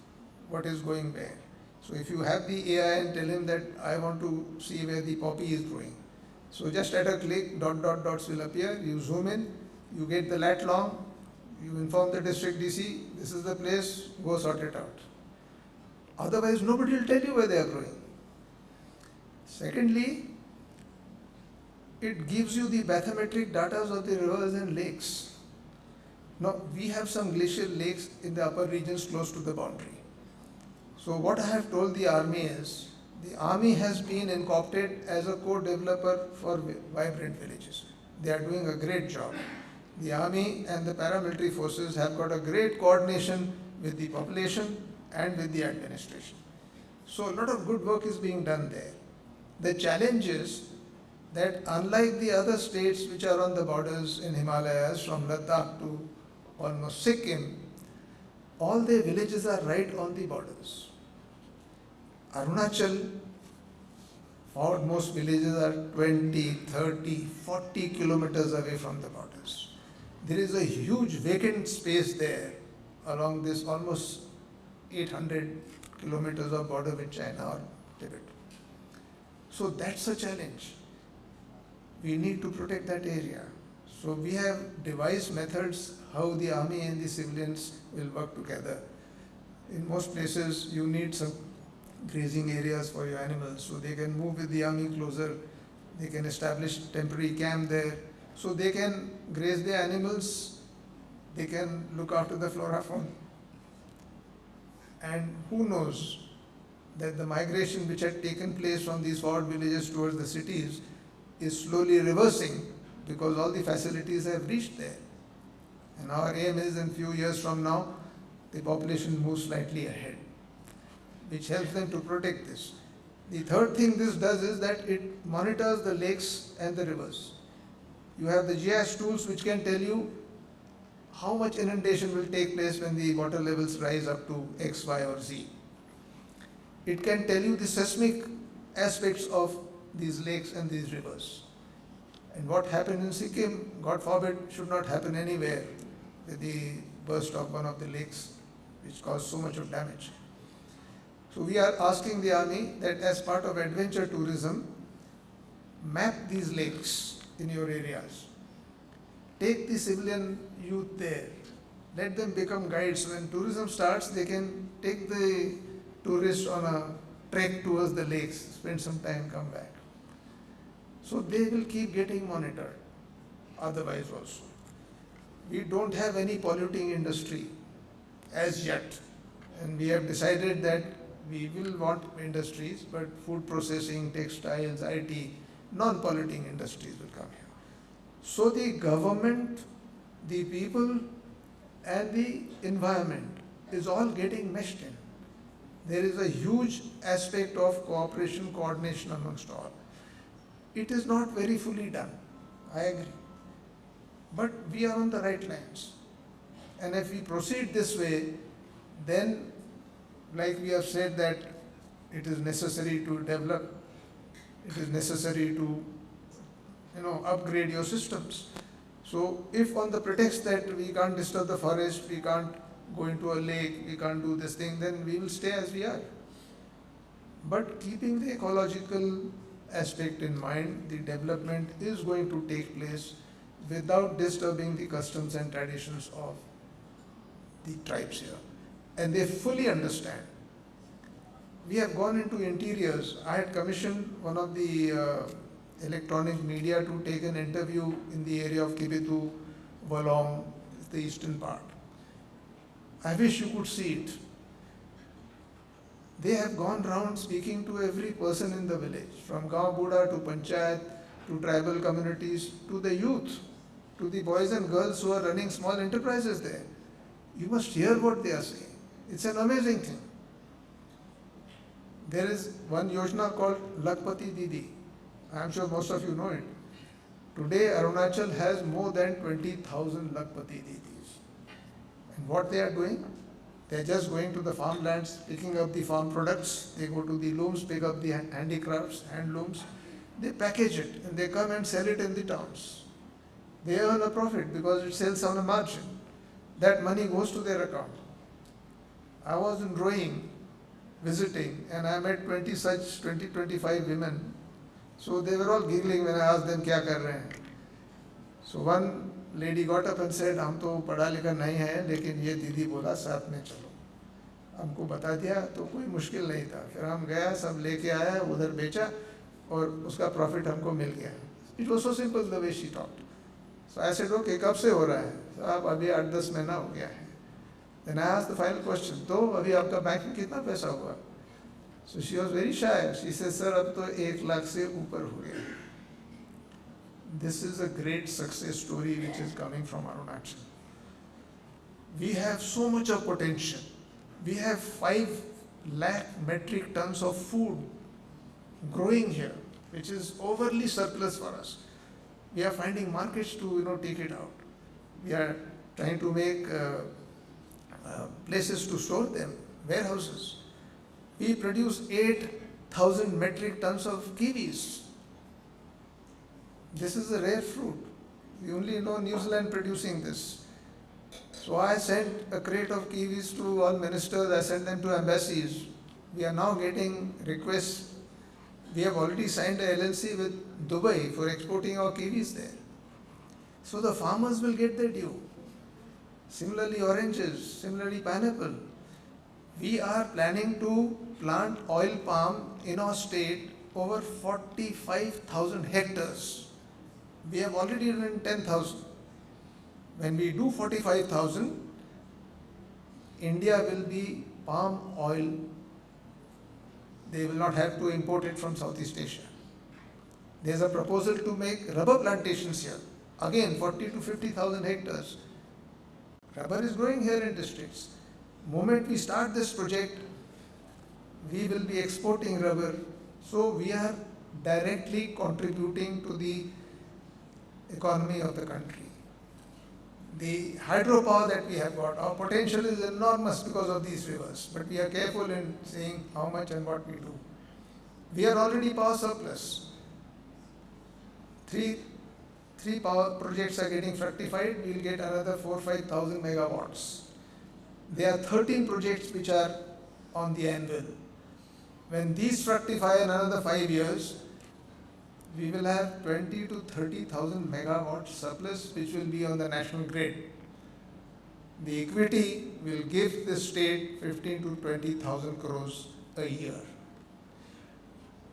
[SPEAKER 8] what is going where. So if you have the AI and tell him that I want to see where the poppy is growing. So just at a click, dots will appear, you zoom in, you get the lat long, you inform the district DC, this is the place, go sort it out. Otherwise, nobody will tell you where they are growing. Secondly, it gives you the bathymetric data of the rivers and lakes. Now, we have some glacial lakes in the upper regions close to the boundary. So what I have told the army is, the army has been incorporated as a co-developer for vibrant villages. They are doing a great job. The army and the paramilitary forces have got a great coordination with the population and with the administration. So a lot of good work is being done there. The challenge is that unlike the other states which are on the borders in Himalayas, from Ladakh to almost Sikkim, all their villages are right on the borders. Arunachal, most villages are 20, 30, 40 kilometers away from the borders. There is a huge vacant space there along this almost 800 kilometers of border with China or Tibet. So that's a challenge. We need to protect that area. So we have devised methods how the army and the civilians will work together. In most places, you need some grazing areas for your animals, so they can move with the army closer. They can establish temporary camp there, so they can graze their animals. They can look after the flora fauna. And who knows that the migration which had taken place from these forward villages towards the cities is slowly reversing because all the facilities have reached there. And our aim is in few years from now, the population moves slightly ahead, which helps them to protect this. The third thing this does is that it monitors the lakes and the rivers. You have the GIS tools which can tell you how much inundation will take place when the water levels rise up to X, Y, or Z. It can tell you the seismic aspects of these lakes and these rivers. And what happened in Sikkim, God forbid, should not happen anywhere with the burst of one of the lakes which caused so much of damage. So we are asking the army that as part of adventure tourism, map these lakes in your areas. Take the civilian youth there. Let them become guides. When tourism starts, they can take the tourists on a trek towards the lakes, spend some time, come back. So they will keep getting monitored, otherwise also. We don't have any polluting industry as yet. And we have decided that we will want industries, but food processing, textiles, IT, non-polluting industries will come here. So the government, the people, and the environment is all getting meshed in. There is a huge aspect of cooperation, coordination amongst all. It is not very fully done, I agree. But we are on the right lines. And if we proceed this way, then, like we have said that it is necessary to develop, it is necessary to upgrade your systems. So if on the pretext that we can't disturb the forest, we can't go into a lake, we can't do this thing, then we will stay as we are. But keeping the ecological aspect in mind, the development is going to take place without disturbing the customs and traditions of the tribes here. And they fully understand. We have gone into interiors. I had commissioned one of the electronic media to take an interview in the area of Kibitu, Wolong, the eastern part. I wish you could see it. They have gone round speaking to every person in the village, from Gaon Buda to Panchayat, to tribal communities, to the youth, to the boys and girls who are running small enterprises there. You must hear what they are saying. It's an amazing thing. There is one Yojana called Lakpati Didi. I am sure most of you know it. Today Arunachal has more than 20,000 Lakpati Didis. And what they are doing? They are just going to the farmlands, picking up the farm products. They go to the looms, pick up the handicrafts, hand looms. They package it and they come and sell it in the towns. They earn a profit because it sells on a margin. that money goes to their account. I was in Rohing visiting and I met 25 women. So they were all giggling when I asked them, "Kya kar rahe hain?" So one lady got up and said, "हम तो पढ़ा लिखा नहीं है, लेकिन ये दीदी बोला साथ में चलो." हमको बता दिया तो कोई मुश्किल नहीं था. फिर हम गया, सब लेके आया, उधर बेचा और उसका प्रॉफिट हमको मिल गया. It was so simple the way she talked. So I said, "Okay, कब से हो रहा है?" "अब अभी 8-10 महीना हो गया है." Then I asked the final question, "तो अभी आपका बैंक में कितना पैसा हुआ?" So she was very shy. She said, "Sir, अब तो 1 लाख से ऊपर हो गया." This is a great success story which is coming from Arunachal. We have so much of potential. We have 5 lakh metric tons of food growing here, which is overly surplus for us. We are finding markets to take it out. We are trying to make places to store them, warehouses. We produce 8,000 metric tons of kiwis. This is a rare fruit. We only know New Zealand producing this. So I sent a crate of kiwis to all ministers. I sent them to embassies. We are now getting requests. We have already signed a LLC with Dubai for exporting our kiwis there. So the farmers will get their due. Similarly, oranges, similarly, pineapple. We are planning to plant oil palm in our state over 45,000 hectares. We have already done 10,000. When we do 45,000, India will be palm oil. They will not have to import it from Southeast Asia. There is a proposal to make rubber plantations here. Again, 40 to 50,000 hectares. Rubber is growing here in districts. Moment we start this project, we will be exporting rubber. So we are directly contributing to the economy of the country. The hydropower that we have got, our potential is enormous because of these rivers, but we are careful in saying how much and what we do. We are already power surplus. Three power projects are getting fructified. We will get another 4,000-5,000 megawatts. There are 13 projects which are on the anvil. When these fructify in another 5 years, we will have 20 to 30,000 megawatts surplus which will be on the national grid. The equity will give the state 15 to 20,000 crores a year.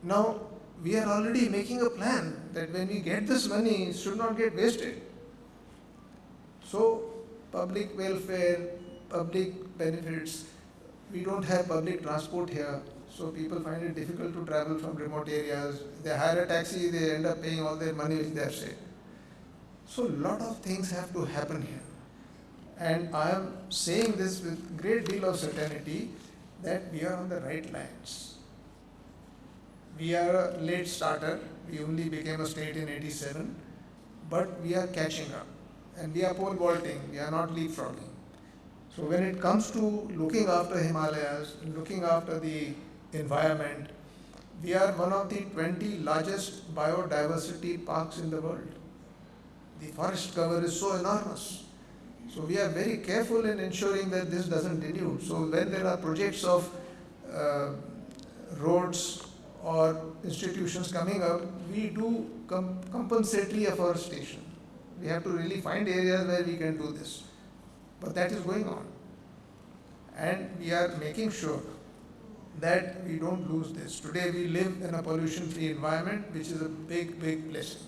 [SPEAKER 8] Now, we are already making a plan that when we get this money, it should not get wasted. So, public welfare, public benefits, we don't have public transport here. So people find it difficult to travel from remote areas. They hire a taxi, they end up paying all their money which they have saved. So a lot of things have to happen here. And I am saying this with great deal of certainty that we are on the right lines. We are a late starter. We only became a state in 87, but we are catching up. And we are pole vaulting, we are not leapfrogging. So when it comes to looking after Himalayas, looking after the environment, we are one of the 20 largest biodiversity parks in the world. The forest cover is so enormous. So we are very careful in ensuring that this doesn't dilute. So when there are projects of roads or institutions coming up, we do compensatory afforestation. We have to really find areas where we can do this. But that is going on. And we are making sure that we don't lose this. Today we live in a pollution-free environment, which is a big, big blessing.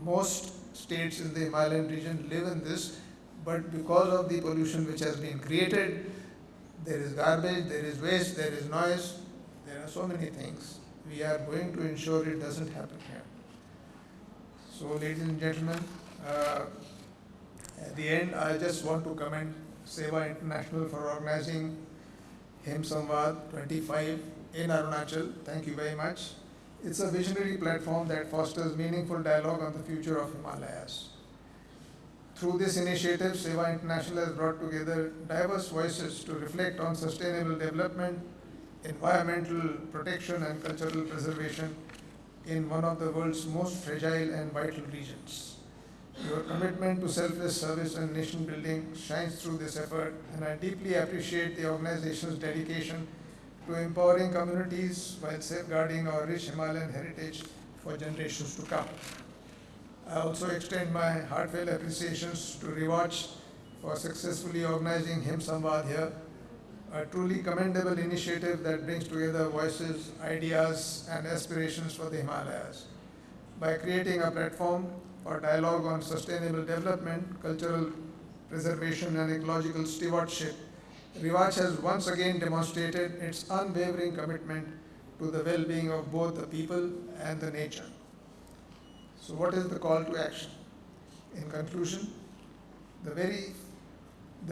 [SPEAKER 8] Most states in the Himalayan region live in this, but because of the pollution which has been created, there is garbage, there is waste, there is noise, there are so many things. We are going to ensure it doesn't happen here. So, ladies and gentlemen, at the end, I just want to commend Seva International for organizing HIMSamwaad 25 in Arunachal. Thank you very much. It's a visionary platform that fosters meaningful dialogue on the future of Himalayas. Through this initiative, Seva International has brought together diverse voices to reflect on sustainable development, environmental protection and cultural preservation in one of the world's most fragile and vital regions. Your commitment to selfless service and nation building shines through this effort, and I deeply appreciate the organization's dedication to empowering communities while safeguarding our rich Himalayan heritage for generations to come. I also extend my heartfelt appreciations to Rewatch for successfully organizing HIMSamwaad here, a truly commendable initiative that brings together voices, ideas, and aspirations for the Himalayas. By creating a platform for dialogue on sustainable development, cultural preservation, and ecological stewardship, Rewatch has once again demonstrated its unwavering commitment to the well-being of both the people and the nature. So what is the call to action? In conclusion, the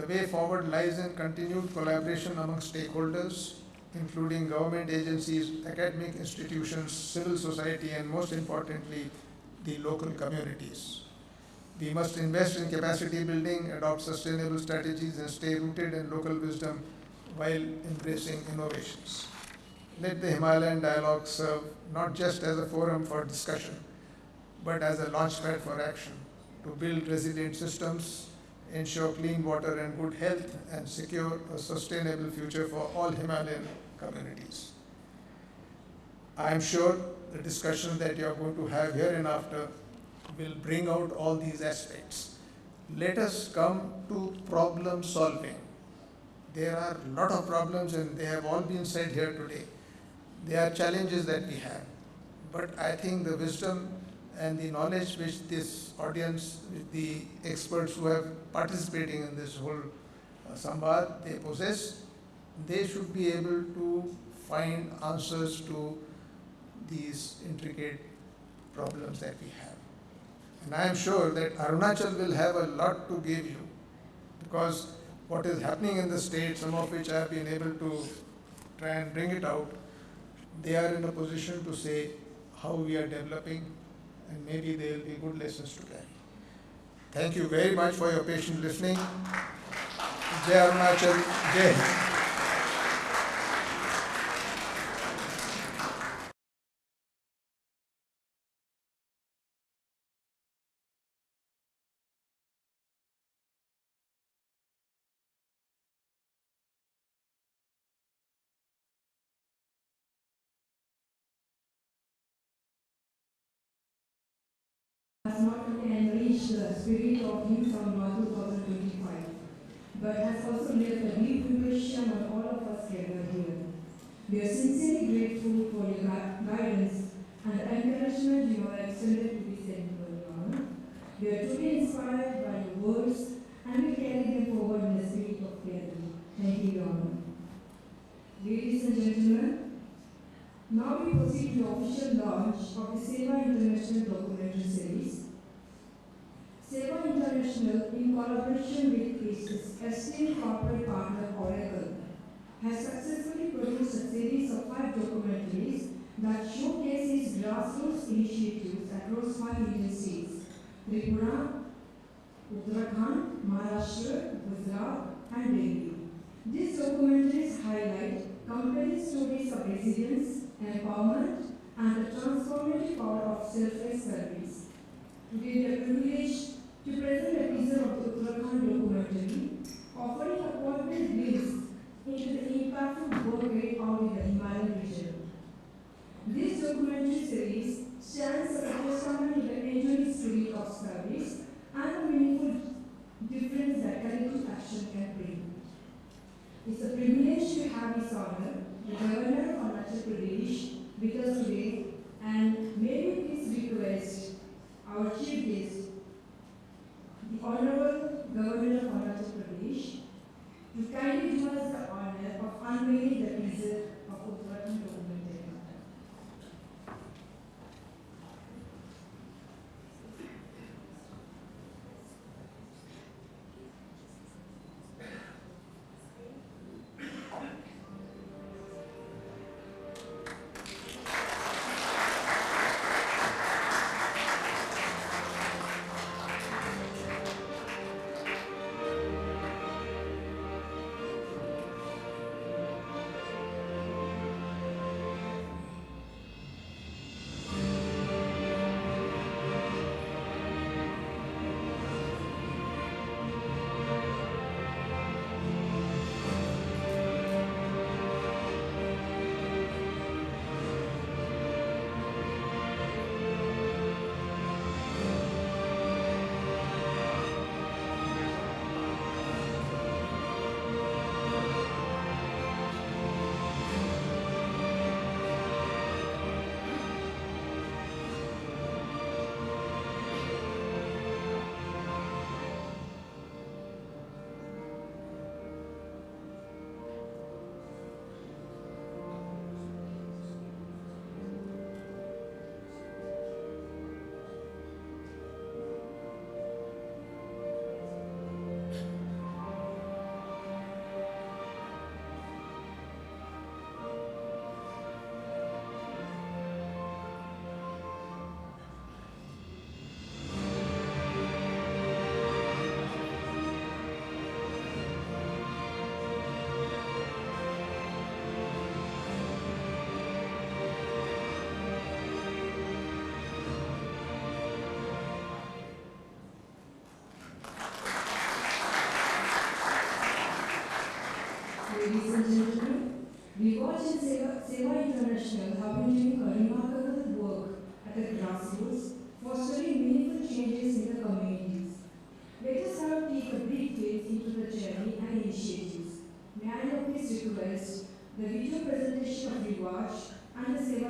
[SPEAKER 8] way forward lies in continued collaboration among stakeholders, including government agencies, academic institutions, civil society, and most importantly, the local communities. We must invest in capacity building, adopt sustainable strategies, and stay rooted in local wisdom while embracing innovations. Let the Himalayan dialogue serve not just as a forum for discussion, but as a launchpad for action to build resilient systems, ensure clean water and good health, and secure a sustainable future for all Himalayan communities. I am sure the discussion that you are going to have here and after will bring out all these aspects. Let us come to problem solving. There are a lot of problems and they have all been said here today. There are challenges that we have. But I think the wisdom and the knowledge which this audience, with the experts who have participating in this whole Samvad, they possess, they should be able to find answers to these intricate problems that we have. And I am sure that Arunachal will have a lot to give you, because what is happening in the state, some of which I have been able to try and bring it out, they are in a position to say how we are developing, and maybe there will be good lessons to carry. Thank you very much for your patient listening. Jai Arunachal, Jai Hind.
[SPEAKER 1] Has not only enriched the spirit of HIMSamwaad 2025, but has also left a deep impression on all of us gathered here. We are sincerely grateful for your guidance and the encouragement you have extended to this temple, Your Honor. We are truly inspired by your words and will carry them forward in the spirit of gathering. Thank you, Your Honor. Ladies and gentlemen, now we proceed to the official launch of the Seva International documentary series. Seva International, in collaboration with its esteemed corporate partner Oracle, has successfully produced a series of 5 documentaries that showcases grassroots initiatives across 5 Indian states: Tripura, Uttarakhand, Maharashtra, Gujarat, and Delhi. These documentaries highlight compelling stories of resilience, empowerment, and the transformative power of selfless service. Today we are privileged to present a teaser of the Uttarakhand documentary, offering a poignant glimpse into the impactful work carried out in the Himalayan region. This documentary series stands as a testament to the enduring spirit of service and the meaningful difference that collective action can bring. It's a privilege to have His Honor, the Governor of Arunachal Pradesh, with us today, and may we please request our Chief Guest, the Honorable Governor of Arunachal Pradesh, to kindly do us the honor of unveiling the teaser of Uttarakhand documentary.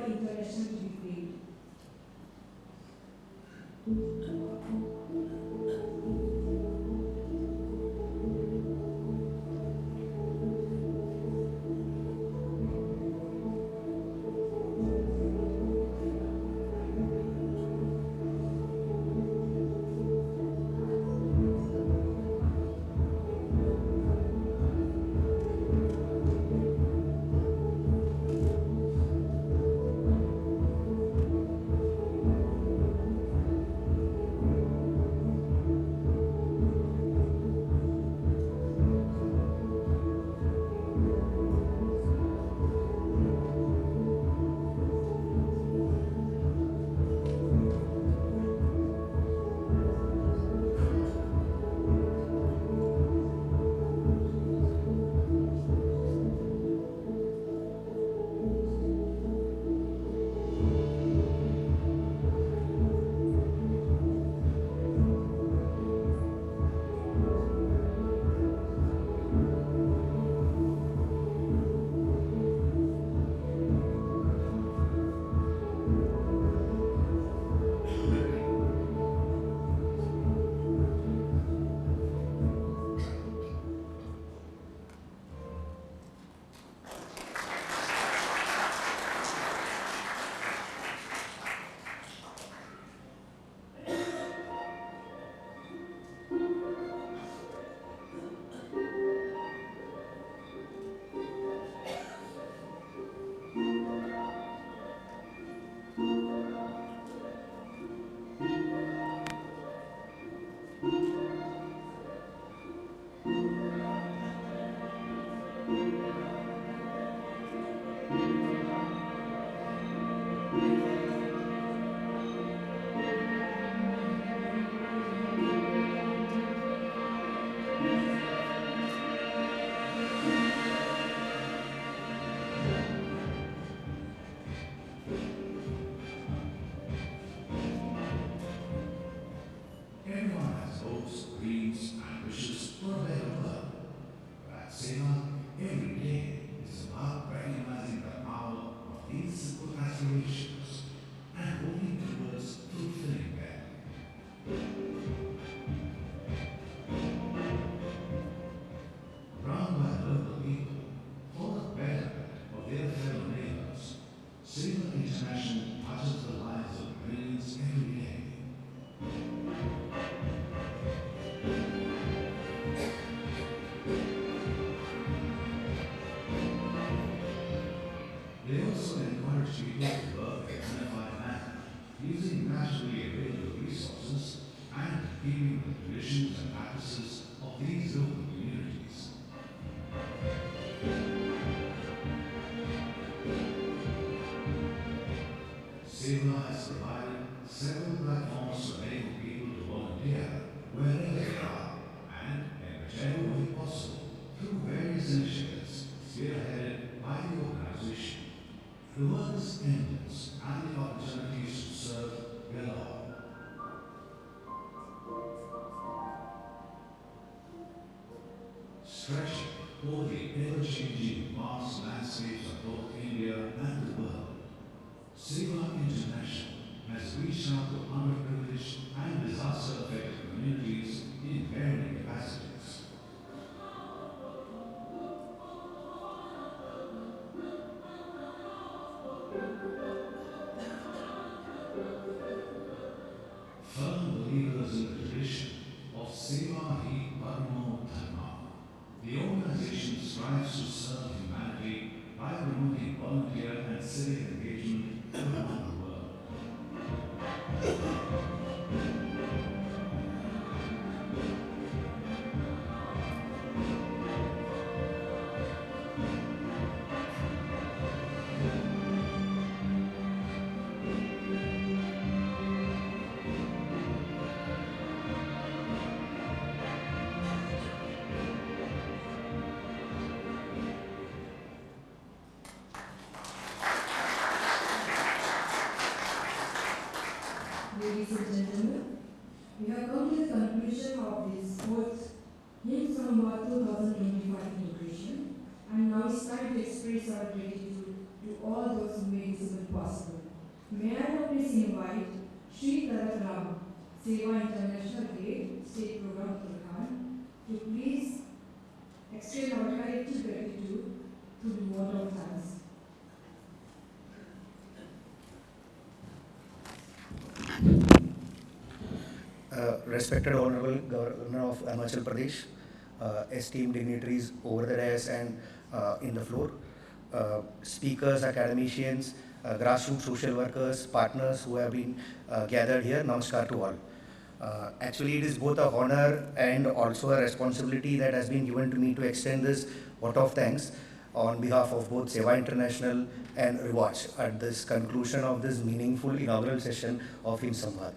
[SPEAKER 1] Seva International to be played.
[SPEAKER 9] Everyone has hopes, dreams, and wishes for a better world. But at Seva, every day is about recognizing the power of these simple aspirations and working towards fulfilling them. Run by local people for the betterment of their fellow neighbors, Seva International touches the lives of millions every day. They also encourage people to work in a unified manner, using naturally available resources and keeping the traditions and practices of these local communities. Seva has provided several platforms to enable people to volunteer wherever they are and in whichever way possible through various initiatives spearheaded by the organization. The work is endless and the opportunities to serve galore. Stretching over the ever-changing vast landscapes of both India and the world, Seva International has reached out to underprivileged and disaster-affected communities in varying capacities. Firm believers in the tradition of Seva Hi Paramo Dharma, the organization strives to serve humanity by promoting volunteer and civic engagement around the world.
[SPEAKER 1] Ladies and gentlemen, we have come to the conclusion of this fourth HIMSamwaad 2025 celebration, and now it's time to express our gratitude to all those who made this event possible. please invite Shri Taratram, Seva International Gate State Program Program, to please extend our collective gratitude to the vote of thanks.
[SPEAKER 10] Respected Honorable Governor of Arunachal Pradesh, esteemed dignitaries over the dais and in the floor, speakers, academicians, grassroots social workers, partners who have been gathered here, namaskar to all. Actually, it is both a honor and also a responsibility that has been given to me to extend this vote of thanks on behalf of both Seva International and Rewatch at this conclusion of this meaningful inaugural session of HIMSamwaad.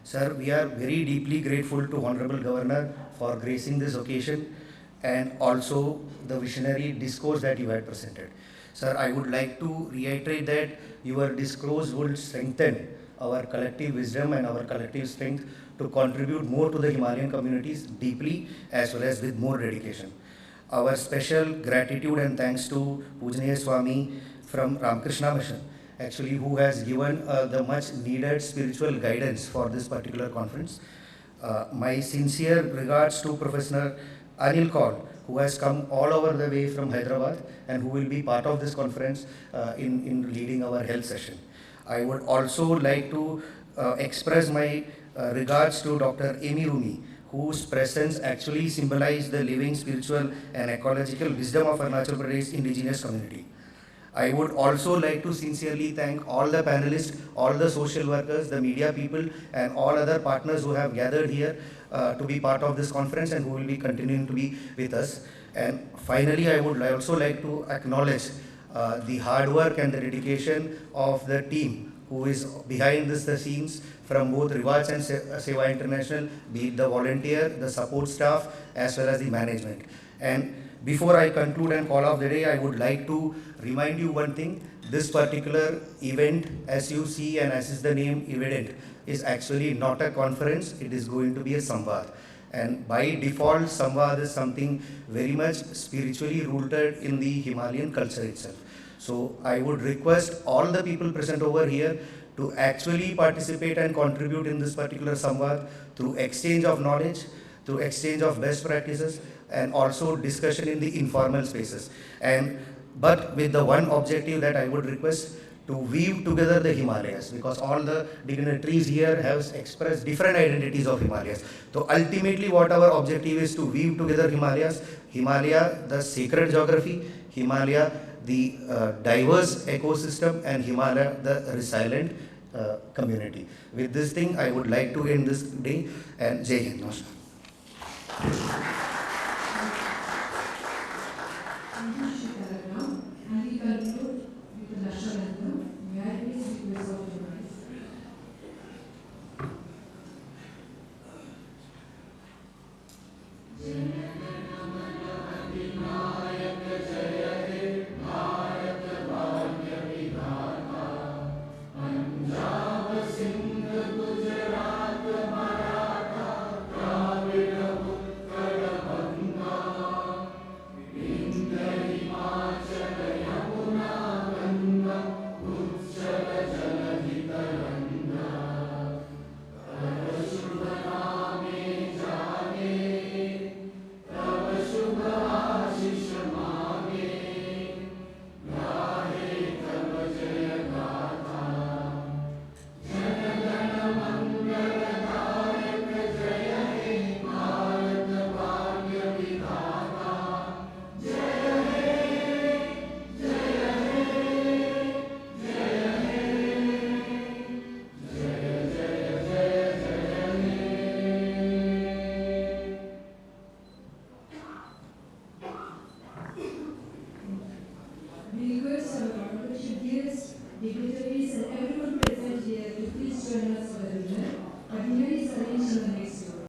[SPEAKER 10] Sir, we are very deeply grateful to Honorable Governor for gracing this occasion and also the visionary discourse that you had presented. Sir, I would like to reiterate that your discourse will strengthen our collective wisdom and our collective strength to contribute more to the Himalayan communities deeply as well as with more dedication. Our special gratitude and thanks to Pujaniya Swami from Ramakrishna Mission, actually, who has given the much needed spiritual guidance for this particular conference. My sincere regards to Professor Anil Kaul, who has come all over the way from Hyderabad and who will be part of this conference in leading our health session. I would also like to express my regards to Dr. Amy Rumi, whose presence actually symbolized the living spiritual and ecological wisdom of Arunachal Pradesh indigenous community. I would also like to sincerely thank all the panelists, all the social workers, the media people, and all other partners who have gathered here to be part of this conference and who will be continuing to be with us. And finally, I would also like to acknowledge the hard work and the dedication of the team who is behind the scenes from both Rewatch and Seva International, be it the volunteer, the support staff, as well as the management. And before I conclude and call off the day, I would like to remind you one thing. This particular event, as you see and as is the name evident, is actually not a conference, it is going to be a samvad. And by default, samvad is something very much spiritually rooted in the Himalayan culture itself. So I would request all the people present over here to actually participate and contribute in this particular samvad through exchange of knowledge, through exchange of best practices, and also discussion in the informal spaces. But with the one objective that I would request to weave together the Himalayas, because all the dignitaries here have expressed different identities of Himalayas. So ultimately what our objective is to weave together Himalayas, Himalaya, the sacred geography, Himalaya, the diverse ecosystem, and Himalaya, the resilient community. With this thing, I would like to end this day, and Jai Hind. Namaskar.